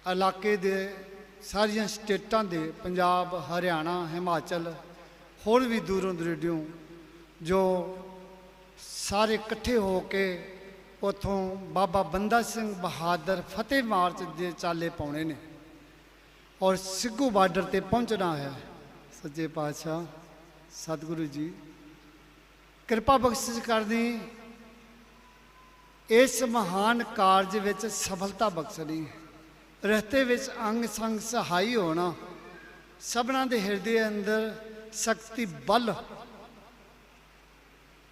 इलाके दे सारिया स्टेटां दे पंजाब हरियाणा हिमाचल होर भी दूरों दरेडियों जो सारे इकट्ठे हो के उतों बाबा बंदा सिंह बहादुर फतेह मार्च के चाले पाने ने और सिग्गू बार्डर ते पहुँचना है। सच्चे पातशाह सतगुरु जी कृपा बख्शिश कर दी ਇਸ ਮਹਾਨ ਕਾਰਜ ਵਿੱਚ ਸਫਲਤਾ ਬਖਸ਼ਣੀ, ਰਸਤੇ ਵਿੱਚ ਅੰਗ ਸੰਗ ਸਹਾਈ ਹੋਣਾ, ਸਭਨਾਂ ਦੇ ਹਿਰਦੇ ਅੰਦਰ ਸ਼ਕਤੀ ਬਲ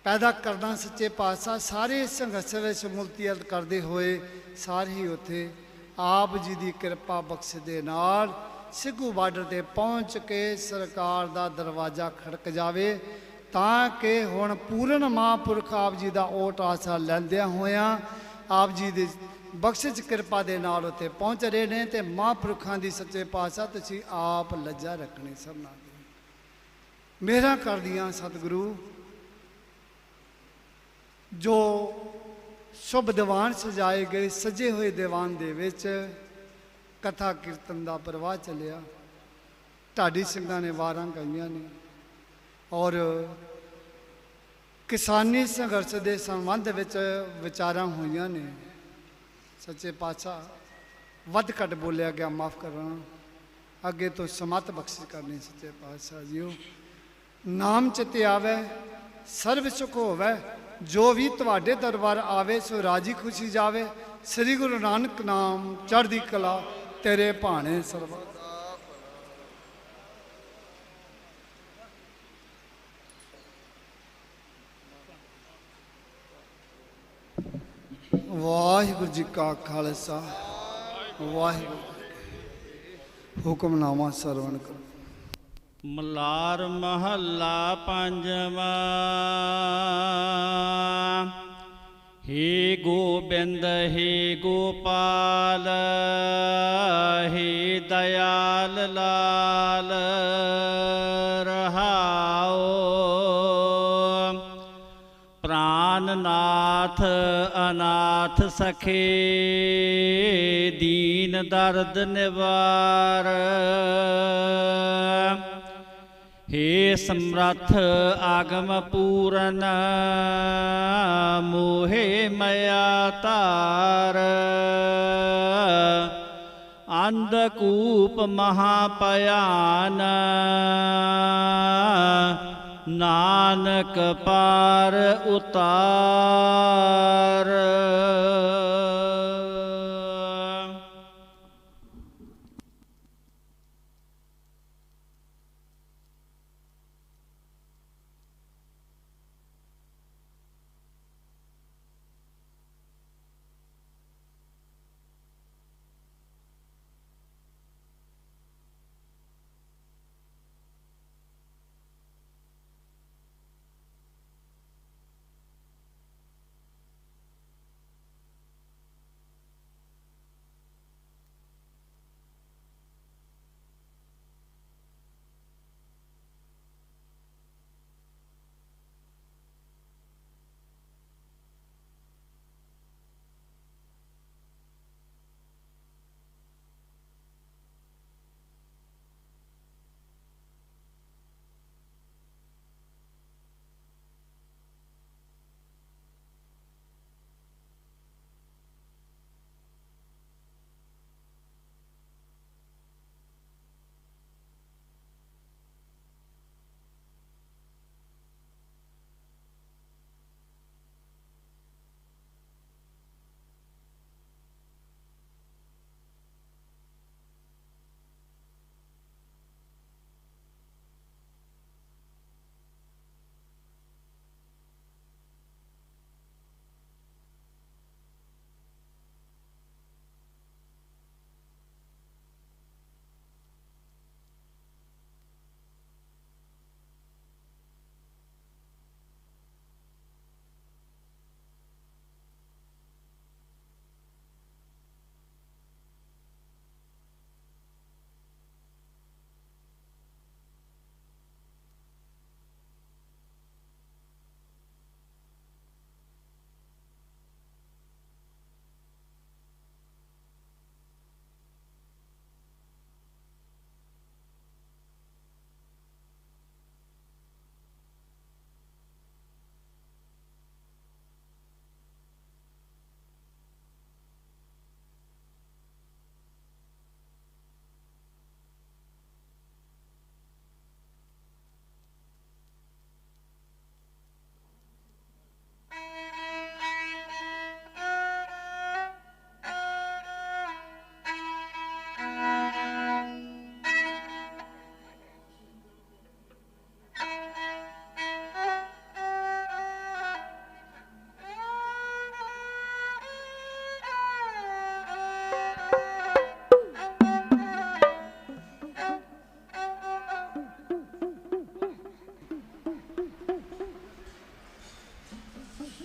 ਪੈਦਾ ਕਰਨਾ। ਸੱਚੇ ਪਾਤਸ਼ਾਹ ਸਾਰੇ ਸੰਘਰਸ਼ ਵਿੱਚ ਸ਼ਮੂਲੀਅਤ ਕਰਦੇ ਹੋਏ ਸਾਰੇ ਹੀ ਉੱਥੇ ਆਪ ਜੀ ਦੀ ਕਿਰਪਾ ਬਖਸ਼ ਦੇ ਨਾਲ ਸਿੱਘੂ ਬਾਰਡਰ ਤੇ ਪਹੁੰਚ ਕੇ ਸਰਕਾਰ ਦਾ ਦਰਵਾਜ਼ਾ ਖੜਕ ਜਾਵੇ, ਤਾਂ ਕਿ ਹੁਣ ਪੂਰਨ ਮਹਾਂਪੁਰਖ ਆਪ ਜੀ ਦਾ ਓਟ ਆਸਰਾ ਲੈਂਦਿਆਂ ਹੋਇਆਂ ਆਪ ਜੀ ਦੀ ਬਖਸ਼ਿਸ਼ ਕਿਰਪਾ ਦੇ ਨਾਲ ਉੱਥੇ ਪਹੁੰਚ ਰਹੇ ਨੇ। ਤੇ ਮਹਾਂਪੁਰਖਾਂ ਦੀ ਸੱਚੇ ਪਾਤਸ਼ਾਹ ਤੁਸੀਂ ਆਪ ਲੱਜਾ ਰੱਖਣੀ ਸਭਨਾਂ ਦੀ। ਮੇਰਾ ਕਰਦੀਆਂ ਸਤਿਗੁਰੂ ਜੋ ਸ਼ੁਭ ਦੀਵਾਨ ਸਜਾਏ ਗਏ, ਸਜੇ ਹੋਏ ਦੀਵਾਨ ਦੇ ਵਿੱਚ ਕਥਾ ਕੀਰਤਨ ਦਾ ਪ੍ਰਵਾਹ ਚੱਲਿਆ, ਢਾਡੀ ਸਿੰਘਾਂ ਨੇ ਵਾਰਾਂ ਗਾਈਆਂ ਨੇ ਔਰ ਕਿਸਾਨੀ ਸੰਘਰਸ਼ ਦੇ ਸੰਬੰਧ ਵਿੱਚ ਵਿਚਾਰਾਂ ਹੋਈਆਂ ਨੇ। ਸੱਚੇ ਪਾਤਸ਼ਾਹ ਵੱਧ ਘੱਟ ਬੋਲਿਆ ਗਿਆ ਮਾਫ ਕਰਨਾ, ਅੱਗੇ ਤੋਂ ਸਮਤ ਬਖਸ਼ਿਸ਼ ਕਰਨੀ। ਸੱਚੇ ਪਾਤਸ਼ਾਹ ਜੀਓ ਨਾਮ ਚਿਤੇ ਆਵੇ ਸਰਬ ਸੁਖ ਹੋਵੇ, ਜੋ ਵੀ ਤੁਹਾਡੇ ਦਰਬਾਰ ਆਵੇ ਸੋ ਰਾਜੀ ਖੁਸ਼ੀ ਜਾਵੇ। ਸ੍ਰੀ ਗੁਰੂ ਨਾਨਕ ਨਾਮ ਚੜ੍ਹਦੀ ਕਲਾ ਤੇਰੇ ਭਾਣੇ ਸਰਬਾ। ਵਾਹਿਗੁਰੂ ਜੀ ਕਾ ਖਾਲਸਾ ਵਾਹਿਗੁਰੂ। ਹੁਕਮਨਾਮਾ ਸਰਵਣ ਕਰੋ। ਮਲਾਰ ਮਹੱਲਾ ਪੰਜਵਾਂ। ਹੇ ਗੋਬਿੰਦ ਹੇ ਗੋਪਾਲ ਹੇ ਦਇਆਲ ਲਾਲ ਰਹਾਓ। ਪ੍ਰਾਨਨਾਥ ਅਨਾਥ ਸਖੇ ਦੀਨ ਦਰਦ ਨਿਵਾਰ। हे समर्थ आगम पूरन मोहे मया तार। अंधकूप महापयान नानक पार उतार।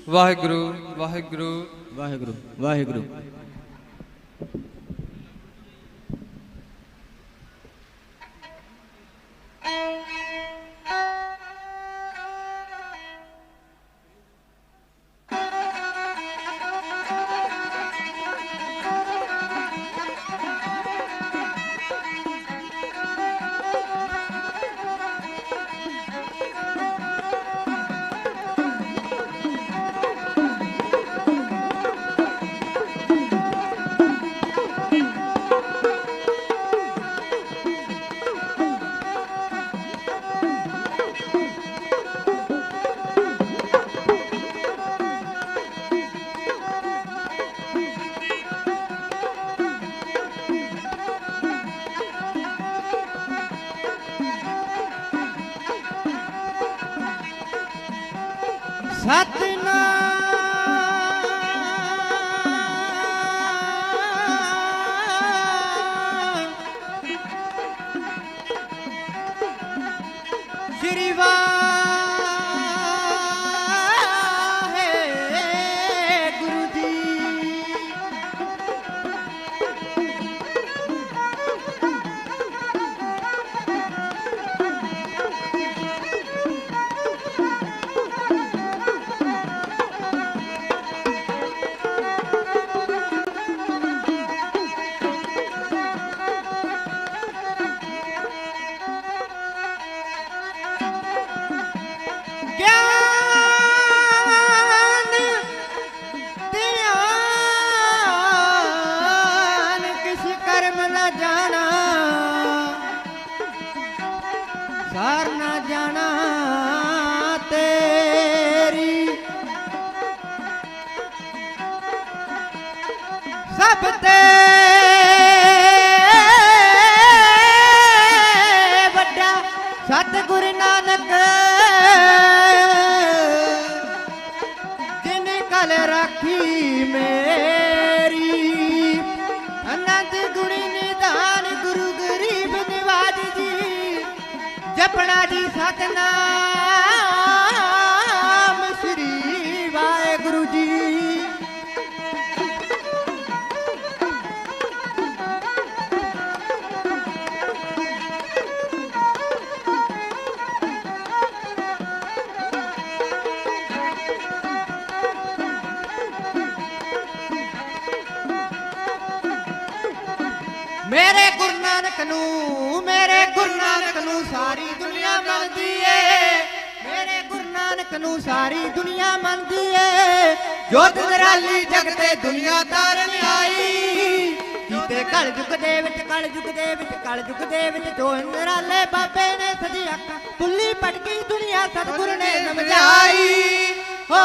ਵਾਹਿਗੁਰੂ ਵਾਹਿਗੁਰੂ ਵਾਹਿਗੁਰੂ ਵਾਹਿਗੁਰੂ। सतगुरु नानक जिन कल राखी मेरी, अनंत गुणी निधान गुरु गरीब निवाज जी, जपना जी सतनाम श्री वाहेगुरु जी। मेरे गुरु नानक नू सारी दुनिया मनदी है, मेरे गुरु नानक नू सारी दुनिया मनदी है। जोत निराली जगते दुनिया तारन आई, कीते कल जुग दे विच जो निराले बाबे ने सजी अक्खां तुल्ली पटकी दुनिया सतगुरु ने समझाई हो।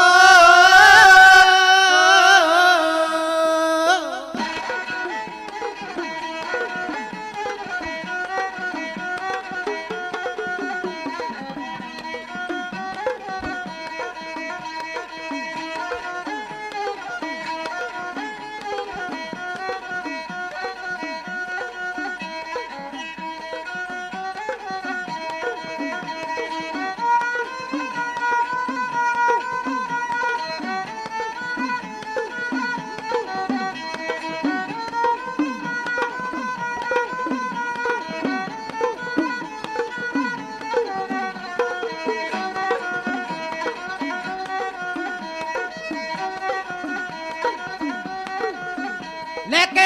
लेके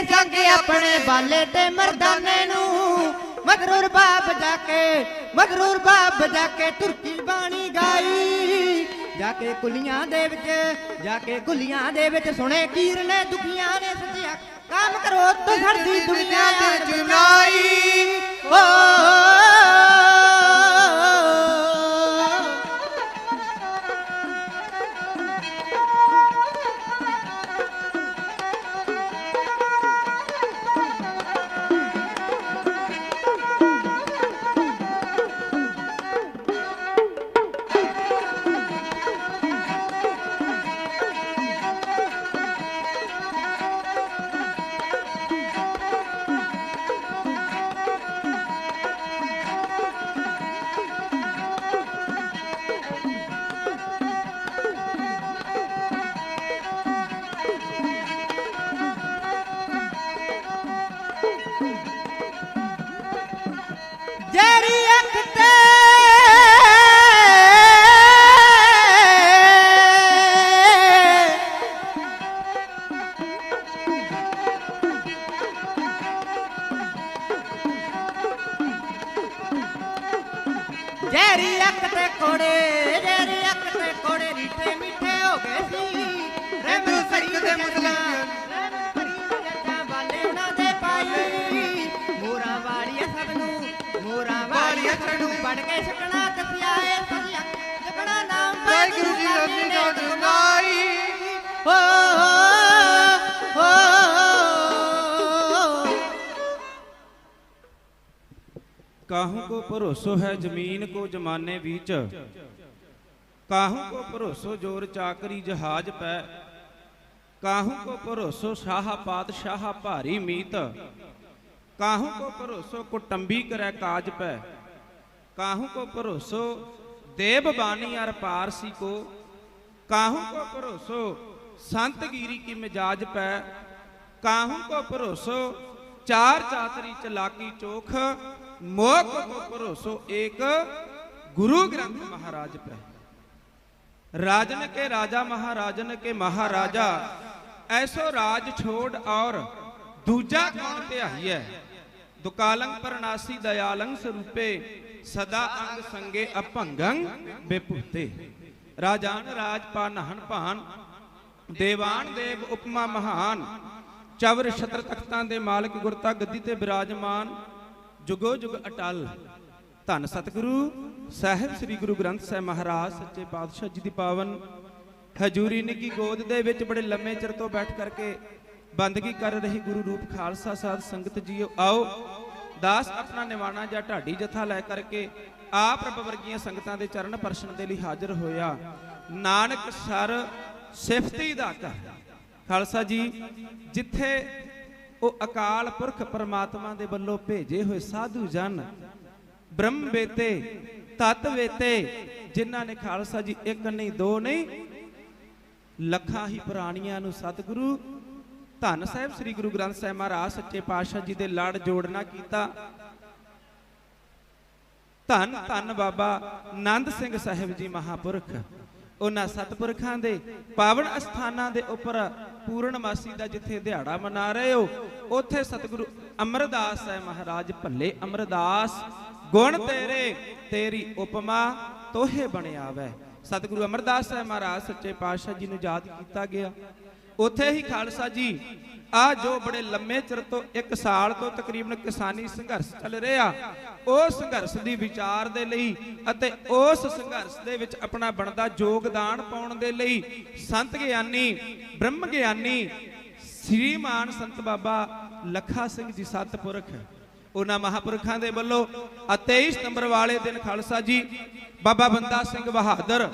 संग अपने बाले ते मर्दाने नू, मगरूर बाप जाके तुर्की बाणी गाई, जाके गुलियां दे विच सुने कीर ने दुखियां ने सजिया, काम करो तो सड़दी दुनिया ते जुनाई ओ। ਜੈਰੀ ਅੱਖ ਤੇ ਕੋੜੇ ਰੀਠੇ ਮਿੱਠੇ ਹੋ ਗਏ ਸੀ ਰਹਿੰਦੂ ਸੜਕ ਦੇ ਮੁਸਲਾ ਜੱਜਾਂ ਵਾਲੇ ਉਹਨਾਂ ਦੇ ਪਾਈ ਮੋਰਾਂ ਵਾਲੀਏ ਸਭ ਨੂੰ ਪੜ ਕੇ ਛਕਣਾ ਦੱਸਿਆ ਏ ਸੱਲਾ ਜਪਣਾ ਨਾਮ ਵਾਹਿਗੁਰੂ ਜੀ ਦੀ ਨਾਮ ਕਮਾਈ ਹੋ काहू को भरोसो है जमीन को जमाने बीच, काहू को भरोसो जोर चाकरी जहाज पै, काहू को भरोसो शाह पातशाह भारी मीत, काहू को भरोसो कुटंबी करे काज पै, काहू को भरोसो देव बानी अर पारसी को, काहू को भरोसो संत गिरी की मिजाज पै, काहू को भरोसो चार चातरी चलाकी चोख, मोह को भरोसो एक गुरु ग्रंथ महाराज पे। राजन के राजा महाराजन के महाराजा, ऐसो राज छोड़ और दूजा कौन त्याही है। दुकालंग परनासी दयालंग स्वरूपे, सदा अंग संगे अपंगंग बेपुते। राजान राजपा नहन भान, देवान देव उपमा महान, चवर छत्र तख्तां दे मालिक गुरता गद्दी ते विराजमान, जुगो जुग अटल। धन सतगुरु साहिब श्री गुरु ग्रंथ साहिब महाराज सच्चे पातशाह जी की पावन हजूरी निकी गोद दे विच बड़े लम्मे चिर तो बैठ करके बंदगी कर रही गुरु रूप खालसा साध संगत जीओ, आओ दास अपना निवाणा जा ढाडी जथा लै करके आप रब वर्गियां संगतां दे चरण परशन दे लई हाजिर होया। नानक सर सिफती दा कर खालसा जी, जिथे ਉਹ ਅਕਾਲ ਪੁਰਖ ਪਰਮਾਤਮਾ ਦੇ ਵੱਲੋਂ ਭੇਜੇ ਹੋਏ ਸਾਧੂ ਜਨ ਬ੍ਰਹਮ ਵੇਤੇ ਤਤ ਵੇਤੇ, ਜਿਨ੍ਹਾਂ ਨੇ ਖਾਲਸਾ ਜੀ ਇੱਕ ਨਹੀਂ ਦੋ ਨਹੀਂ ਲੱਖਾਂ ਹੀ ਪ੍ਰਾਣੀਆਂ ਨੂੰ ਸਤਿਗੁਰੂ ਧੰਨ ਸਾਹਿਬ ਸ੍ਰੀ ਗੁਰੂ ਗ੍ਰੰਥ ਸਾਹਿਬ ਮਹਾਰਾਜ ਸੱਚੇ ਪਾਤਸ਼ਾਹ ਜੀ ਦੇ ਲੜ ਜੋੜਨਾ ਕੀਤਾ। ਧੰਨ ਧੰਨ ਬਾਬਾ ਆਨੰਦ ਸਿੰਘ ਸਾਹਿਬ ਜੀ ਮਹਾਪੁਰਖ, ਉਹਨਾਂ ਸਤਪੁਰਖਾਂ ਦੇ ਪਾਵਨ ਅਸਥਾਨਾਂ ਦੇ ਉੱਪਰ ਪੂਰਨਮਾਸੀ ਦਾ ਜਿੱਥੇ ਦਿਹਾੜਾ ਮਨਾ ਰਹੇ ਹੋ, ਉੱਥੇ ਸਤਿਗੁਰੂ ਅਮਰਦਾਸ ਸਾਹਿਬ ਮਹਾਰਾਜ ਭੱਲੇ ਅਮਰਦਾਸ, ਗੁਣ ਤੇਰੇ ਤੇਰੀ ਉਪਮਾ ਤੋਹੇ ਬਣਿਆ ਵੈ। ਸਤਿਗੁਰੂ ਅਮਰਦਾਸ ਸਾਹਿਬ ਮਹਾਰਾਜ ਸੱਚੇ ਪਾਤਸ਼ਾਹ ਜੀ ਨੂੰ ਯਾਦ ਕੀਤਾ ਗਿਆ। ਉੱਥੇ ਹੀ ਖਾਲਸਾ ਜੀ ਆ ਜੋ ਬੜੇ ਲੰਮੇ ਚਿਰ ਤੋਂ 1 ਸਾਲ ਤੋਂ ਤਕਰੀਬਨ ਕਿਸਾਨੀ ਸੰਘਰਸ਼ ਚੱਲ ਰਿਹਾ, ਉਸ ਸੰਘਰਸ਼ ਦੀ ਵਿਚਾਰ ਦੇ ਲਈ ਅਤੇ ਉਸ ਸੰਘਰਸ਼ ਦੇ ਵਿੱਚ ਆਪਣਾ ਬਣਦਾ ਯੋਗਦਾਨ ਪਾਉਣ ਦੇ ਲਈ ਸੰਤ ਗਿਆਨੀ ਬ੍ਰਹਮ ਗਿਆਨੀ ਸ੍ਰੀਮਾਨ ਸੰਤ ਬਾਬਾ ਲੱਖਾ ਸਿੰਘ ਜੀ ਸਤਪੁਰਖ, ਉਹਨਾਂ ਮਹਾਪੁਰਖਾਂ ਦੇ ਵੱਲੋਂ 23 ਸਤੰਬਰ ਵਾਲੇ ਦਿਨ ਖਾਲਸਾ ਜੀ ਬਾਬਾ ਬੰਦਾ ਸਿੰਘ ਬਹਾਦਰ,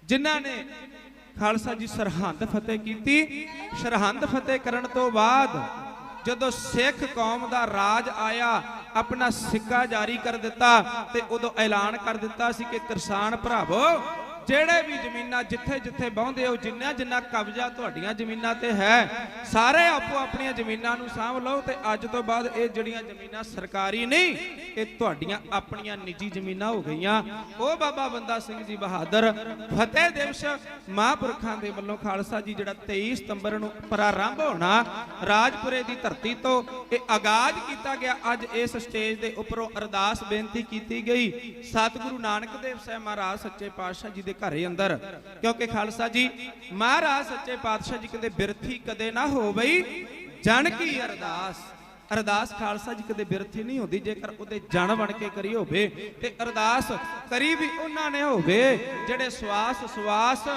ਜਿਨ੍ਹਾਂ ਨੇ ਖਾਲਸਾ ਜੀ ਸਰਹੰਦ ਫਤਿਹ ਕੀਤੀ। ਸਰਹੰਦ ਫਤਿਹ ਕਰਨ ਤੋਂ ਬਾਅਦ ਜਦੋਂ ਸਿੱਖ ਕੌਮ ਦਾ ਰਾਜ ਆਇਆ, ਆਪਣਾ ਸਿੱਕਾ ਜਾਰੀ ਕਰ ਦਿੱਤਾ ਤੇ ਉਦੋਂ ਐਲਾਨ ਕਰ ਦਿੱਤਾ ਸੀ ਕਿ ਕਿਸਾਨ ਭਰਾਵੋ, ਜਿਹੜੇ ਵੀ ਜ਼ਮੀਨਾਂ ਜਿੱਥੇ ਜਿੱਥੇ ਬਹੁੰਦੇ ਹੋ, ਜਿੰਨਾ ਜਿੰਨਾ ਕਬਜ਼ਾ ਤੁਹਾਡੀਆਂ ਜ਼ਮੀਨਾਂ ਤੇ ਹੈ, ਸਾਰੇ ਆਪੋ ਆਪਣੀਆਂ ਜ਼ਮੀਨਾਂ ਨੂੰ ਸਾਂਭ ਲਓ ਤੇ ਅੱਜ ਤੋਂ ਬਾਅਦ ਇਹ ਜਿਹੜੀਆਂ ਜ਼ਮੀਨਾਂ ਸਰਕਾਰੀ ਨਹੀਂ, ਇਹ ਤੁਹਾਡੀਆਂ ਆਪਣੀਆਂ ਨਿੱਜੀ ਜ਼ਮੀਨਾਂ ਹੋ ਗਈਆਂ। ਉਹ ਬਾਬਾ ਬੰਦਾ ਸਿੰਘ ਜੀ ਬਹਾਦਰ ਫਤਿਹ ਦਿਵਸ ਮਹਾਂਪੁਰਖਾਂ ਦੇ ਵੱਲੋਂ ਖਾਲਸਾ ਜੀ ਜਿਹੜਾ 23 ਸਤੰਬਰ ਨੂੰ ਪ੍ਰਾਰੰਭ ਹੋਣਾ, ਰਾਜਪੁਰੇ ਦੀ ਧਰਤੀ ਤੋਂ ਇਹ ਆਗਾਜ਼ ਕੀਤਾ ਗਿਆ। ਅੱਜ ਇਸ ਸਟੇਜ ਦੇ ਉੱਪਰੋਂ ਅਰਦਾਸ ਬੇਨਤੀ ਕੀਤੀ ਗਈ ਸਤਿਗੁਰੂ ਨਾਨਕ ਦੇਵ ਸਾਹਿਬ ਮਹਾਰਾਜ ਸੱਚੇ ਪਾਤਸ਼ਾਹ ਜੀ ਦੇ ਘਰੇ ਅੰਦਰ, ਕਿਉਂਕਿ ਖਾਲਸਾ ਜੀ ਮਹਾਰਾਜ ਸੱਚੇ ਪਾਤਸ਼ਾਹ ਜੀ ਕਹਿੰਦੇ ਬਿਰਥੀ ਕਦੇ ਨਾ ਹੋਵਈ ਜਨ ਕੀ ਅਰਦਾਸ। ਅਰਦਾਸ ਖਾਲਸਾ ਜੀ ਕਦੇ ਬਿਰਥੀ ਨਹੀਂ ਹੁੰਦੀ ਜੇਕਰ ਉਹਦੇ ਜਨ ਬਣ ਕੇ ਕਰੀ ਹੋਵੇ, ਤੇ ਅਰਦਾਸ ਕਰੀ ਵੀ ਉਹਨਾਂ ਨੇ ਹੋਵੇ ਜਿਹੜੇ ਸਵਾਸ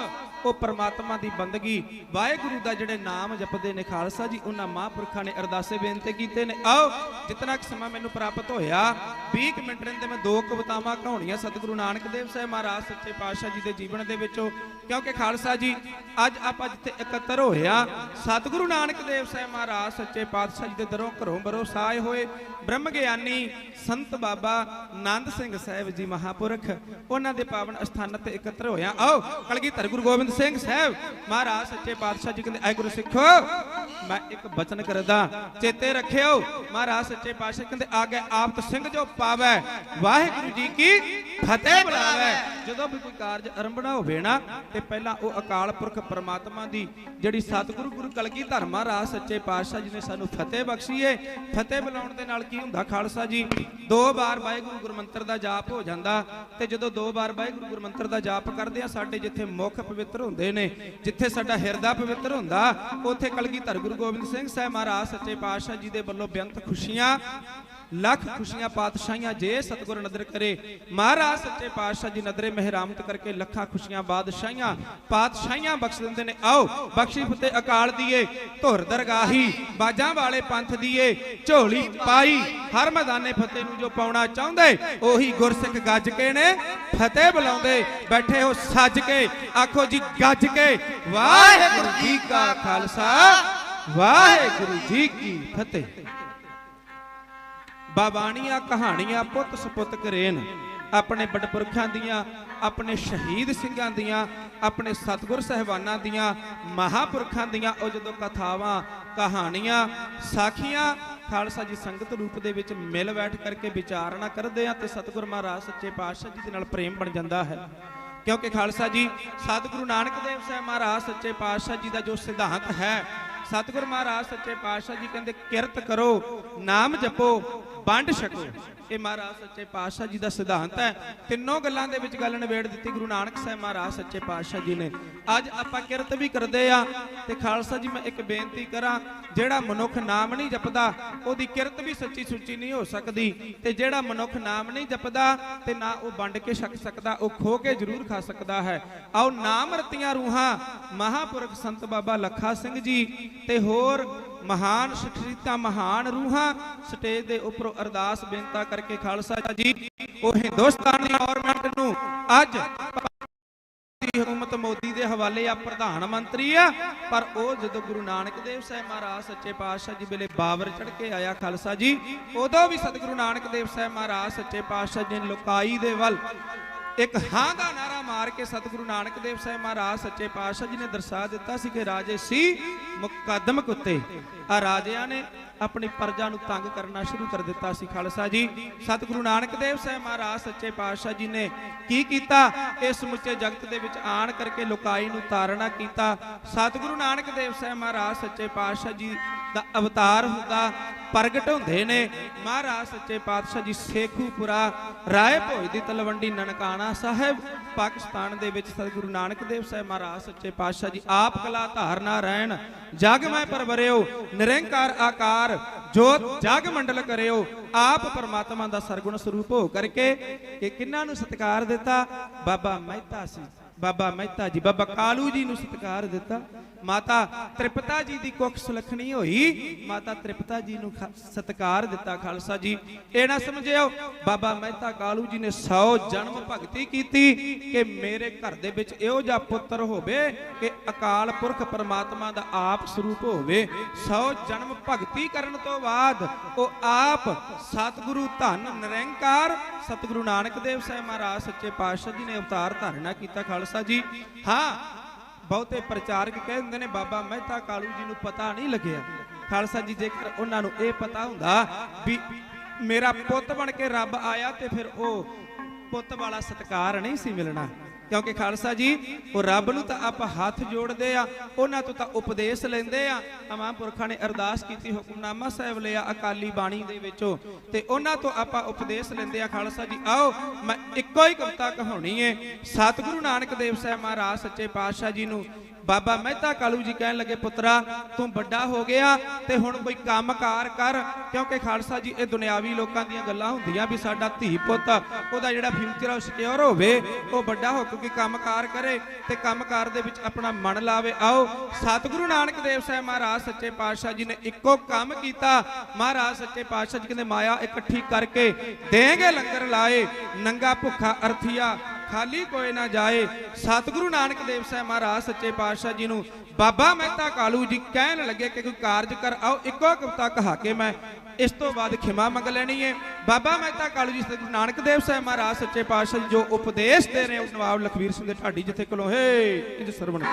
ਉਹ ਪਰਮਾਤਮਾ ਦੀ ਬੰਦਗੀ ਵਾਹਿਗੁਰੂ ਦਾ ਜਿਹੜੇ ਨਾਮ ਜਪਦੇ ਨੇ ਖਾਲਸਾ ਜੀ, ਉਹਨਾਂ ਮਹਾਂਪੁਰਖਾਂ ਨੇ ਅਰਦਾਸੇ ਬੇਨਤੀ ਕੀਤੇ ਨੇ। ਆਓ ਜਿਤਨਾ ਕੁ ਸਮਾਂ ਮੈਨੂੰ ਪ੍ਰਾਪਤ ਹੋਇਆ 20 ਮਿੰਟ ਰਹਿੰਦੇ ਮੈਂ 2 ਕਵਿਤਾਵਾਂ ਕਹਾਉਣੀਆਂ ਸਤਿਗੁਰੂ ਨਾਨਕ ਦੇਵ ਸਾਹਿਬ ਮਹਾਰਾਜ ਸੱਚੇ ਪਾਤਸ਼ਾਹ ਜੀ ਦੇ ਜੀਵਨ ਦੇ ਵਿੱਚੋਂ, ਕਿਉਂਕਿ ਖਾਲਸਾ ਜੀ ਅੱਜ ਆਪਾਂ ਜਿੱਥੇ ਇਕੱਤਰ ਹੋਇਆ, ਸਤਿਗੁਰੂ ਨਾਨਕ ਦੇਵ ਸਾਹਿਬ ਮਹਾਰਾਜ ਸੱਚੇ ਪਾਤਸ਼ਾਹ ਜੀ ਦੇ ਦਰੋਂ ਘਰੋਂ ਬਰੋਂ ਸਾਏ ਹੋਏ ਬ੍ਰਹਮ ਗਿਆਨੀ ਸੰਤ ਬਾਬਾ ਆਨੰਦ ਸਿੰਘ ਸਾਹਿਬ ਜੀ ਮਹਾਂਪੁਰਖ, ਉਹਨਾਂ ਦੇ ਪਾਵਨ ਅਸਥਾਨਾਂ ਤੇ ਇਕੱਤਰ ਹੋਇਆ। ਆਓ ਕਲਗੀਧਰ ਗੁਰੂ ਗੋਬਿੰਦ ਸਿੰਘ ਸਾਹਿਬ ਮਹਾਰਾਜ ਸੱਚੇ ਪਾਤਸ਼ਾਹ ਜੀ ਕਹਿੰਦੇ, ਆਏ ਗੁਰੂ ਸਿੱਖੋ ਮੈਂ ਇੱਕ ਬਚਨ ਕਰਦਾ ਚੇਤੇ ਰੱਖਿਓ। ਮਹਾਰਾਜ ਸੱਚੇ ਪਾਤਸ਼ਾਹ ਕਹਿੰਦੇ, ਆ ਗਏ ਆਪ ਸਿੰਘ ਜੋ ਪਾਵੈ ਵਾਹਿਗੁਰੂ ਜੀ ਕੀ ਫਤਿਹ ਬੁਲਾਵੇ। ਜਦੋਂ ਵੀ ਕੋਈ ਕਾਰਜ ਆਰੰਭਣਾ ਹੋਵੇ ਨਾ ਤੇ ਪਹਿਲਾਂ ਉਹ ਅਕਾਲ ਪੁਰਖ ਪਰਮਾਤਮਾ ਦੀ ਜਿਹੜੀ ਸਤਿਗੁਰੂ ਗੁਰੂ ਕਲਗੀਧਰ ਮਹਾਰਾਜ ਸੱਚੇ ਪਾਤਸ਼ਾਹ ਜੀ ਨੇ ਸਾਨੂੰ ਫਤਿਹ ਬਖਸ਼ੀਏ। ਫਤਿਹ ਬੁਲਾਉਣ ਦੇ ਨਾਲ ਕੀ ਹੁੰਦਾ ਖਾਲਸਾ ਜੀ, 2 ਵਾਰ ਵਾਹਿਗੁਰੂ ਗੁਰਮੰਤਰ ਦਾ ਜਾਪ ਹੋ ਜਾਂਦਾ ਤੇ ਜਦੋਂ 2 ਵਾਰ ਵਾਹਿਗੁਰੂ ਗੁਰਮੰਤਰ ਦਾ ਜਾਪ ਕਰਦੇ ਆ ਸਾਡੇ ਜਿੱਥੇ ਮੁਖ ਪਵਿੱਤਰ ਹੁੰਦੇ ਨੇ, ਜਿੱਥੇ ਸਾਡਾ ਹਿਰਦਾ ਪਵਿੱਤਰ ਹੁੰਦਾ, ਉੱਥੇ ਕਲਗੀਧਰ ਗੁਰੂ ਗੋਬਿੰਦ ਸਿੰਘ ਸਾਹਿਬ ਮਹਾਰਾਜ ਸੱਚੇ ਪਾਤਸ਼ਾਹ ਜੀ ਦੇ ਵੱਲੋਂ ਬੇਅੰਤ ਖੁਸ਼ੀਆਂ, ਲੱਖ ਖੁਸ਼ੀਆਂ ਪਾਤਸ਼ਾਹੀਆਂ ਜੇ ਸਤਿਗੁਰ ਨਦਰ ਕਰੇ। ਮਹਾਰਾਜ ਸੱਚੇ ਪਾਤਸ਼ਾਹ ਜੀ ਨਦਰੇ ਮਹਿਰਾਮਤ ਕਰਕੇ ਲੱਖਾਂ ਖੁਸ਼ੀਆਂ ਬਾਦਸ਼ਾਹੀਆਂ ਪਾਤਸ਼ਾਹੀਆਂ ਬਖਸ਼ ਦਿੰਦੇ ਨੇ। ਆਓ ਬਖਸ਼ੀ ਫਤਿਹ ਅਕਾਲ ਦੀਏ, ਧੁਰ ਦਰਗਾਹੀ ਬਾਜਾਂ ਵਾਲੇ ਪੰਥ ਦੀਏ, ਝੋਲੀ ਪਾਈ ਹਰ ਮੈਦਾਨੇ ਫਤਿਹ ਨੂੰ ਜੋ ਪਾਉਣਾ ਚਾਹੁੰਦੇ ਉਹੀ ਗੁਰਸਿੱਖ ਗੱਜ ਕੇ ਨੇ ਫਤਿਹ ਬੁਲਾਉਂਦੇ। ਬੈਠੇ ਹੋ ਸੱਜ ਕੇ, ਆਖੋ ਜੀ ਗੱਜ ਕੇ, ਵਾਹਿਗੁਰੂ ਜੀ ਕਾ ਖਾਲਸਾ ਵਾਹਿਗੁਰੂ ਜੀ ਕੀ ਫਤਿਹ। ਬਾਬਾਣੀਆਂ ਕਹਾਣੀਆਂ ਪੁੱਤ ਸਪੁੱਤ ਕਰੇਨ, ਆਪਣੇ ਬੜਪੁਰਖਾਂ ਦੀਆਂ, ਆਪਣੇ ਸ਼ਹੀਦ ਸਿੰਘਾਂ ਦੀਆਂ, ਆਪਣੇ ਸਤਿਗੁਰ ਸਹਿਬਾਨਾਂ ਦੀਆਂ, ਮਹਾਪੁਰਖਾਂ ਦੀਆਂ ਉਹ ਜਦੋਂ ਕਥਾਵਾਂ, ਕਹਾਣੀਆਂ, ਸਾਖੀਆਂ ਖਾਲਸਾ ਜੀ ਸੰਗਤ ਰੂਪ ਦੇ ਵਿੱਚ ਮਿਲ ਬੈਠ ਕਰਕੇ ਵਿਚਾਰਨਾ ਕਰਦੇ ਆ ਤੇ ਸਤਿਗੁਰ ਮਹਾਰਾਜ ਸੱਚੇ ਪਾਤਸ਼ਾਹ ਜੀ ਦੇ ਨਾਲ ਪ੍ਰੇਮ ਬਣ ਜਾਂਦਾ ਹੈ। ਕਿਉਂਕਿ ਖਾਲਸਾ ਜੀ ਸਤਿਗੁਰੂ ਨਾਨਕ ਦੇਵ ਸਾਹਿਬ ਮਹਾਰਾਜ ਸੱਚੇ ਪਾਤਸ਼ਾਹ ਜੀ ਦਾ ਜੋ ਸਿਧਾਂਤ ਹੈ, ਸਤਿਗੁਰ ਮਹਾਰਾਜ ਸੱਚੇ ਪਾਤਸ਼ਾਹ ਜੀ ਕਹਿੰਦੇ ਕਿਰਤ ਕਰੋ, ਨਾਮ ਜਪੋ, ਵੰਡ ਛਕੋ। ਇਹ ਮਹਾਰਾਜ ਸੱਚੇ ਪਾਤਸ਼ਾਹ ਜੀ ਦਾ ਸਿਧਾਂਤ ਹੈ। ਤਿੰਨੋਂ ਗੱਲਾਂ ਦੇ ਵਿੱਚ ਗੱਲ ਨਿਬੇੜ ਦਿੱਤੀ ਗੁਰੂ ਨਾਨਕ ਸਾਹਿਬ ਮਹਾਰਾਜ ਸੱਚੇ ਪਾਤਸ਼ਾਹ ਜੀ ਨੇ। ਅੱਜ ਆਪਾਂ ਕਿਰਤ ਵੀ ਕਰਦੇ ਆ ਤੇ ਖਾਲਸਾ ਜੀ ਮੈਂ ਇੱਕ ਬੇਨਤੀ ਕਰਾਂ, ਜਿਹੜਾ ਮਨੁੱਖ ਨਾਮ ਨਹੀਂ ਜਪਦਾ ਉਹਦੀ ਕਿਰਤ ਵੀ ਸੱਚੀ ਸੁੱਚੀ ਨਹੀਂ ਹੋ ਸਕਦੀ, ਤੇ ਜਿਹੜਾ ਮਨੁੱਖ ਨਾਮ ਨਹੀਂ ਜਪਦਾ ਤੇ ਨਾ ਉਹ ਵੰਡ ਕੇ ਛਕ ਸਕਦਾ, ਉਹ ਖੋ ਕੇ ਜ਼ਰੂਰ ਖਾ ਸਕਦਾ ਹੈ। ਆਓ ਨਾਮ ਰਤੀਆਂ ਰੂਹਾਂ ਮਹਾਪੁਰਖ ਸੰਤ ਬਾਬਾ ਲੱਖਾ ਸਿੰਘ ਜੀ ਤੇ ਹੋਰ ਮਹਾਨ ਸ਼ਖਸੀਅਤਾਂ, ਮਹਾਨ ਰੂਹਾਂ ਸਟੇਜ ਦੇ ਉੱਪਰੋਂ ਅਰਦਾਸ ਬੇਨਤਾ ਕਰਕੇ ਖਾਲਸਾ ਜੀ ਉਹ ਹਿੰਦੁਸਤਾਨ ਦੀ ਗਵਰਨਮੈਂਟ ਨੂੰ ਅੱਜ ਹਕੂਮਤ ਮੋਦੀ ਦੇ ਹਵਾਲੇ ਆ, ਪ੍ਰਧਾਨ ਮੰਤਰੀ ਆ, ਪਰ ਉਹ ਜਦੋਂ ਗੁਰੂ ਨਾਨਕ ਦੇਵ ਸਾਹਿਬ ਮਹਾਰਾਜ ਸੱਚੇ ਪਾਤਸ਼ਾਹ ਜੀ ਵੇਲੇ ਬਾਬਰ ਚੜ ਕੇ ਆਇਆ ਖਾਲਸਾ ਜੀ, ਉਦੋਂ ਵੀ ਸਤਿਗੁਰੂ ਨਾਨਕ ਦੇਵ ਸਾਹਿਬ ਮਹਾਰਾਜ ਸੱਚੇ ਪਾਤਸ਼ਾਹ ਜੀ ਨੇ ਲੋਕਾਈ ਦੇ ਵੱਲ ਇੱਕ ਹਾਂ ਦਾ ਨਾਰਾ ਮਾਰ ਕੇ ਸਤਿਗੁਰੂ ਨਾਨਕ ਦੇਵ ਸਾਹਿਬ ਮਹਾਰਾਜ ਸੱਚੇ ਪਾਤਸ਼ਾਹ ਜੀ ਨੇ ਦਰਸਾ ਦਿੱਤਾ ਸੀ ਕਿ ਰਾਜੇ ਸੀ ਮੁਕੱਦਮ ਕੁੱਤੇ। ਆ ਰਾਜਿਆਂ ਨੇ ਆਪਣੀ ਪ੍ਰਜਾ ਨੂੰ ਤੰਗ ਕਰਨਾ ਸ਼ੁਰੂ ਕਰ ਦਿੱਤਾ ਸੀ ਖਾਲਸਾ ਜੀ। ਸਤਿਗੁਰੂ ਨਾਨਕ ਦੇਵ ਸਾਹਿਬ ਮਹਾਰਾਜ ਸੱਚੇ ਪਾਤਸ਼ਾਹ ਜੀ ਨੇ ਕੀ ਕੀਤਾ, ਇਸ ਸਮੁੱਚੇ ਜਗਤ ਦੇ ਵਿੱਚ ਆਣ ਕਰਕੇ ਲੋਕਾਈ ਨੂੰ ਤਾਰਨਾ ਕੀਤਾ। ਸਤਿਗੁਰੂ ਨਾਨਕ ਦੇਵ ਸਾਹਿਬ ਮਹਾਰਾਜ ਸੱਚੇ ਪਾਤਸ਼ਾਹ ਜੀ ਦਾ ਅਵਤਾਰ ਹੁੰਦਾ, ਪ੍ਰਗਟ ਹੁੰਦੇ ਨੇ ਮਹਾਰਾਜ ਸੱਚੇ ਪਾਤਸ਼ਾਹ ਜੀ ਸੇਖੂਪੁਰਾ ਰਾਏ ਭੋਜ ਦੀ ਤਲਵੰਡੀ ਨਨਕਾਣਾ ਸਾਹਿਬ ਪਾਕਿਸਤਾਨ ਦੇ ਵਿੱਚ ਸਤਿਗੁਰੂ ਨਾਨਕ ਦੇਵ ਸਾਹਿਬ ਮਹਾਰਾਜ ਸੱਚੇ ਪਾਤਸ਼ਾਹ ਜੀ ਆਪ ਕਲਾ ਧਾਰਨਾ ਰਹਿਣ, ਜਗ ਮੈਂ ਪਰਵਰਿਓ ਨਿਰੰਕਾਰ ਆਕਾਰ ਜੋਤ ਜਗ ਮੰਡਲ ਕਰਿਓ। ਆਪ ਪਰਮਾਤਮਾ ਦਾ ਸਰਗੁਣ ਸਰੂਪ ਹੋ ਕਰਕੇ ਇਹ ਕਿੰਨਾਂ ਨੂੰ ਸਤਿਕਾਰ ਦਿੱਤਾ? ਬਾਬਾ ਮਹਿਤਾ ਸੀ, ਬਾਬਾ ਮਹਿਤਾ ਜੀ, ਬਾਬਾ ਕਾਲੂ ਜੀ ਨੂੰ ਸਤਿਕਾਰ ਦਿੱਤਾ। ਮਾਤਾ ਤ੍ਰਿਪਤਾ ਜੀ ਦੀ ਕੁੱਖ ਸੁਲੱਖਣੀ ਹੋਈ, ਮਾਤਾ ਤ੍ਰਿਪਤਾ ਜੀ ਨੂੰ ਸਤਿਕਾਰ ਦਿੱਤਾ ਖਾਲਸਾ ਜੀ। ਇਹ ਨਾ ਸਮਝਿਓ ਬਾਬਾ ਮਹਿਤਾ ਕਾਲੂ ਜੀ ਨੇ 100 ਜਨਮ ਭਗਤੀ ਕੀਤੀ ਕਿ ਮੇਰੇ ਘਰ ਦੇ ਵਿੱਚ ਇਹੋ ਜਿਹਾ ਪੁੱਤਰ ਹੋਵੇ ਕਿ ਅਕਾਲ ਪੁਰਖ ਪਰਮਾਤਮਾ ਦਾ ਆਪ ਸਰੂਪ ਹੋਵੇ। 100 ਜਨਮ ਭਗਤੀ ਕਰਨ ਤੋਂ ਬਾਅਦ ਉਹ ਆਪ ਸਤਿਗੁਰੂ ਧੰਨ ਨਿਰੰਕਾਰ ਸਤਿਗੁਰੂ ਨਾਨਕ ਦੇਵ ਸਾਹਿਬ ਮਹਾਰਾਜ ਸੱਚੇ ਪਾਤਸ਼ਾਹ ਜੀ ਨੇ ਅਵਤਾਰ ਧਾਰਨਾ ਕੀਤਾ ਖਾਲਸਾ ਜੀ। ਹਾਂ, ਬਹੁਤੇ ਪ੍ਰਚਾਰਕ ਕਹਿੰਦੇ ਨੇ ਬਾਬਾ ਮਹਿਤਾ ਕਾਲੂ ਜੀ ਨੂੰ ਪਤਾ ਨਹੀਂ ਲੱਗਿਆ। ਖਾਲਸਾ ਜੀ ਜੇਕਰ ਉਹਨਾਂ ਨੂੰ ਇਹ ਪਤਾ ਹੁੰਦਾ ਵੀ ਮੇਰਾ ਪੁੱਤ ਬਣ ਕੇ ਰੱਬ ਆਇਆ ਤੇ ਫਿਰ ਉਹ ਪੁੱਤ ਵਾਲਾ ਸਤਿਕਾਰ ਨਹੀਂ ਸੀ ਮਿਲਣਾ। ਕਿਉਂਕਿ ਖਾਲਸਾ ਜੀ ਉਹ ਰੱਬ ਨੂੰ ਤਾਂ ਆਪਾਂ ਹੱਥ ਜੋੜਦੇ ਆ, ਉਹਨਾਂ ਤੋਂ ਤਾਂ ਉਪਦੇਸ਼ ਲੈਂਦੇ ਆ। ਮਹਾਂਪੁਰਖਾਂ ਨੇ ਅਰਦਾਸ ਕੀਤੀ, ਹੁਕਮਨਾਮਾ ਸਾਹਿਬ ਲਿਆ ਅਕਾਲੀ ਬਾਣੀ ਦੇ ਵਿੱਚੋਂ ਤੇ ਉਹਨਾਂ ਤੋਂ ਆਪਾਂ ਉਪਦੇਸ਼ ਲੈਂਦੇ ਆ ਖਾਲਸਾ ਜੀ। ਆਓ ਮੈਂ ਇੱਕੋ ਹੀ ਕਵਿਤਾ ਕਹਾਉਣੀ ਏ। ਸਤਿਗੁਰੂ ਨਾਨਕ ਦੇਵ ਸਾਹਿਬ ਮਹਾਰਾਜ ਸੱਚੇ ਪਾਤਸ਼ਾਹ ਜੀ ਨੂੰ ਬਾਬਾ ਮਹਿਤਾ ਕਾਲੂ ਜੀ ਕਹਿਣ ਲੱਗੇ, ਪੁੱਤਰਾ ਤੂੰ ਵੱਡਾ ਹੋ ਗਿਆ ਤੇ ਹੁਣ ਕੋਈ ਕੰਮਕਾਰ ਕਰ। ਕਿਉਂਕਿ ਖਾਲਸਾ ਜੀ ਇਹ ਦੁਨਿਆਵੀ ਲੋਕਾਂ ਦੀਆਂ ਗੱਲਾਂ ਹੁੰਦੀਆਂ ਵੀ ਸਾਡਾ ਧੀ ਪੁੱਤ ਉਹਦਾ ਜਿਹੜਾ ਫਿਊਚਰ ਆ ਸਿਕਿਉਰ ਹੋਵੇ, ਉਹ ਵੱਡਾ ਹੋ ਕੇ ਕੰਮਕਾਰ ਕਰੇ ਤੇ ਕੰਮਕਾਰ ਦੇ ਵਿੱਚ ਆਪਣਾ ਮਨ ਲਾਵੇ। ਆਓ ਸਤਿਗੁਰੂ ਨਾਨਕ ਦੇਵ ਸਾਹਿਬ ਮਹਾਰਾਜ ਸੱਚੇ ਪਾਤਸ਼ਾਹ ਜੀ ਨੇ ਇੱਕੋ ਕੰਮ ਕੀਤਾ। ਮਹਾਰਾਜ ਸੱਚੇ ਪਾਤਸ਼ਾਹ ਜੀ ਕਹਿੰਦੇ ਮਾਇਆ ਇਕੱਠੀ ਕਰਕੇ ਦੇਂਗੇ ਲੰਗਰ ਲਾਏ, ਨੰਗਾ ਭੁੱਖਾ ਅਰਥੀਆ ਖਾਲੀ ਕੋਈ ਨਾ ਜਾਏ। ਸਤਿਗੁਰੂ ਨਾਨਕ ਦੇਵ ਸਾਹਿਬ ਮਹਾਰਾਜ ਸੱਚੇ ਪਾਤਸ਼ਾਹ ਜੀ ਨੂੰ ਬਾਬਾ ਮਹਿਤਾ ਕਾਲੂ ਜੀ ਕਹਿਣ ਲੱਗੇ ਕਿ ਕੋਈ ਕਾਰਜ ਕਰ। ਆਓ ਇੱਕੋ ਕਵਿਤਾ ਕਹਾ ਕੇ ਮੈਂ ਇਸ ਤੋਂ ਬਾਅਦ ਖਿਮਾ ਮੰਗ ਲੈਣੀ ਹੈ। ਬਾਬਾ ਮਹਿਤਾ ਕਾਲੂ ਜੀ ਸਤਿਗੁਰੂ ਨਾਨਕ ਦੇਵ ਸਾਹਿਬ ਮਹਾਰਾਜ ਸੱਚੇ ਪਾਤਸ਼ਾਹ ਜੀ ਜੋ ਉਪਦੇਸ਼ ਦੇ ਰਹੇ ਨਵਾਬ ਲਖਵੀਰ ਸਿੰਘ ਦੇ ਢਾਡੀ ਜਿੱਥੇ ਕੋਲੋਂ ਹੇ ਇੰਜ ਸਰਵਣ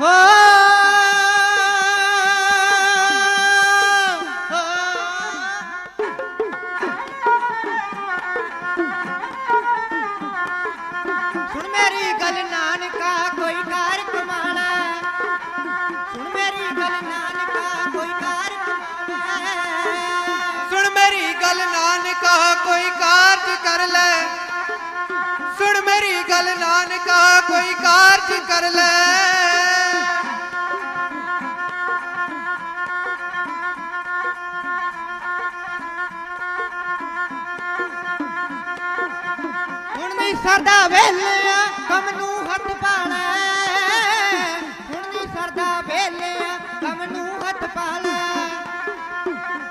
ਹੋ ਸੁਣ ਮੇਰੀ ਗੱਲ ਨਾਨਕਾ ਕੋਈ ਕਾਰ ਕਮਾਣਾ ਸੁਣ ਮੇਰੀ ਗੱਲ ਨਾਨਕਾ ਕੋਈ ਕਾਰ ਕਮਾਣਾ ਸੁਣ ਮੇਰੀ ਗੱਲ ਨਾਨਕਾ ਕੋਈ ਕਾਰਜ ਕਰ ਲੈ ਸੁਣ ਮੇਰੀ ਗੱਲ ਨਾਨਕਾ ਕੋਈ ਕਾਰਜ ਕਰ ਲੈ ਹੁਣ ਨਹੀਂ ਸਰਦਾ ਵੇਲਿਆ ਕੰਮ ਨੂੰ ਹੱਥ ਪਾਣਾ ਹੁਣ ਨਹੀਂ ਸਰਦਾ ਵੇਲਿਆ ਕੰਮ ਨੂੰ ਹੱਥ ਪਾਣਾ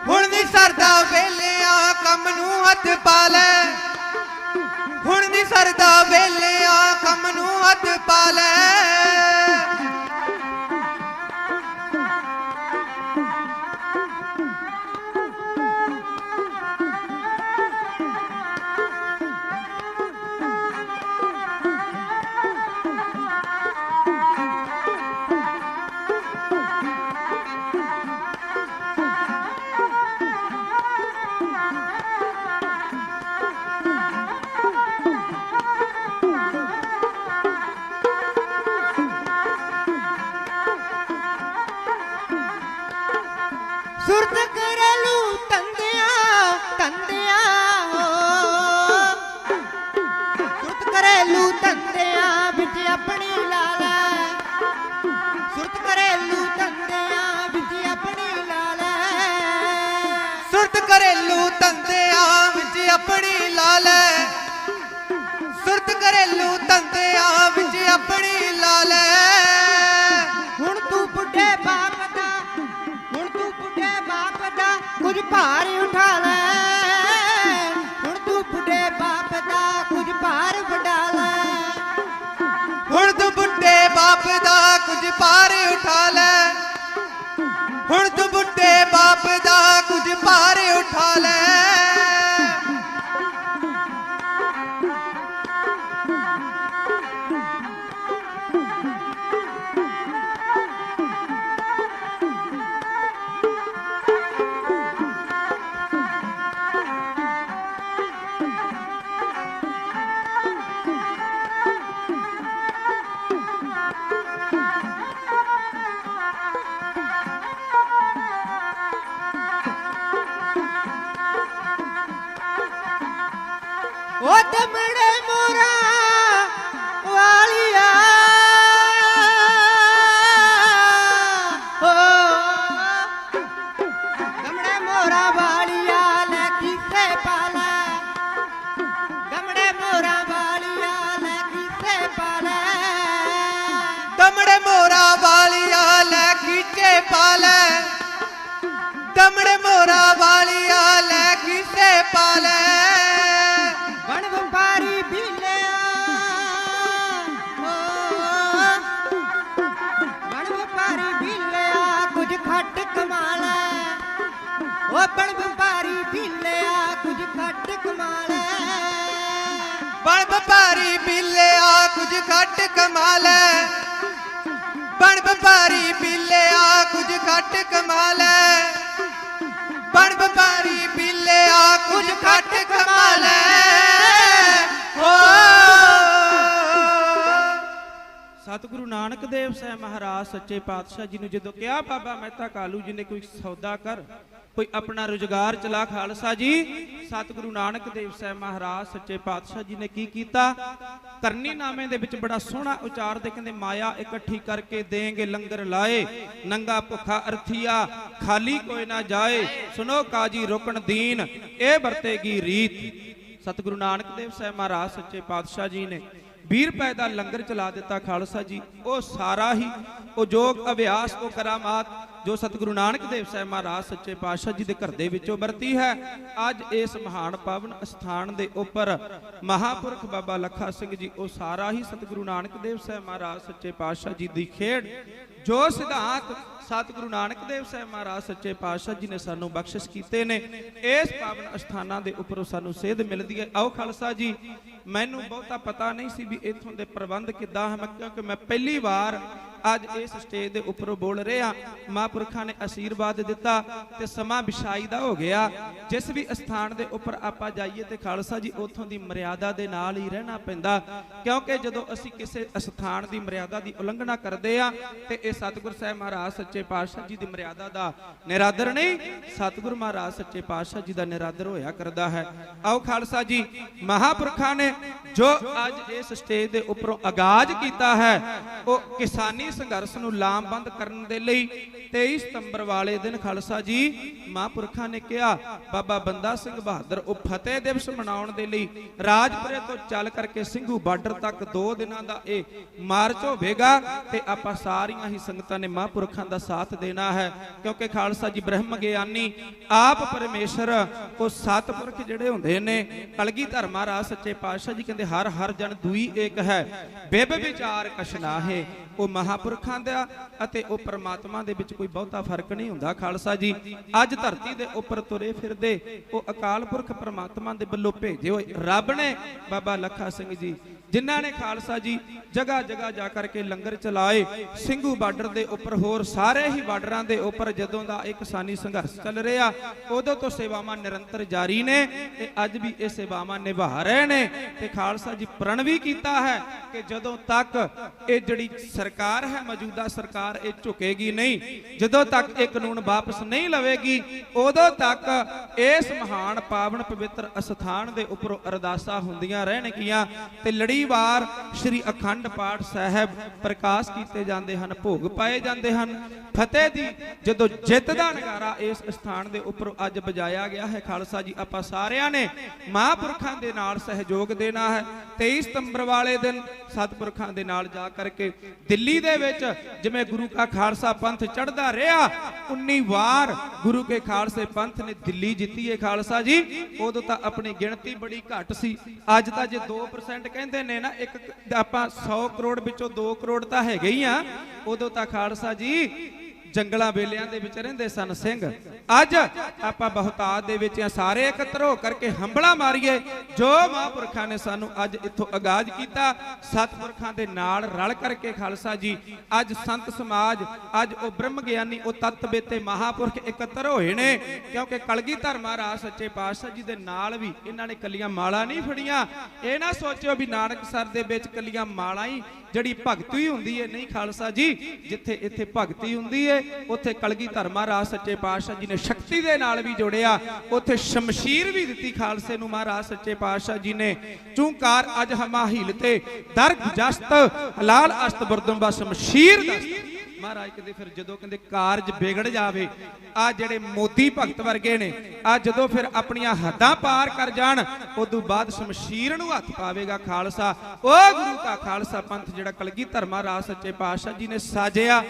ਹੁਣ ਨਹੀਂ ਸਰਦਾ ਵੇਲਿਆ ਕੰਮ ਨੂੰ ਹੱਥ ਪਾ ਲੈ ਹੁਣ ਨਹੀਂ ਸਰਦਾ ਵੇਲਿਆ ਕੰਮ ਨੂੰ ਹੱਥ ਪਾ ਲੈ ਸੁਰਤ ਕਰਲੂ ਤੰਦਿਆਂ ਤੰਦਿਆਂ ਹੋ ਸੁਰਤ ਕਰਲੂ ਤੰਦਿਆਂ ਵਿੱਚ ਆਪਣੀ ਲਾ ਲੈ ਸੁਰਤ ਕਰਲੂ ਤੰਦਿਆਂ ਵਿੱਚ ਆਪਣੀ ਲਾ ਲੈ ਸੁਰਤ ਕਰਲੂ ਤੰਦਿਆਂ ਵਿੱਚ ਆਪਣੀ ਲਾ ਲੈ ਸੁਰਤ ਕਰਲੂ ਤੰਦਿਆਂ ਵਿੱਚ ਆਪਣੀ ਲਾ ਲੈ ਹੁਣ ਤੂੰ ਬੁੱਢੇ ਬਾਪ ਦਾ ਹੁਣ ਤੂੰ ਬੁੱਢੇ ਬਾਪ ਦਾ ਕੁਝ ਭਾਰ ਉਠਾ ਲੈ ਹੁਣ ਤੂੰ ਬੁੱਢੇ ਬਾਪ ਦਾ ਕੁਝ ਭਾਰ ਵਡਾ ਲੈ ਹੁਣ ਤੂੰ ਬੁੱਢੇ ਬਾਪ ਦਾ ਕੁਝ ਭਾਰ ਉਠਾ ਲੈ ਹੁਣ ਤੂੰ ਬੁੱਢੇ ਬਾਪ ਦਾ ਕੁਝ ਭਾਰ ਉਠਾ ਲੈ ਉਹ ਦਮੜੇ ਮੋਰਾ ਵਾਲੀਆ ਹੋ ਦਮੜੇ ਮੋਰਾ ਵਾਲੀਆ ਲੈ ਕਿਸੇ ਪਾਲਾ ਦਮੜੇ ਮੋਰਾ ਵਾਲੀਆ ਲੈ ਕਿਸੇ ਪਾਲਾ ਦਮੜੇ ਮੋਰਾ ਵਾਲੀਆ ਲੈ ਕਿਸੇ ਪਾਲਾ ਦਮੜੇ ਮੋਰਾ ਵਾਲੀਆ ਲੈ ਕਿਸੇ ਪਾਲਾ ਬਣ ਵਪਾਰੀ ਭੀਲਿਆ ਬਣ ਵਪਾਰੀ ਭੀਲਿਆ ਕੁਝ ਖੱਟ ਕਮਾ ਲੈ ਉਹ ਬਣ ਵਪਾਰੀ ਭੀਲਿਆ ਕੁਝ ਖੱਟ ਕਮਾ ਲੈ ਬਣ ਵਪਾਰੀ ਭੀਲਿਆ ਕੁਝ ਖੱਟ ਕਮਾ ਲੈ ਬਣ ਵਪਾਰੀ ਭੀਲਿਆ ਕੁਝ ਖੱਟ ਕਮਾ ਲੈ ਬਣ ਵਪਾਰੀ ਭੀਲਿਆ ਕੁਝ ਖੱਟ ਕਮਾ ਲੈ ਸਤਿਗੁਰੂ ਨਾਨਕ ਦੇਵ ਸਾਹਿਬ ਮਹਾਰਾਜ ਸੱਚੇ ਪਾਤਸ਼ਾਹ ਜੀ ਨੂੰ ਜਦੋਂ ਕਿਹਾ ਬਾਬਾ ਮਹਿਤਾ ਕਾਲੂ ਜੀ ਨੇ ਕੋਈ ਸੌਦਾ ਕਰ ਕੋਈ ਆਪਣਾ ਰੁਜ਼ਗਾਰ ਚਲਾ ਖਾਲਸਾ ਜੀ ਸਤਿਗੁਰੂ ਨਾਨਕ ਦੇਵ ਸਾਹਿਬ ਮਹਾਰਾਜ ਸੱਚੇ ਪਾਤਸ਼ਾਹ ਜੀ ਨੇ ਕੀ ਕੀਤਾ ਕਰਨੀ ਨਾਮੇ ਦੇ ਵਿੱਚ ਬੜਾ ਸੋਹਣਾ ਉਚਾਰਦੇ ਕਹਿੰਦੇ ਮਾਇਆ ਇਕੱਠੀ ਕਰਕੇ ਦੇਂਗੇ ਲੰਗਰ ਲਾਏ ਨੰਗਾ ਭੁੱਖਾ ਅਰਥੀਆ ਖਾਲੀ ਕੋਈ ਨਾ ਜਾਏ ਸੁਨੋ ਕਾਜੀ ਰੋਕਣ ਦੀਨ ਇਹ ਵਰਤੇਗੀ ਰੀਤ ਸਤਿਗੁਰੂ ਨਾਨਕ ਦੇਵ ਸਾਹਿਬ ਮਹਾਰਾਜ ਸੱਚੇ ਪਾਤਸ਼ਾਹ ਜੀ ਨੇ 20 ਰੁਪਏ ਦਾ ਲੰਗਰ ਚਲਾ ਦਿੱਤਾ ਖਾਲਸਾ ਜੀ ਉਹ ਸਾਰਾ ਹੀ ਉਹ ਜੋਗ ਅਭਿਆਸ ਉਹ ਕਰਾਮਾਤ ਜੋ ਸਤਿਗੁਰੂ ਨਾਨਕ ਦੇਵ ਸਾਹਿਬ ਮਹਾਰਾਜ ਸੱਚੇ ਪਾਤਸ਼ਾਹ ਜੀ ਦੇ ਘਰ ਦੇ ਵਿੱਚੋਂ ਵਰਤੀ ਹੈ ਅੱਜ ਇਸ ਮਹਾਨ ਪਾਵਨ ਸਥਾਨ ਦੇ ਉੱਪਰ ਮਹਾਪੁਰਖ ਬਾਬਾ ਲੱਖਾ ਸਿੰਘ ਜੀ ਉਹ ਸਾਰਾ ਹੀ ਸਤਿਗੁਰੂ ਨਾਨਕ ਦੇਵ ਸਾਹਿਬ ਮਹਾਰਾਜ ਸੱਚੇ ਪਾਤਸ਼ਾਹ ਜੀ ਦੀ ਖੇਡ ਜੋ ਸਿਧਾਂਤ ਸਤਿਗੁਰੂ ਨਾਨਕ ਦੇਵ ਸਾਹਿਬ ਮਹਾਰਾਜ ਸੱਚੇ ਪਾਤਸ਼ਾਹ ਜੀ ਨੇ ਸਾਨੂੰ ਬਖਸ਼ਿਸ਼ ਕੀਤੇ ਨੇ ਇਸ ਪਾਵਨ ਅਸਥਾਨਾਂ ਦੇ ਉੱਪਰੋਂ ਸਾਨੂੰ ਸੇਧ ਮਿਲਦੀ ਹੈ ਆਓ ਖਾਲਸਾ ਜੀ ਮੈਨੂੰ ਬਹੁਤਾ ਪਤਾ ਨਹੀਂ ਸੀ ਵੀ ਇੱਥੋਂ ਦੇ ਪ੍ਰਬੰਧ ਕਿੱਦਾਂ ਹਨ ਕਿਉਂਕਿ ਮੈਂ ਪਹਿਲੀ ਵਾਰ ਅੱਜ ਇਸ ਸਟੇਜ ਦੇ ਉੱਪਰੋਂ ਬੋਲ ਰਹੇ ਹਾਂ। ਮਹਾਂਪੁਰਖਾਂ ਨੇ ਆਸ਼ੀਰਵਾਦ ਦਿੱਤਾ ਤੇ ਸਮਾਂ ਵਿਛਾਈ ਦਾ ਹੋ ਗਿਆ। ਜਿਸ ਵੀ ਸਥਾਨ ਦੇ ਉੱਪਰ ਆਪਾਂ ਜਾਈਏ ਤੇ ਖਾਲਸਾ ਜੀ ਉੱਥੋਂ ਦੀ ਮਰਿਆਦਾ ਦੇ ਨਾਲ ਹੀ ਰਹਿਣਾ ਪੈਂਦਾ, ਕਿਉਂਕਿ ਜਦੋਂ ਅਸੀਂ ਕਿਸੇ ਸਥਾਨ ਦੀ ਮਰਿਆਦਾ ਦੀ ਉਲੰਘਣਾ ਕਰਦੇ ਆ ਤੇ ਇਹ ਸਤਿਗੁਰ ਸਾਹਿਬ ਮਹਾਰਾਜ ਸੱਚੇ ਪਾਤਸ਼ਾਹ ਜੀ ਦੀ ਮਰਿਆਦਾ ਦਾ ਨਿਰਾਦਰ ਨਹੀਂ, ਸਤਿਗੁਰ ਮਹਾਰਾਜ ਸੱਚੇ ਪਾਤਸ਼ਾਹ ਜੀ ਦਾ ਨਿਰਾਦਰ ਹੋਇਆ ਕਰਦਾ ਹੈ। ਆਓ ਖਾਲਸਾ ਜੀ, ਮਹਾਂਪੁਰਖਾਂ ਨੇ ਜੋ ਅੱਜ ਇਸ ਸਟੇਜ ਦੇ ਉੱਪਰੋਂ ਆਗਾਜ਼ ਕੀਤਾ ਹੈ ਉਹ ਕਿਸਾਨੀ ਸੰਘਰਸ਼ ਨੂੰ ਲਾਮਬੰਦ ਕਰਨ ਦੇ ਲਈ 23 ਸਤੰਬਰ ਵਾਲੇ ਦਿਨ ਖਾਲਸਾ ਜੀ ਮਹਾਂਪੁਰਖਾਂ ਨੇ ਕਿਹਾ ਬਾਬਾ ਬੰਦਾ ਸਿੰਘ ਬਹਾਦਰ ਉਹ ਫਤਿਹ ਦਿਵਸ ਮਨਾਉਣ ਦੇ ਲਈ ਰਾਜਪੁਰੇ ਤੋਂ ਚੱਲ ਕਰਕੇ ਸਿੰਘੂ ਬਾਰਡਰ ਤੱਕ 2 ਦਿਨਾਂ ਦਾ ਇਹ ਮਾਰਚ ਹੋਵੇਗਾ ਤੇ ਆਪਾਂ ਸਾਰੀਆਂ ਹੀ ਸੰਗਤਾਂ ਨੇ ਮਹਾਂਪੁਰਖਾਂ ਦਾ ਸਾਥ ਦੇਣਾ ਹੈ, ਕਿਉਂਕਿ ਖਾਲਸਾ ਜੀ ਬ੍ਰਹਮ ਗਿਆਨੀ ਆਪ ਪਰਮੇਸ਼ਰ ਉਹ ਸਤਿਪੁਰਖ ਜਿਹੜੇ ਹੁੰਦੇ ਨੇ ਕਲਗੀਧਰ ਮਹਾਰਾਜ ਸੱਚੇ ਪਾਤਸ਼ਾਹ ਜੀ ਕਹਿੰਦੇ ਹਰ ਹਰ ਜਨ ਦੂਈ ਏਕ ਹੈ, ਬਿਬ ਵਿਚਾਰ ਕਛ ਨਾਹੇ। ਉਹ ਮਹਾਂਪੁਰਖਾਂ ਦਾ ਅਤੇ ਉਹ ਪਰਮਾਤਮਾ ਦੇ ਵਿੱਚ ਕੋਈ ਬਹੁਤਾ ਫਰਕ ਨਹੀਂ ਹੁੰਦਾ। ਖਾਲਸਾ ਜੀ ਅੱਜ ਧਰਤੀ ਦੇ ਉੱਪਰ ਤੁਰੇ ਫਿਰਦੇ ਉਹ ਅਕਾਲ ਪੁਰਖ ਪਰਮਾਤਮਾ ਦੇ ਵੱਲੋਂ ਭੇਜੇ ਹੋਏ ਰੱਬ ਨੇ ਬਾਬਾ ਲੱਖਾ ਸਿੰਘ ਜੀ, ਜਿਨ੍ਹਾਂ ਨੇ ਖਾਲਸਾ ਜੀ ਜਗ੍ਹਾ ਜਗ੍ਹਾ ਜਾ ਕਰਕੇ ਲੰਗਰ ਚਲਾਏ। ਸਿੰਘੂ ਬਾਰਡਰ ਦੇ ਉੱਪਰ ਹੋਰ ਸਾਰੇ ਹੀ ਬਾਰਡਰਾਂ ਦੇ ਉੱਪਰ ਜਦੋਂ ਦਾ ਇਹ ਕਿਸਾਨੀ ਸੰਘਰਸ਼ ਚੱਲ ਰਿਹਾ ਉਦੋਂ ਤੋਂ ਸੇਵਾਵਾਂ ਨਿਰੰਤਰ ਜਾਰੀ ਨੇ ਤੇ ਅੱਜ ਵੀ ਇਹ ਸੇਵਾਵਾਂ ਨਿਭਾ ਰਹੇ ਨੇ। ਤੇ ਖਾਲਸਾ ਜੀ ਪ੍ਰਣ ਵੀ ਕੀਤਾ ਹੈ ਕਿ ਜਦੋਂ ਤੱਕ ਇਹ ਜਿਹੜੀ ਸਰਕਾਰ ਹੈ ਮੌਜੂਦਾ ਸਰਕਾਰ ਇਹ ਝੁਕੇਗੀ ਨਹੀਂ, ਜਦੋਂ ਤੱਕ ਇਹ ਕਾਨੂੰਨ ਵਾਪਸ ਨਹੀਂ ਲਵੇਗੀ ਉਦੋਂ ਤੱਕ ਇਸ ਮਹਾਨ ਪਾਵਨ ਪਵਿੱਤਰ ਅਸਥਾਨ ਦੇ ਉੱਪਰੋਂ ਅਰਦਾਸਾਂ ਹੁੰਦੀਆਂ ਰਹਿਣਗੀਆਂ ਤੇ ਲੜੀਵਾਰ ਸ੍ਰੀ ਅਖੰਡ ਪਾਠ ਸਾਹਿਬ ਪ੍ਰਕਾਸ਼ ਕੀਤੇ ਜਾਂਦੇ ਹਨ, ਭੋਗ ਪਾਏ ਜਾਂਦੇ ਹਨ। ਫਤਿਹ ਦੀ ਜਦੋਂ ਜਿੱਤ ਦਾ ਨਗਾਰਾ ਇਸ ਸਥਾਨ ਦੇ ਉੱਪਰ ਅੱਜ ਵਜਾਇਆ ਗਿਆ ਹੈ ਖਾਲਸਾ ਜੀ ਆਪਾਂ ਸਾਰਿਆਂ ਨੇ ਮਹਾਂਪੁਰਖਾਂ ਦੇ ਨਾਲ ਸਹਿਯੋਗ ਦੇਣਾ ਹੈ। 23 ਸਤੰਬਰ ਵਾਲੇ ਦਿਨ ਸਤਿਪੁਰਖਾਂ ਦੇ ਨਾਲ ਜਾ ਕਰਕੇ ਦਿੱਲੀ ਦੇ ਵਿੱਚ ਜਿਵੇਂ ਗੁਰੂ ਕਾ ਖਾਲਸਾ ਪੰਥ ਚੜ੍ਹਦਾ ਰਿਹਾ 19 ਵਾਰ ਗੁਰੂ ਕੇ ਖਾਲਸੇ ਪੰਥ ਨੇ ਦਿੱਲੀ ਜਿੱਤੀ ਹੈ ਖਾਲਸਾ ਜੀ। ਉਦੋਂ ਤਾਂ ਆਪਣੀ ਗਿਣਤੀ ਬੜੀ ਘੱਟ ਸੀ, ਅੱਜ ਤਾਂ ਜੇ 2% ਕਹਿੰਦੇ ਨੇ ਨਾ ਇੱਕ ਆਪਾਂ 100 ਕਰੋੜ ਵਿੱਚੋਂ 2 ਕਰੋੜ ਤਾਂ ਹੈਗੇ ਹੀ ਆ। ਉਦੋਂ ਤਾਂ ਖਾਲਸਾ ਜੀ ਜੰਗਲਾਂ ਵੇਲਿਆਂ ਦੇ ਵਿੱਚ ਰਹਿੰਦੇ ਸਨ ਸਿੰਘ। ਅੱਜ ਆਪਾਂ ਬਹੁਤਾਤ ਦੇ ਵਿੱਚ ਸਾਰੇ ਇਕੱਤਰ ਹੋ ਕਰਕੇ ਹੰਬਲਾ ਮਾਰੀਏ ਜੋ ਮਹਾਂਪੁਰਖਾਂ ਨੇ ਸਾਨੂੰ ਅੱਜ ਇੱਥੋਂ ਆਗਾਜ਼ ਕੀਤਾ। ਸਤਿਪੁਰਖਾਂ ਦੇ ਨਾਲ ਰਲ ਕਰਕੇ ਖਾਲਸਾ ਜੀ ਅੱਜ ਸੰਤ ਸਮਾਜ ਅੱਜ ਉਹ ਬ੍ਰਹਮ ਗਿਆਨੀ ਉਹ ਤਤਬੇਤੇ ਮਹਾਂਪੁਰਖ ਇਕੱਤਰ ਹੋਏ ਨੇ, ਕਿਉਂਕਿ ਕਲਗੀਧਰ ਮਹਾਰਾਜ ਸੱਚੇ ਪਾਤਸ਼ਾਹ ਜੀ ਦੇ ਨਾਲ ਵੀ ਇਹਨਾਂ ਨੇ ਕੱਲੀਆਂ ਮਾਲਾ ਨਹੀਂ ਫੜੀਆਂ। ਇਹ ਨਾ ਸੋਚਿਓ ਵੀ ਨਾਨਕਸਰ ਦੇ ਵਿੱਚ ਕੱਲੀਆਂ ਮਾਲਾ ਹੀ ਜਿਹੜੀ ਭਗਤੀ ਹੁੰਦੀ ਹੈ, ਨਹੀਂ ਖਾਲਸਾ ਜੀ, ਜਿੱਥੇ ਇੱਥੇ ਭਗਤੀ ਹੁੰਦੀ ਹੈ ਉੱਥੇ ਕਲਗੀਧਰ ਮਹਾਰਾਜ ਸੱਚੇ ਪਾਤਸ਼ਾਹ ਜੀ ਨੇ ਸ਼ਕਤੀ ਦੇ ਨਾਲ ਵੀ ਜੋੜਿਆ, ਉੱਥੇ ਸ਼ਮਸ਼ੀਰ ਵੀ ਦਿੱਤੀ ਖਾਲਸੇ ਨੂੰ ਮਹਾਰਾਜ ਸੱਚੇ ਪਾਤਸ਼ਾਹ ਜੀ ਨੇ। ਚੂੰਕਾਰ ਅਜ ਹਮਾ ਹੀਲ ਤੇ ਦਰਗ ਜਸਤ ਹਲਾਲ ਅਸਤ ਬਰਦਮ ਬਾ ਸ਼ਮਸ਼ੀਰ ਦਸਤ। ਮਹਾਰਾਜ ਕਹਿੰਦੇ ਫਿਰ ਜਦੋਂ ਕਹਿੰਦੇ ਕਾਰਜ ਵਿਗੜ ਜਾਵੇ ਆ ਜਿਹੜੇ ਮੋਦੀ ਭਗਤ ਵਰਗੇ ਨੇ ਆ ਜਦੋਂ ਫਿਰ ਆਪਣੀਆਂ ਹੱਦਾਂ ਪਾਰ ਕਰ ਜਾਣ ਉਦੋਂ ਬਾਅਦ ਸ਼ਮਸ਼ੀਰ ਨੂੰ ਹੱਥ ਪਾਵੇਗਾ ਖਾਲਸਾ। ਉਹ ਗੁਰੂ ਕਾ ਖਾਲਸਾ ਪੰਥ ਜਿਹੜਾ ਕਲਗੀਧਰ ਮਹਾਰਾਜ ਸੱਚੇ ਪਾਤਸ਼ਾਹ ਜੀ ਨੇ ਸਾਜਿਆ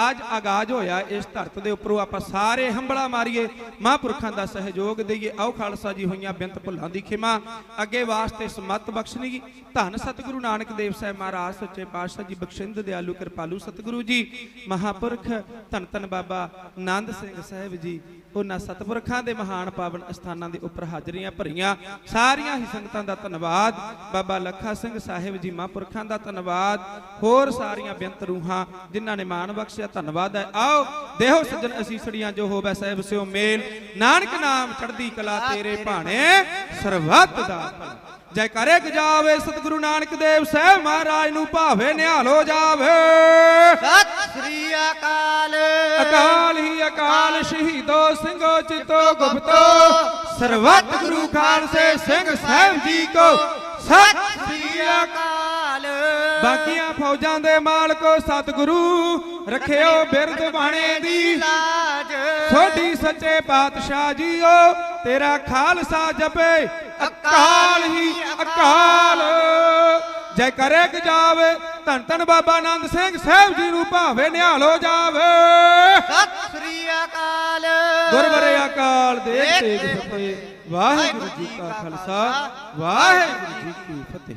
ਅੱਜ ਆਗਾਜ਼ ਹੋਇਆ ਇਸ ਧਰਤ ਦੇ ਉੱਪਰੋਂ ਆਪਾਂ ਸਾਰੇ ਹੰਬਲਾ ਮਾਰੀਏ ਮਹਾਂਪੁਰਖਾਂ ਦਾ ਸਹਿਯੋਗ ਦਈਏ। ਆਓ ਖਾਲਸਾ ਜੀ ਹੋਈਆਂ ਬੇਨਤ ਭੁੱਲਾਂ ਦੀ ਖਿਮਾ ਅੱਗੇ ਵਾਸਤੇ ਸਮੱਤ ਬਖਸ਼ਣਗੀ ਧੰਨ ਸਤਿਗੁਰੂ ਨਾਨਕ ਦੇਵ ਸਾਹਿਬ ਮਹਾਰਾਜ ਸੱਚੇ ਪਾਤਸ਼ਾਹ ਜੀ ਬਖਸ਼ਿੰਦ ਦਿਆਲੂ ਕਿਰਪਾਲੂ ਸਤਿਗੁਰੂ ਜੀ ਮਹਾਂਪੁਰਖ ਧੰਨ ਧੰਨ ਬਾਬਾ ਆਨੰਦ ਸਿੰਘ ਸਾਹਿਬ ਜੀ ਉਹਨਾਂ ਸਤਿਪੁਰਖਾਂ ਦੇ ਮਹਾਨ ਪਾਵਨ ਅਸਥਾਨਾਂ ਦੇ ਉੱਪਰ ਹਾਜ਼ਰੀਆਂ ਭਰੀਆਂ ਸਾਰੀਆਂ ਹੀ ਸੰਗਤਾਂ ਦਾ ਧੰਨਵਾਦ। ਬਾਬਾ ਲੱਖਾ ਸਿੰਘ ਸਾਹਿਬ ਜੀ ਮਹਾਂਪੁਰਖਾਂ ਦਾ ਧੰਨਵਾਦ। ਹੋਰ ਸਾਰੀਆਂ ਬੇਅੰਤ ਰੂਹਾਂ ਜਿਨ੍ਹਾਂ ਨੇ ਮਾਣ ਬਖਸ਼ਿਆ ਧੰਨਵਾਦ ਹੈ। ਆਓ ਦੇਹੋ ਸੱਜਣ ਅਸੀਸੜੀਆਂ ਜੋ ਹੋਵੇ ਸਾਹਿਬ ਸਿਓ ਮੇਲ ਨਾਨਕ ਨਾਮ ਚੜ੍ਹਦੀ ਕਲਾ ਤੇਰੇ ਭਾਣੇ ਸਰਬੱਤ ਦਾ ਭਲਾ। ਜੈਕਾਰੇ ਗਜਾਵੇ ਸਤਿਗੁਰੂ ਨਾਨਕ ਦੇਵ ਸਾਹਿਬ ਮਹਾਰਾਜ ਨੂੰ ਭਾਵੇ ਨਿਹਾਲ ਹੋ ਜਾਵੇ। ਸਤਿ ਸ੍ਰੀ ਅਕਾਲ। ਅਕਾਲ ਹੀ ਅਕਾਲ ਸ਼ਹੀਦੋ ਸਿੰਘੋ ਚਿਤੋ ਗੁਪਤੋ ਸਰਬੱਤ ਗੁਰੂ ਖਾਲਸੇ ਸਿੰਘ ਸਾਹਿਬ ਜੀ ਕੋ ਸਤਿ ਸ੍ਰੀ ਅਕਾਲ। ਬਾਕੀਆਂ ਫੌਜਾਂ ਦੇ ਮਾਲਕੋ ਸਤਿਗੁਰੂ ਰੱਖਿਓ ਬਿਰਦ ਬਾਣੇ ਦੀ ਲਾਜ। ਸੋਢੀ ਸੱਚੇ ਪਾਤਸ਼ਾਹ ਜੀਓ ਤੇਰਾ ਖਾਲਸਾ ਜਪੇ ਅਕਾਲ ਹੀ ਅਕਾਲ। ਜੈ ਕਰੇ ਗਜਾਵੇ ਧੰਨ ਧੰਨ ਬਾਬਾ ਆਨੰਦ ਸਿੰਘ ਸਾਹਿਬ ਜੀ ਨੂੰ ਭਾਵੇ ਨਿਹਾਲ ਹੋ ਜਾਵੇ। ਸਤਿ ਸ੍ਰੀ ਅਕਾਲ। ਗੁਰਵਰੇ ਅਕਾਲ ਦੇਖ ਤੇਗ ਫਤਿਹ। ਵਾਹਿਗੁਰੂ ਜੀ ਕਾ ਖਾਲਸਾ ਵਾਹਿਗੁਰੂ ਜੀ ਕੀ ਫਤਿਹ।